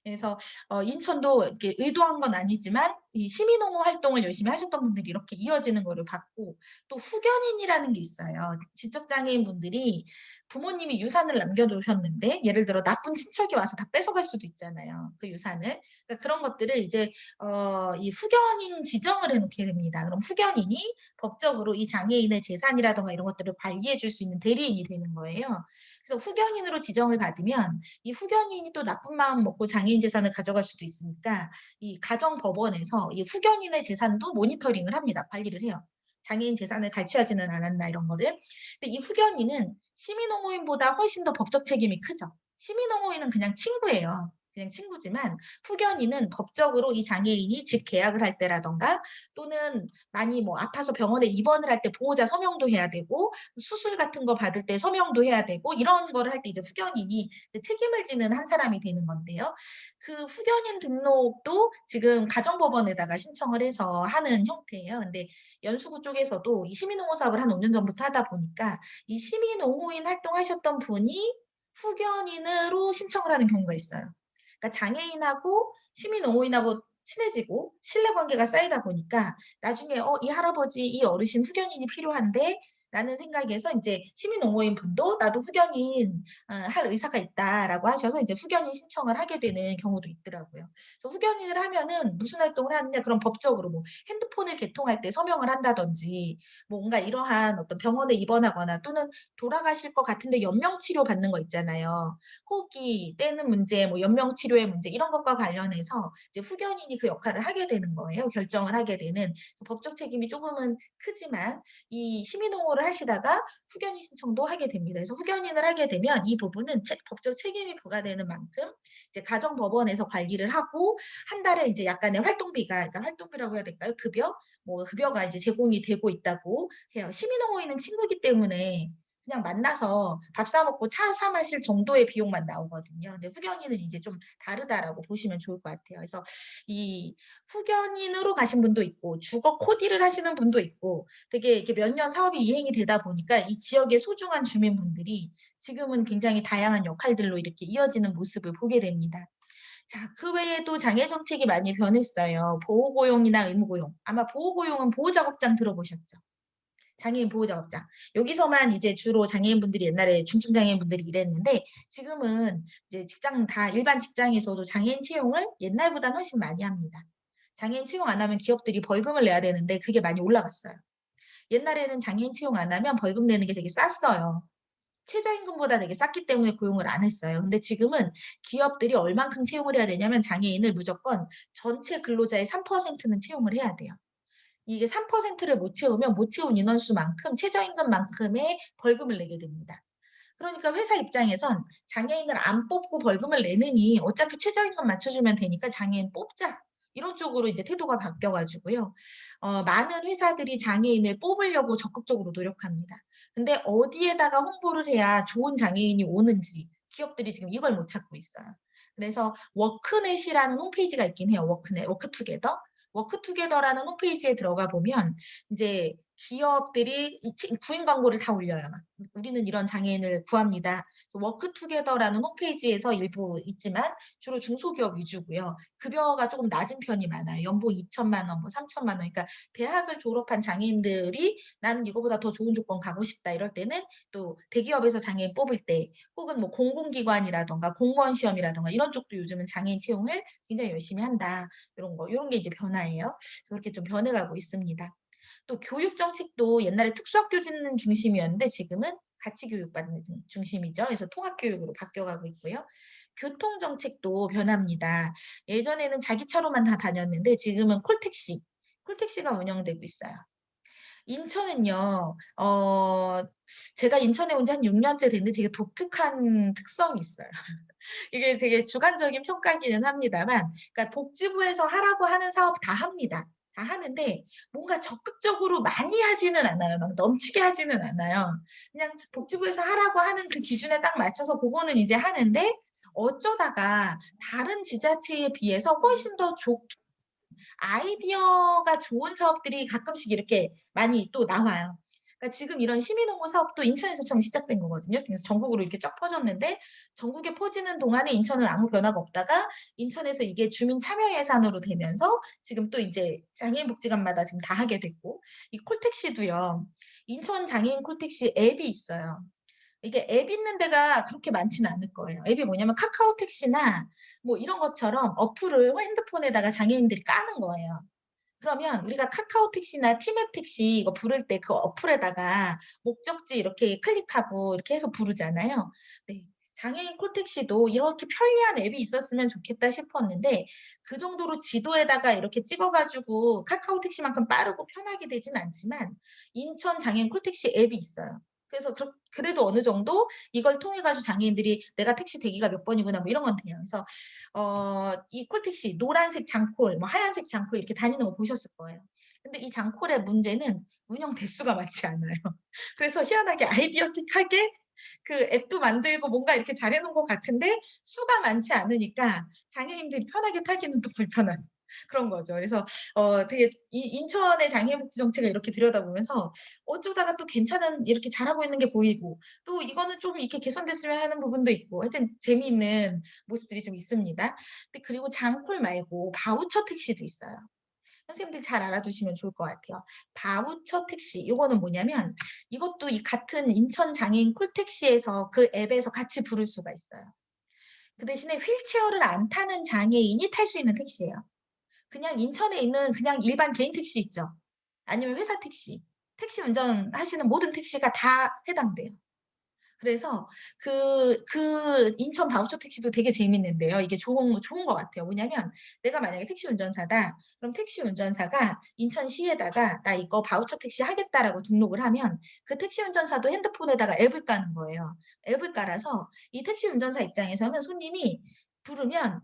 그래서 인천도 이렇게 의도한 건 아니지만 이 시민옹호 활동을 열심히 하셨던 분들이 이렇게 이어지는 거를 봤고, 또 후견인이라는 게 있어요. 지적 장애인 분들이 부모님이 유산을 남겨두셨는데 예를 들어 나쁜 친척이 와서 다 뺏어갈 수도 있잖아요, 그 유산을. 그러니까 그런 것들을 이제 이 후견인 지정을 해 놓게 됩니다. 그럼 후견인이 법적으로 이 장애인의 재산이라든가 이런 것들을 관리해 줄 수 있는 대리인이 되는 거예요. 그래서 후견인으로 지정을 받으면 이 후견인이 또 나쁜 마음 먹고 장애인 재산을 가져갈 수도 있으니까 이 가정법원에서 이 후견인의 재산도 모니터링을 합니다. 관리를 해요. 장애인 재산을 갈취하지는 않았나 이런 거를. 근데 이 후견인은 시민옹호인보다 훨씬 더 법적 책임이 크죠. 시민옹호인은 그냥 친구예요. 그냥 친구지만 후견인은 법적으로 이 장애인이 집 계약을 할 때라든가 또는 많이 뭐 아파서 병원에 입원을 할 때 보호자 서명도 해야 되고 수술 같은 거 받을 때 서명도 해야 되고 이런 거를 할 때 이제 후견인이 그 책임을 지는 한 사람이 되는 건데요. 그 후견인 등록도 지금 가정법원에다가 신청을 해서 하는 형태예요. 근데 연수구 쪽에서도 이 시민옹호 사업을 한 5년 전부터 하다 보니까 이 시민옹호인 활동하셨던 분이 후견인으로 신청을 하는 경우가 있어요. 그러니까 장애인하고 시민옹호인하고 친해지고 신뢰관계가 쌓이다 보니까 나중에 이 할아버지, 이 어르신 후견인이 필요한데 라는 생각에서 인제 시민옹호인 분도 "나도 후견인 할 의사가 있다."라고 하셔서 이제 후견인 신청을 하게 되는 경우도 있더라고요. 그래서 후견인을 하면은 무슨 활동을 하느냐, 그럼 법적으로 뭐 핸드폰을 개통할 때 서명을 한다든지 뭔가 이러한 어떤 병원에 입원하거나 또는 돌아가실 것 같은데 연명 치료 받는 거 있잖아요. 호흡기 떼는 문제, 뭐 연명 치료의 문제 이런 것과 관련해서 이제 후견인이 그 역할을 하게 되는 거예요. 결정을 하게 되는. 그래서 법적 책임이 조금은 크지만 이 시민옹호를 하시다가 후견인 신청도 하게 됩니다. 그래서 후견인을 하게 되면 이 부분은 법적 책임이 부과되는 만큼 이제 가정법원에서 관리를 하고 한 달에 이제 약간의 활동비가, 그러니까 활동비라고 해야 될까요? 급여? 뭐 급여가 이제 제공이 되고 있다고 해요. 시민옹호인은 친구이기 때문에 그냥 만나서 밥 사 먹고 차 사 마실 정도의 비용만 나오거든요. 근데 후견인은 이제 좀 다르다라고 보시면 좋을 것 같아요. 그래서 이 후견인으로 가신 분도 있고 주거 코디를 하시는 분도 있고 되게 이렇게 몇 년 사업이 이행이 되다 보니까 이 지역의 소중한 주민분들이 지금은 굉장히 다양한 역할들로 이렇게 이어지는 모습을 보게 됩니다. 자, 그 외에도 장애 정책이 많이 변했어요. 보호고용이나 의무고용. 아마 보호고용은 보호작업장 들어보셨죠? 장애인 보호작업장. 여기서만 이제 주로 장애인분들이 옛날에 중증장애인분들이 일했는데 지금은 이제 직장 다 일반 직장에서도 장애인 채용을 옛날보다는 훨씬 많이 합니다. 장애인 채용 안 하면 기업들이 벌금을 내야 되는데 그게 많이 올라갔어요. 옛날에는 장애인 채용 안 하면 벌금 내는 게 되게 쌌어요. 최저임금보다 되게 쌌기 때문에 고용을 안 했어요. 근데 지금은 기업들이 얼만큼 채용을 해야 되냐면 장애인을 무조건 전체 근로자의 3%는 채용을 해야 돼요. 이게 3%를 못 채우면 못 채운 인원수만큼 최저임금만큼의 벌금을 내게 됩니다. 그러니까 회사 입장에선 장애인을 안 뽑고 벌금을 내느니 어차피 최저임금 맞춰주면 되니까 장애인 뽑자. 이런 쪽으로 이제 태도가 바뀌어 가지고요. 많은 회사들이 장애인을 뽑으려고 적극적으로 노력합니다. 근데 어디에다가 홍보를 해야 좋은 장애인이 오는지 기업들이 지금 이걸 못 찾고 있어요. 그래서 워크넷이라는 홈페이지가 있긴 해요. 워크넷, 워크투게더. 워크투게더라는 홈페이지에 들어가 보면 이제 기업들이 구인 광고를 다 올려요. 막 "우리는 이런 장애인을 구합니다." 워크투게더라는 홈페이지에서 일부 있지만 주로 중소기업 위주고요. 급여가 조금 낮은 편이 많아요. 연봉 2천만 원, 뭐 3천만 원. 그러니까 대학을 졸업한 장애인들이 '나는 이거보다 더 좋은 조건 가고 싶다.' 이럴 때는 또 대기업에서 장애인 뽑을 때 혹은 뭐 공공기관이라든가 공무원 시험이라든가 이런 쪽도 요즘은 장애인 채용을 굉장히 열심히 한다. 요런 게 이제 변화예요. 그렇게 좀 변해가고 있습니다. 또 교육 정책도 옛날에 특수학교 짓는 중심이었는데 지금은 가치 교육받는 중심이죠. 그래서 통합 교육으로 바뀌어가고 있고요. 교통 정책도 변합니다. 예전에는 자기 차로만 다 다녔는데 지금은 콜택시가 운영되고 있어요. 인천은요. 제가 인천에 온 지 한 6 년째 됐는데 되게 독특한 특성이 있어요. 이게 되게 주관적인 평가기는 합니다만 그러니까 복지부에서 하라고 하는 사업 다 합니다. 다 하는데 뭔가 적극적으로 많이 하지는 않아요. 막 넘치게 하지는 않아요. 그냥 복지부에서 하라고 하는 그 기준에 딱 맞춰서 고거는 이제 하는데 어쩌다가 다른 지자체에 비해서 훨씬 더 좋게 아이디어가 좋은 사업들이 가끔씩 이렇게 많이 또 나와요. 그러니까 지금 이런 시민홍보 사업도 인천에서 처음 시작된 거거든요. 그래서 전국으로 이렇게 쫙 퍼졌는데 전국에 퍼지는 동안에 인천은 아무 변화가 없다가 인천에서 이게 주민 참여 예산으로 되면서 지금 또 이제 장애인 복지관마다 지금 다 하게 됐고 이 콜택시도요. 인천 장애인 콜택시 앱이 있어요. 이게 앱 있는 데가 그렇게 많지는 않을 거예요. 앱이 뭐냐면 카카오 택시나 뭐 이런 것처럼 어플을 핸드폰에다가 장애인들이 까는 거예요. 그러면 우리가 카카오 택시나 티맵 택시 이거 부를 때 그 어플에다가 목적지 이렇게 클릭하고 이렇게 해서 부르잖아요. 네. 장애인 콜택시도 이렇게 편리한 앱이 있었으면 좋겠다 싶었는데 그 정도로 지도에다가 이렇게 찍어 가지고 카카오 택시만큼 빠르고 편하게 되진 않지만 인천 장애인 콜택시 앱이 있어요. 그래서 그래도 어느 정도 이걸 통해 가지고 장애인들이 '내가 택시 대기가 몇 번이구나.' 뭐 이런 건 돼요. 그래서 이 콜택시 노란색 장콜 뭐 하얀색 장콜 이렇게 다니는 거 보셨을 거예요. 근데 이 장콜의 문제는 운영 대수가 많지 않아요. 그래서 희한하게 아이디어틱하게 그 앱도 만들고 뭔가 이렇게 잘해 놓은 것 같은데 수가 많지 않으니까 장애인들이 편하게 타기는 또 불편한 그런 거죠. 그래서 되게 이 인천의 장애인 복지 정책을 이렇게 들여다보면서 어쩌다가 또 괜찮은 이렇게 잘하고 있는 게 보이고 또 이거는 좀 이렇게 개선됐으면 하는 부분도 있고 하여튼 재미있는 모습들이 좀 있습니다. 근데 그리고 장콜 말고 바우처 택시도 있어요. 선생님들 잘 알아두시면 좋을 것 같아요. 바우처 택시 요거는 뭐냐면 이것도 이 같은 인천 장애인 콜택시에서 그 앱에서 같이 부를 수가 있어요. 그 대신에 휠체어를 안 타는 장애인이 탈 수 있는 택시예요. 그냥 인천에 있는 그냥 일반 개인 택시 있죠. 아니면 회사 택시. 택시 운전하시는 모든 택시가 다 해당돼요. 그래서 그 인천 바우처 택시도 되게 재밌는데요. 이게 좋은 것 같아요. 뭐냐면 내가 만약에 택시 운전사다. 그럼 택시 운전사가 인천시에다가 "나 이거 바우처 택시 하겠다."라고 등록을 하면 그 택시 운전사도 핸드폰에다가 앱을 까는 거예요. 앱을 깔아서 이 택시 운전사 입장에서는 손님이 부르면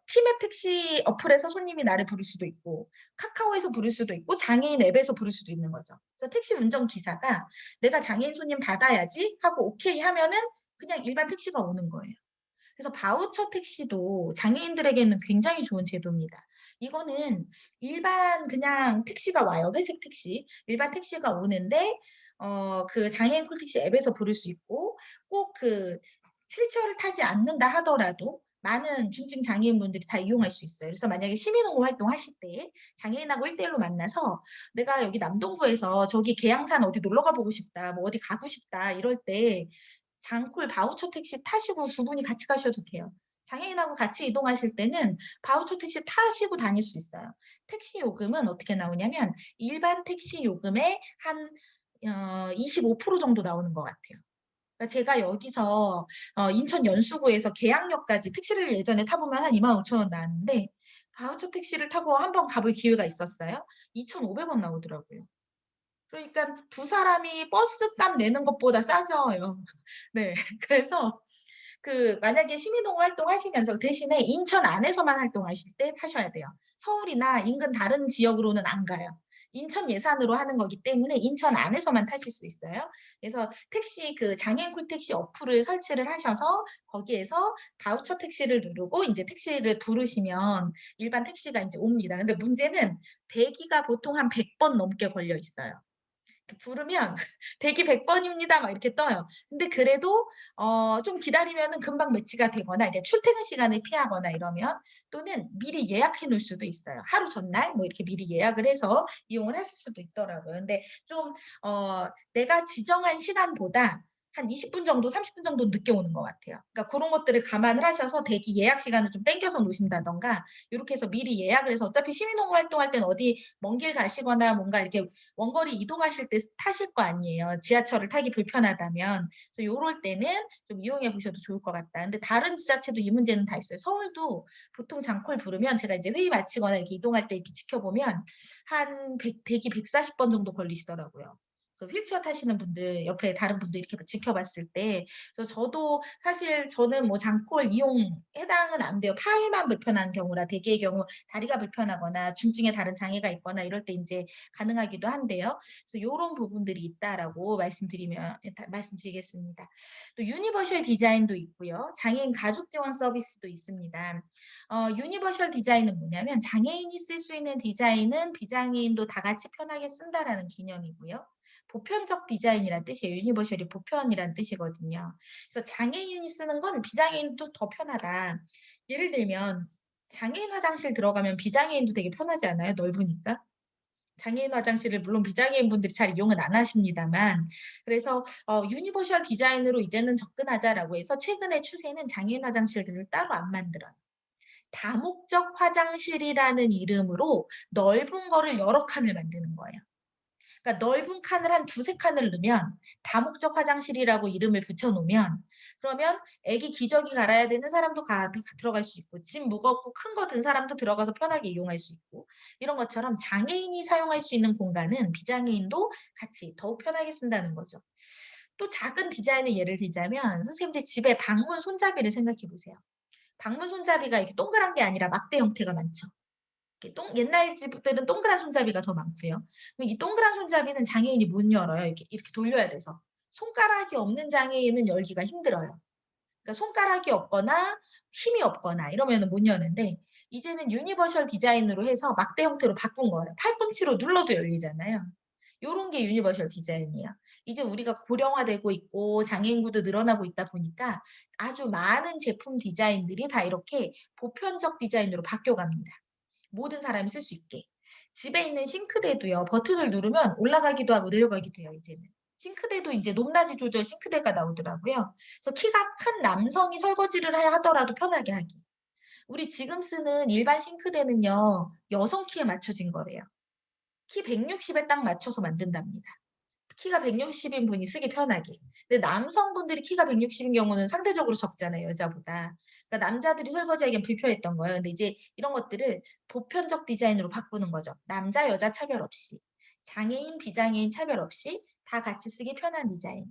티맵 택시 어플에서 손님이 나를 부를 수도 있고 카카오에서 부를 수도 있고 장애인 앱에서 부를 수도 있는 거죠. 그래서 택시 운전기사가 '내가 장애인 손님 받아야지.' 하고 오케이 하면은 그냥 일반 택시가 오는 거예요. 그래서 바우처 택시도 장애인들에게는 굉장히 좋은 제도입니다. 이거는 일반 그냥 택시가 와요. 회색 택시. 일반 택시가 오는데 그 장애인 콜택시 앱에서 부를 수 있고 꼭 그 휠체어를 타지 않는다 하더라도 많은 중증 장애인분들이 다 이용할 수 있어요. 그래서 만약에 시민홍보 활동하실 때 장애인하고 1대1로 만나서 "내가 여기 남동구에서 저기 계양산 어디 놀러 가 보고 싶다. 뭐 어디 가고 싶다." 이럴 때 장콜 바우처 택시 타시고 두 분이 같이 가셔도 돼요. 장애인하고 같이 이동하실 때는 바우처 택시 타시고 다닐 수 있어요. 택시 요금은 어떻게 나오냐면 일반 택시 요금의 한 25% 정도 나오는 것 같아요. 그러니까 제가 여기서 인천 연수구에서 계양역까지 택시를 예전에 타 보면 한 25,000원 나왔는데 바우처 택시를 타고 한 번 가볼 기회가 있었어요. 2,500원 나오더라고요. 그러니까 두 사람이 버스값 내는 것보다 싸져요. 네. 그래서 만약에 시민홍보 활동하시면서 대신에 인천 안에서만 활동하실 때 타셔야 돼요. 서울이나 인근 다른 지역으로는 안 가요. 인천 예산으로 하는 거기 때문에 인천 안에서만 타실 수 있어요. 그래서 택시 장애인 콜택시 어플을 설치를 하셔서 거기에서 바우처 택시를 누르고 인제 택시를 부르시면 일반 택시가 인제 옵니다. 근데 문제는 대기가 보통 한 100번 넘게 걸려 있어요. 부르면 대기 100번입니다 막 이렇게 떠요. 근데 그래도 좀 기다리면은 금방 매치가 되거나 이제 출퇴근 시간을 피하거나 이러면 또는 미리 예약해 놓을 수도 있어요. 하루 전날 뭐 이렇게 미리 예약을 해서 이용을 하실 수도 있더라고요. 근데 좀 내가 지정한 시간보다 한 20분 정도 30분 정도 늦게 오는 것 같아요. 그러니까 그런 것들을 감안을 하셔서 대기 예약 시간을 좀 당겨서 놓으신다든가 요렇게 해서 미리 예약을 해서 어차피 시민홍보 활동할 때는 어디 먼 길 가시거나 뭔가 이렇게 원거리 이동하실 때 타실 거 아니에요. 지하철을 타기 불편하다면. 그래서 요럴 때는 좀 이용해 보셔도 좋을 것 같다. 근데 다른 지자체도 이 문제는 다 있어요. 서울도 보통 장콜 부르면 제가 이제 회의 마치거나 이렇게 이동할 때 이렇게 지켜보면 한 대기 140번 정도 걸리시더라고요. 그 휠체어 타시는 분들 옆에 다른 분들 이렇게 지켜봤을 때. 그래서 저도 사실 저는 뭐 장콜 이용 해당은 안 돼요. 팔만 불편한 경우라 대개의 경우 다리가 불편하거나 중증의 다른 장애가 있거나 이럴 때 인제 가능하기도 한데요. 그래서 요런 부분들이 있다라고 말씀드리겠습니다. 또 유니버셜 디자인도 있고요. 장애인 가족 지원 서비스도 있습니다. 유니버셜 디자인은 뭐냐면 장애인이 쓸 수 있는 디자인은 비장애인도 다 같이 편하게 쓴다라는 개념이고요. 보편적 디자인이란 뜻이에요. 유니버셜이 보편이란 뜻이거든요. 그래서 장애인이 쓰는 건 비장애인도 더 편하다. 예를 들면 장애인 화장실 들어가면 비장애인도 되게 편하지 않아요? 넓으니까. 장애인 화장실을 물론 비장애인 분들이 잘 이용은 안 하십니다만 그래서 유니버셜 디자인으로 이제는 접근하자라고 해서 최근의 추세는 장애인 화장실들을 따로 안 만들어요. 다목적 화장실이라는 이름으로 넓은 거를 여러 칸을 만드는 거예요. 그러니까 넓은 칸을 한 두세 칸을 넣으면 다목적 화장실이라고 이름을 붙여 놓으면 그러면 애기 기저귀 갈아야 되는 사람도 들어갈 수 있고 짐 무겁고 큰 거 든 사람도 들어가서 편하게 이용할 수 있고 이런 것처럼 장애인이 사용할 수 있는 공간은 비장애인도 같이 더욱 편하게 쓴다는 거죠. 또 작은 디자인의 예를 들자면 선생님들 집에 방문 손잡이를 생각해 보세요. 방문 손잡이가 이렇게 동그란 게 아니라 막대 형태가 많죠. 옛날 집들은 동그란 손잡이가 더 많고요. 그럼 이 동그란 손잡이는 장애인이 못 열어요. 이렇게 돌려야 돼서. 손가락이 없는 장애인은 열기가 힘들어요. 그러니까 손가락이 없거나 힘이 없거나 이러면은 못 여는데 이제는 유니버셜 디자인으로 해서 막대 형태로 바꾼 거예요. 팔꿈치로 눌러도 열리잖아요. 요런 게 유니버셜 디자인이에요. 이제 우리가 고령화되고 있고 장애인 구도 늘어나고 있다 보니까 아주 많은 제품 디자인들이 다 이렇게 보편적 디자인으로 바뀌어 갑니다. 모든 사람이 쓸 수 있게. 집에 있는 싱크대도요. 버튼을 누르면 올라가기도 하고 내려가기도 해요 이제는. 싱크대도 이제 높낮이 조절 싱크대가 나오더라고요. 그래서 키가 큰 남성이 설거지를 하더라도 편하게 하기. 우리 지금 쓰는 일반 싱크대는요. 여성 키에 맞춰진 거래요. 키 160에 딱 맞춰서 만든답니다. 키가 160인 분이 쓰기 편하게. 근데 남성분들이 키가 160인 경우는 상대적으로 적잖아요, 여자보다. 그러니까 남자들이 설거지하기엔 불편했던 거예요. 근데 이제 이런 것들을 보편적 디자인으로 바꾸는 거죠. 남자, 여자 차별 없이. 장애인, 비장애인 차별 없이 다 같이 쓰기 편한 디자인.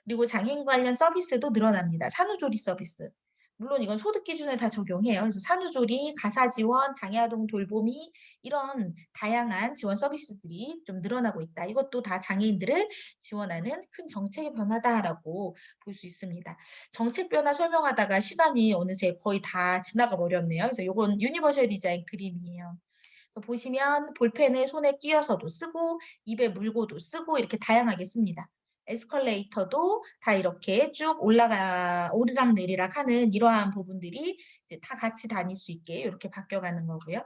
그리고 장애인 관련 서비스도 늘어납니다. 산후조리 서비스. 물론 이건 소득 기준에 다 적용해요. 그래서 산후조리, 가사 지원, 장애아동 돌보미 이런 다양한 지원 서비스들이 좀 늘어나고 있다. 이것도 다 장애인들을 지원하는 큰 정책의 변화다라고 볼 수 있습니다. 정책 변화 설명하다가 시간이 어느새 거의 다 지나가 버렸네요. 그래서 요건 유니버셜 디자인 그림이에요. 그래서 보시면 볼펜을 손에 끼워서도 쓰고 입에 물고도 쓰고 이렇게 다양하게 씁니다. 에스컬레이터도 다 이렇게 쭉 오르락 내리락 하는 이러한 부분들이 이제 다 같이 다닐 수 있게 이렇게 바뀌어가는 거고요.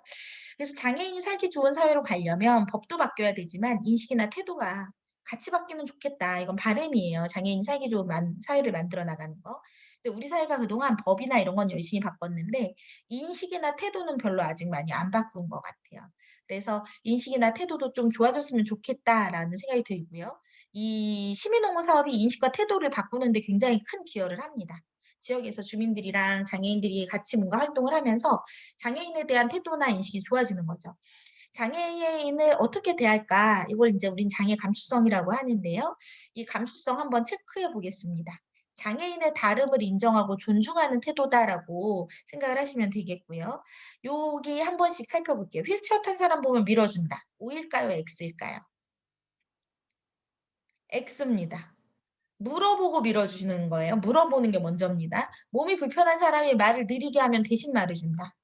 그래서 장애인이 살기 좋은 사회로 가려면 법도 바뀌어야 되지만 인식이나 태도가 같이 바뀌면 좋겠다. 이건 바람이에요. 장애인이 살기 좋은 사회를 만들어 나가는 거. 근데 우리 사회가 그동안 법이나 이런 건 열심히 바꿨는데 인식이나 태도는 별로 아직 많이 안 바꾼 것 같아요. 그래서 인식이나 태도도 좀 좋아졌으면 좋겠다라는 생각이 들고요. 이 시민홍보 사업이 인식과 태도를 바꾸는 데 굉장히 큰 기여를 합니다. 지역에서 주민들이랑 장애인들이 같이 뭔가 활동을 하면서 장애인에 대한 태도나 인식이 좋아지는 거죠. 장애인을 어떻게 대할까? 이걸 이제 우린 장애 감수성이라고 하는데요. 이 감수성 한번 체크해 보겠습니다. 장애인의 다름을 인정하고 존중하는 태도다라고 생각을 하시면 되겠고요. 여기 한 번씩 살펴볼게요. 휠체어 탄 사람 보면 밀어준다. O일까요? X일까요? X입니다. 물어보고 밀어주시는 거예요. 물어보는 게 먼저입니다. 몸이 불편한 사람이 말을 느리게 하면 대신 말해준다.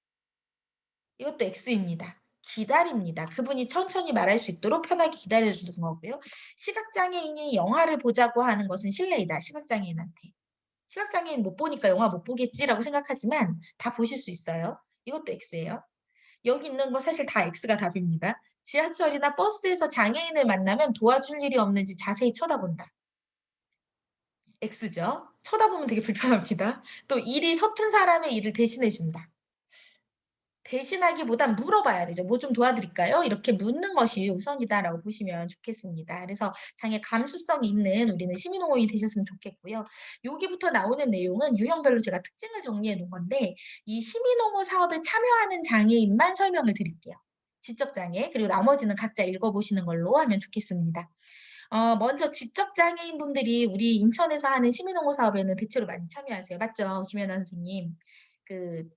이것도 X입니다. 기다립니다. 그분이 천천히 말할 수 있도록 편하게 기다려주는 거고요. 시각장애인이 영화를 보자고 하는 것은 실례이다. 시각장애인한테. 시각장애인 못 보니까 영화 못 보겠지라고 생각하지만 다 보실 수 있어요. 이것도 X예요. 여기 있는 거 사실 다 X가 답입니다. 지하철이나 버스에서 장애인을 만나면 도와줄 일이 없는지 자세히 쳐다본다. X죠. 쳐다보면 되게 불편합니다. 또 일이 서툰 사람의 일을 대신해 준다. 대신하기보단 물어봐야 되죠. "뭐 좀 도와드릴까요?" 이렇게 묻는 것이 우선이다라고 보시면 좋겠습니다. 그래서 장애 감수성이 있는 우리는 시민호응이 되셨으면 좋겠고요. 여기부터 나오는 내용은 유형별로 제가 특징을 정리해 놓은 건데 이 시민호응 사업에 참여하는 장애인만 설명을 드릴게요. 지적장애 그리고 나머지는 각자 읽어보시는 걸로 하면 좋겠습니다. 먼저 지적장애인분들이 우리 인천에서 하는 시민호응 사업에는 대체로 많이 참여하세요. 맞죠? 김연아 선생님. 그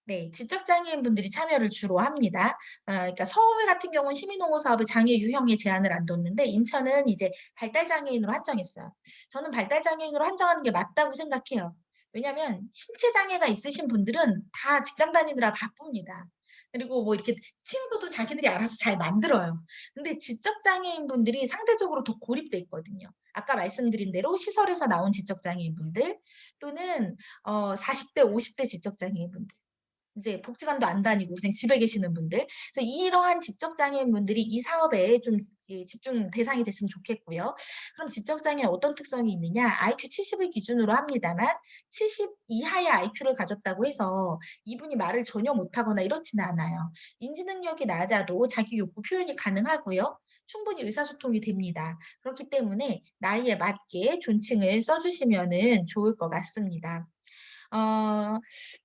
네. 지적장애인분들이 참여를 주로 합니다. 그러니까 서울 같은 경우는 시민옹호 사업을 장애 유형에 제한을 안 뒀는데 인천은 이제 발달장애인으로 한정했어요. 저는 발달장애인으로 한정하는 게 맞다고 생각해요. 왜냐하면 신체 장애가 있으신 분들은 다 직장 다니느라 바쁩니다. 그리고 뭐 이렇게 친구도 자기들이 알아서 잘 만들어요. 근데 지적장애인분들이 상대적으로 더 고립돼 있거든요. 아까 말씀드린 대로 시설에서 나온 지적장애인분들 또는 40대, 50대 지적장애인분들. 이제 복지관도 안 다니고 그냥 집에 계시는 분들. 그래서 이러한 지적 장애인분들이 이 사업에 좀 집중 대상이 됐으면 좋겠고요. 그럼 지적 장애에 어떤 특성이 있느냐? IQ 70을 기준으로 합니다만 70 이하의 IQ를 가졌다고 해서 이분이 말을 전혀 못하거나 이렇지는 않아요. 인지 능력이 낮아도 자기 욕구 표현이 가능하고요. 충분히 의사소통이 됩니다. 그렇기 때문에 나이에 맞게 존칭을 써 주시면은 좋을 것 같습니다.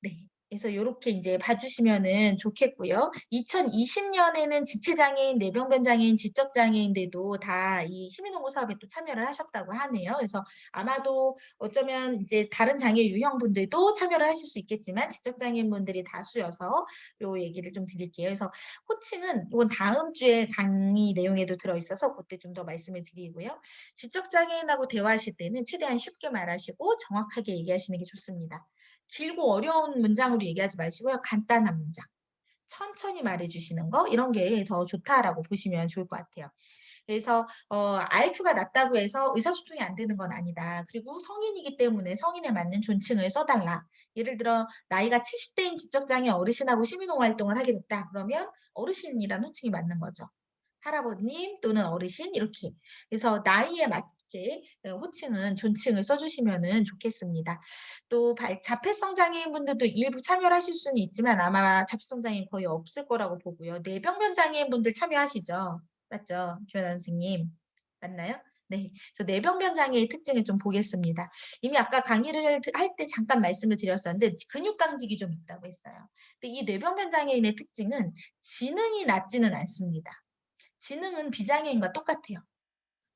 네. 그래서 요렇게 인제 봐 주시면은 좋겠고요. 2020년에는 지체장애인, 뇌병변장애인, 지적장애인들도 다 이 시민홍보 사업에 또 참여를 하셨다고 하네요. 그래서 아마도 어쩌면 이제 다른 장애 유형분들도 참여를 하실 수 있겠지만 지적장애인분들이 다수여서 요 얘기를 좀 드릴게요. 그래서 호칭은 요건 다음 주에 강의 내용에도 들어 있어서 고때 좀 더 말씀을 드리고요. 지적장애인하고 대화하실 때는 최대한 쉽게 말하시고 정확하게 얘기하시는 게 좋습니다. 길고 어려운 문장으로 얘기하지 마시고요. 간단한 문장. 천천히 말해 주시는 거 이런 게 더 좋다라고 보시면 좋을 것 같아요. 그래서 IQ가 낮다고 해서 의사소통이 안 되는 건 아니다. 그리고 성인이기 때문에 성인에 맞는 존칭을 써 달라. 예를 들어 나이가 70대인 지적장애 어르신하고 시민홍 활동을 하게 됐다. 그러면 어르신이란 호칭이 맞는 거죠. 할아버님 또는 어르신 이렇게. 그래서 나이에 맞게 호칭은 존칭을 써 주시면은 좋겠습니다. 또 자폐성 장애인분들도 일부 참여를 하실 수는 있지만 아마 자폐성 장애인 거의 없을 거라고 보고요. 뇌병변 장애인분들 참여하시죠? 맞죠? 김연아 선생님. 맞나요? 네. 그래서 뇌병변 장애의 특징을 좀 보겠습니다. 이미 아까 강의를 할 때 잠깐 말씀을 드렸었는데 근육 강직이 좀 있다고 했어요. 근데 이 뇌병변 장애인의 특징은 지능이 낮지는 않습니다. 지능은 비장애인과 똑같아요.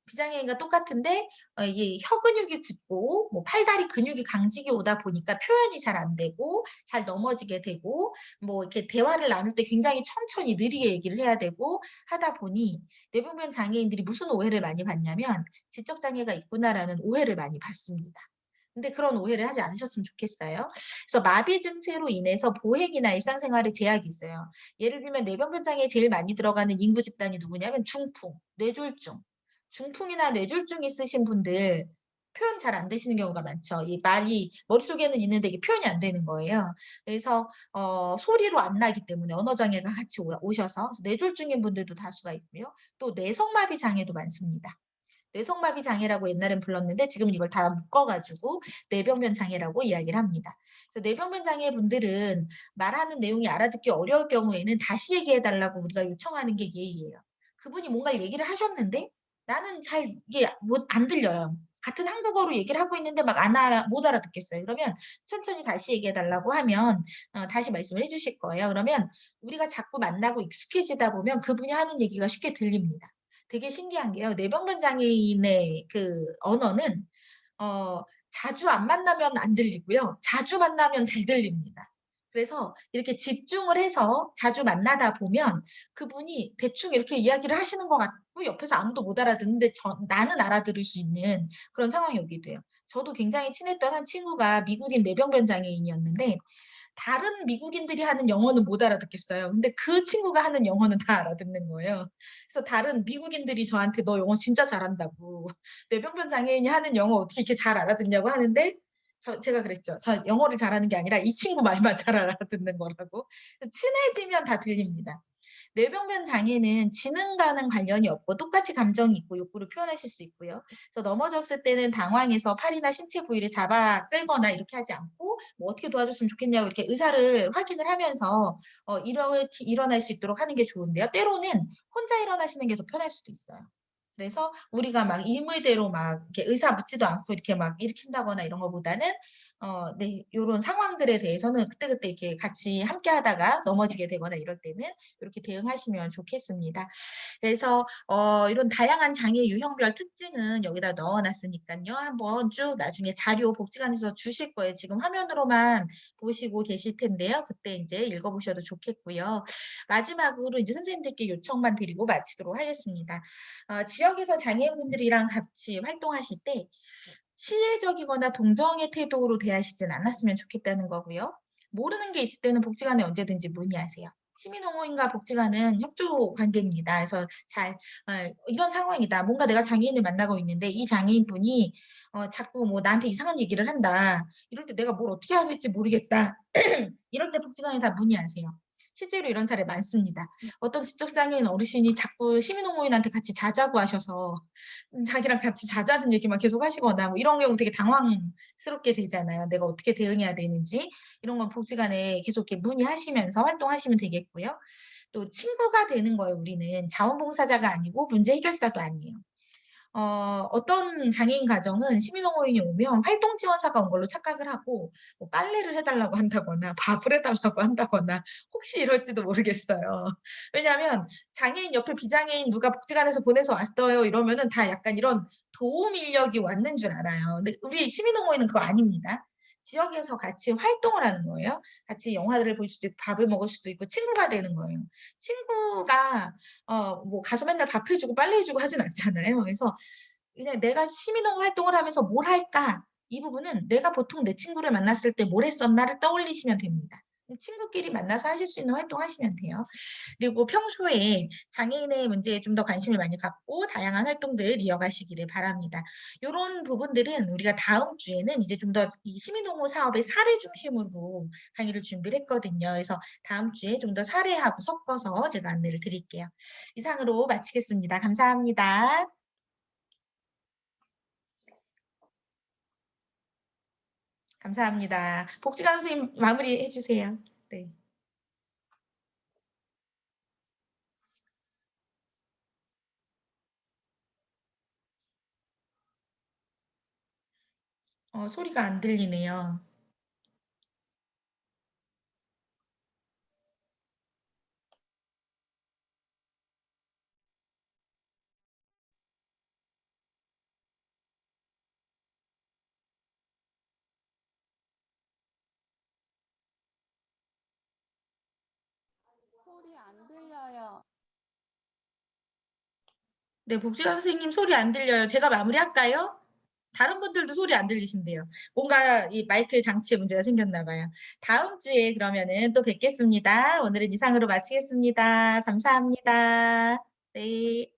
비장애인과 똑같은데 이게 혀 근육이 굳고 뭐 팔다리 근육이 강직이 오다 보니까 표현이 잘 안 되고 잘 넘어지게 되고 뭐 이렇게 대화를 나눌 때 굉장히 천천히 느리게 얘기를 해야 되고 하다 보니 뇌병변 장애인들이 무슨 오해를 많이 받냐면 '지적 장애가 있구나.'라는 오해를 많이 받습니다. 근데 그런 오해를 하지 않으셨으면 좋겠어요. 그래서 마비 증세로 인해서 보행이나 일상생활에 제약이 있어요. 예를 들면 뇌병변 장애에 제일 많이 들어가는 인구 집단이 누구냐면 중풍, 뇌졸중. 중풍이나 뇌졸중 있으신 분들 표현 잘 안 되시는 경우가 많죠. 이 말이 머릿속에는 있는데 이게 표현이 안 되는 거예요. 그래서 소리로 안 나기 때문에 언어 장애가 같이 오셔서 뇌졸중인 분들도 다수가 있고요. 또 뇌성마비 장애도 많습니다. 뇌성마비 장애라고 옛날엔 불렀는데 지금은 이걸 다 묶어 가지고 뇌병변 장애라고 이야기를 합니다. 그래서 뇌병변 장애 분들은 말하는 내용이 알아듣기 어려울 경우에는 다시 얘기해 달라고 우리가 요청하는 게 예의예요. 그분이 뭔가 얘기를 하셨는데 나는 잘 이게 안 들려요. 같은 한국어로 얘기를 하고 있는데 막 못 알아듣겠어요. 그러면 천천히 다시 얘기해 달라고 하면 다시 말씀을 해 주실 거예요. 그러면 우리가 자꾸 만나고 익숙해지다 보면 그분이 하는 얘기가 쉽게 들립니다. 되게 신기한 게요. 뇌병변 장애인의 그 언어는 자주 안 만나면 안 들리고요. 자주 만나면 잘 들립니다. 그래서 이렇게 집중을 해서 자주 만나다 보면 그분이 대충 이렇게 이야기를 하시는 것 같고 옆에서 아무도 못 알아듣는데 나는 알아들을 수 있는 그런 상황이 오게 돼요. 저도 굉장히 친했던 한 친구가 미국인 뇌병변 장애인이었는데 다른 미국인들이 하는 영어는 못 알아듣겠어요. 근데 그 친구가 하는 영어는 다 알아듣는 거예요. 그래서 다른 미국인들이 저한테 너 영어 진짜 잘한다고. 뇌병변 장애인이 하는 영어 어떻게 이렇게 잘 알아듣냐고 하는데 제가 그랬죠. 저 영어를 잘하는 게 아니라 이 친구 말만 잘 알아듣는 거라고. 친해지면 다 들립니다. 뇌병변 장애는 지능과는 관련이 없고 똑같이 감정이 있고 욕구를 표현하실 수 있고요. 그래서 넘어졌을 때는 당황해서 팔이나 신체 부위를 잡아 끌거나 이렇게 하지 않고 뭐 어떻게 도와줬으면 좋겠냐고 이렇게 의사를 확인을 하면서 이렇게 일어날 수 있도록 하는 게 좋은데요. 때로는 혼자 일어나시는 게 더 편할 수도 있어요. 그래서 우리가 막 임의대로 막 이렇게 의사 묻지도 않고 이렇게 막 일으킨다거나 이런 것보다는 네, 요런 상황들에 대해서는 그때그때 이렇게 같이 함께 하다가 넘어지게 되거나 이럴 때는 이렇게 대응하시면 좋겠습니다. 그래서 이런 다양한 장애 유형별 특징은 여기다 넣어 놨으니까요. 한번 쭉 나중에 자료 복지관에서 주실 거예요. 지금 화면으로만 보시고 계실 텐데요. 그때 이제 읽어 보셔도 좋겠고요. 마지막으로 이제 선생님들께 요청만 드리고 마치도록 하겠습니다. 지역에서 장애인분들이랑 같이 활동하실 때 시혜적이거나 동정의 태도로 대하시진 않았으면 좋겠다는 거고요. 모르는 게 있을 때는 복지관에 언제든지 문의하세요. 시민홍어인과 복지관은 협조 관계입니다. 그래서 이런 상황이다. 뭔가 내가 장애인을 만나고 있는데 이 장애인분이 자꾸 뭐 나한테 이상한 얘기를 한다. 이럴 때 내가 뭘 어떻게 해야 될지 모르겠다. 이럴 때 복지관에 다 문의하세요. 실제로 이런 사례 많습니다. 어떤 지적장애인 어르신이 자꾸 시민홍어인한테 같이 자자고 하셔서 자기랑 같이 자자는 얘기만 계속 하시거나 뭐 이런 경우 되게 당황스럽게 되잖아요. 내가 어떻게 대응해야 되는지 이런 건 복지관에 계속 이렇게 문의하시면서 활동하시면 되겠고요. 또 친구가 되는 거예요. 우리는 자원봉사자가 아니고 문제 해결사도 아니에요. 어떤 장애인 가정은 시민홍어인이 오면 활동 지원사가 온 걸로 착각을 하고 뭐 빨래를 해달라고 한다거나 밥을 해달라고 한다거나 혹시 이럴지도 모르겠어요. 왜냐하면 장애인 옆에 비장애인 누가 복지관에서 보내서 왔어요 이러면은 다 약간 이런 도움 인력이 왔는 줄 알아요. 근데 우리 시민홍어인은 그거 아닙니다. 지역에서 같이 활동을 하는 거예요. 같이 영화를 볼 수도 있고 밥을 먹을 수도 있고 친구가 되는 거예요. 친구가 뭐 가서 맨날 밥 해주고 빨래 해주고 하진 않잖아요. 그래서 그냥 내가 시민홍 활동을 하면서 뭘 할까? 이 부분은 내가 보통 내 친구를 만났을 때 뭘 했었나를 떠올리시면 됩니다. 친구끼리 만나서 하실 수 있는 활동 하시면 돼요. 그리고 평소에 장애인의 문제에 좀 더 관심을 많이 갖고 다양한 활동들 이어가시기를 바랍니다. 요런 부분들은 우리가 다음 주에는 이제 좀 더 이 시민홍호 사업의 사례 중심으로 강의를 준비를 했거든요. 그래서 다음 주에 좀 더 사례하고 섞어서 제가 안내를 드릴게요. 이상으로 마치겠습니다. 감사합니다. 감사합니다. 복지관 선생님 마무리해 주세요. 네. 소리가 안 들리네요. 소리 안 들려요. 네, 복지관 선생님 소리 안 들려요. 제가 마무리할까요? 다른 분들도 소리 안 들리신대요. 뭔가 이 마이크 장치에 문제가 생겼나 봐요. 다음 주에 그러면은 또 뵙겠습니다. 오늘은 이상으로 마치겠습니다. 감사합니다. 네.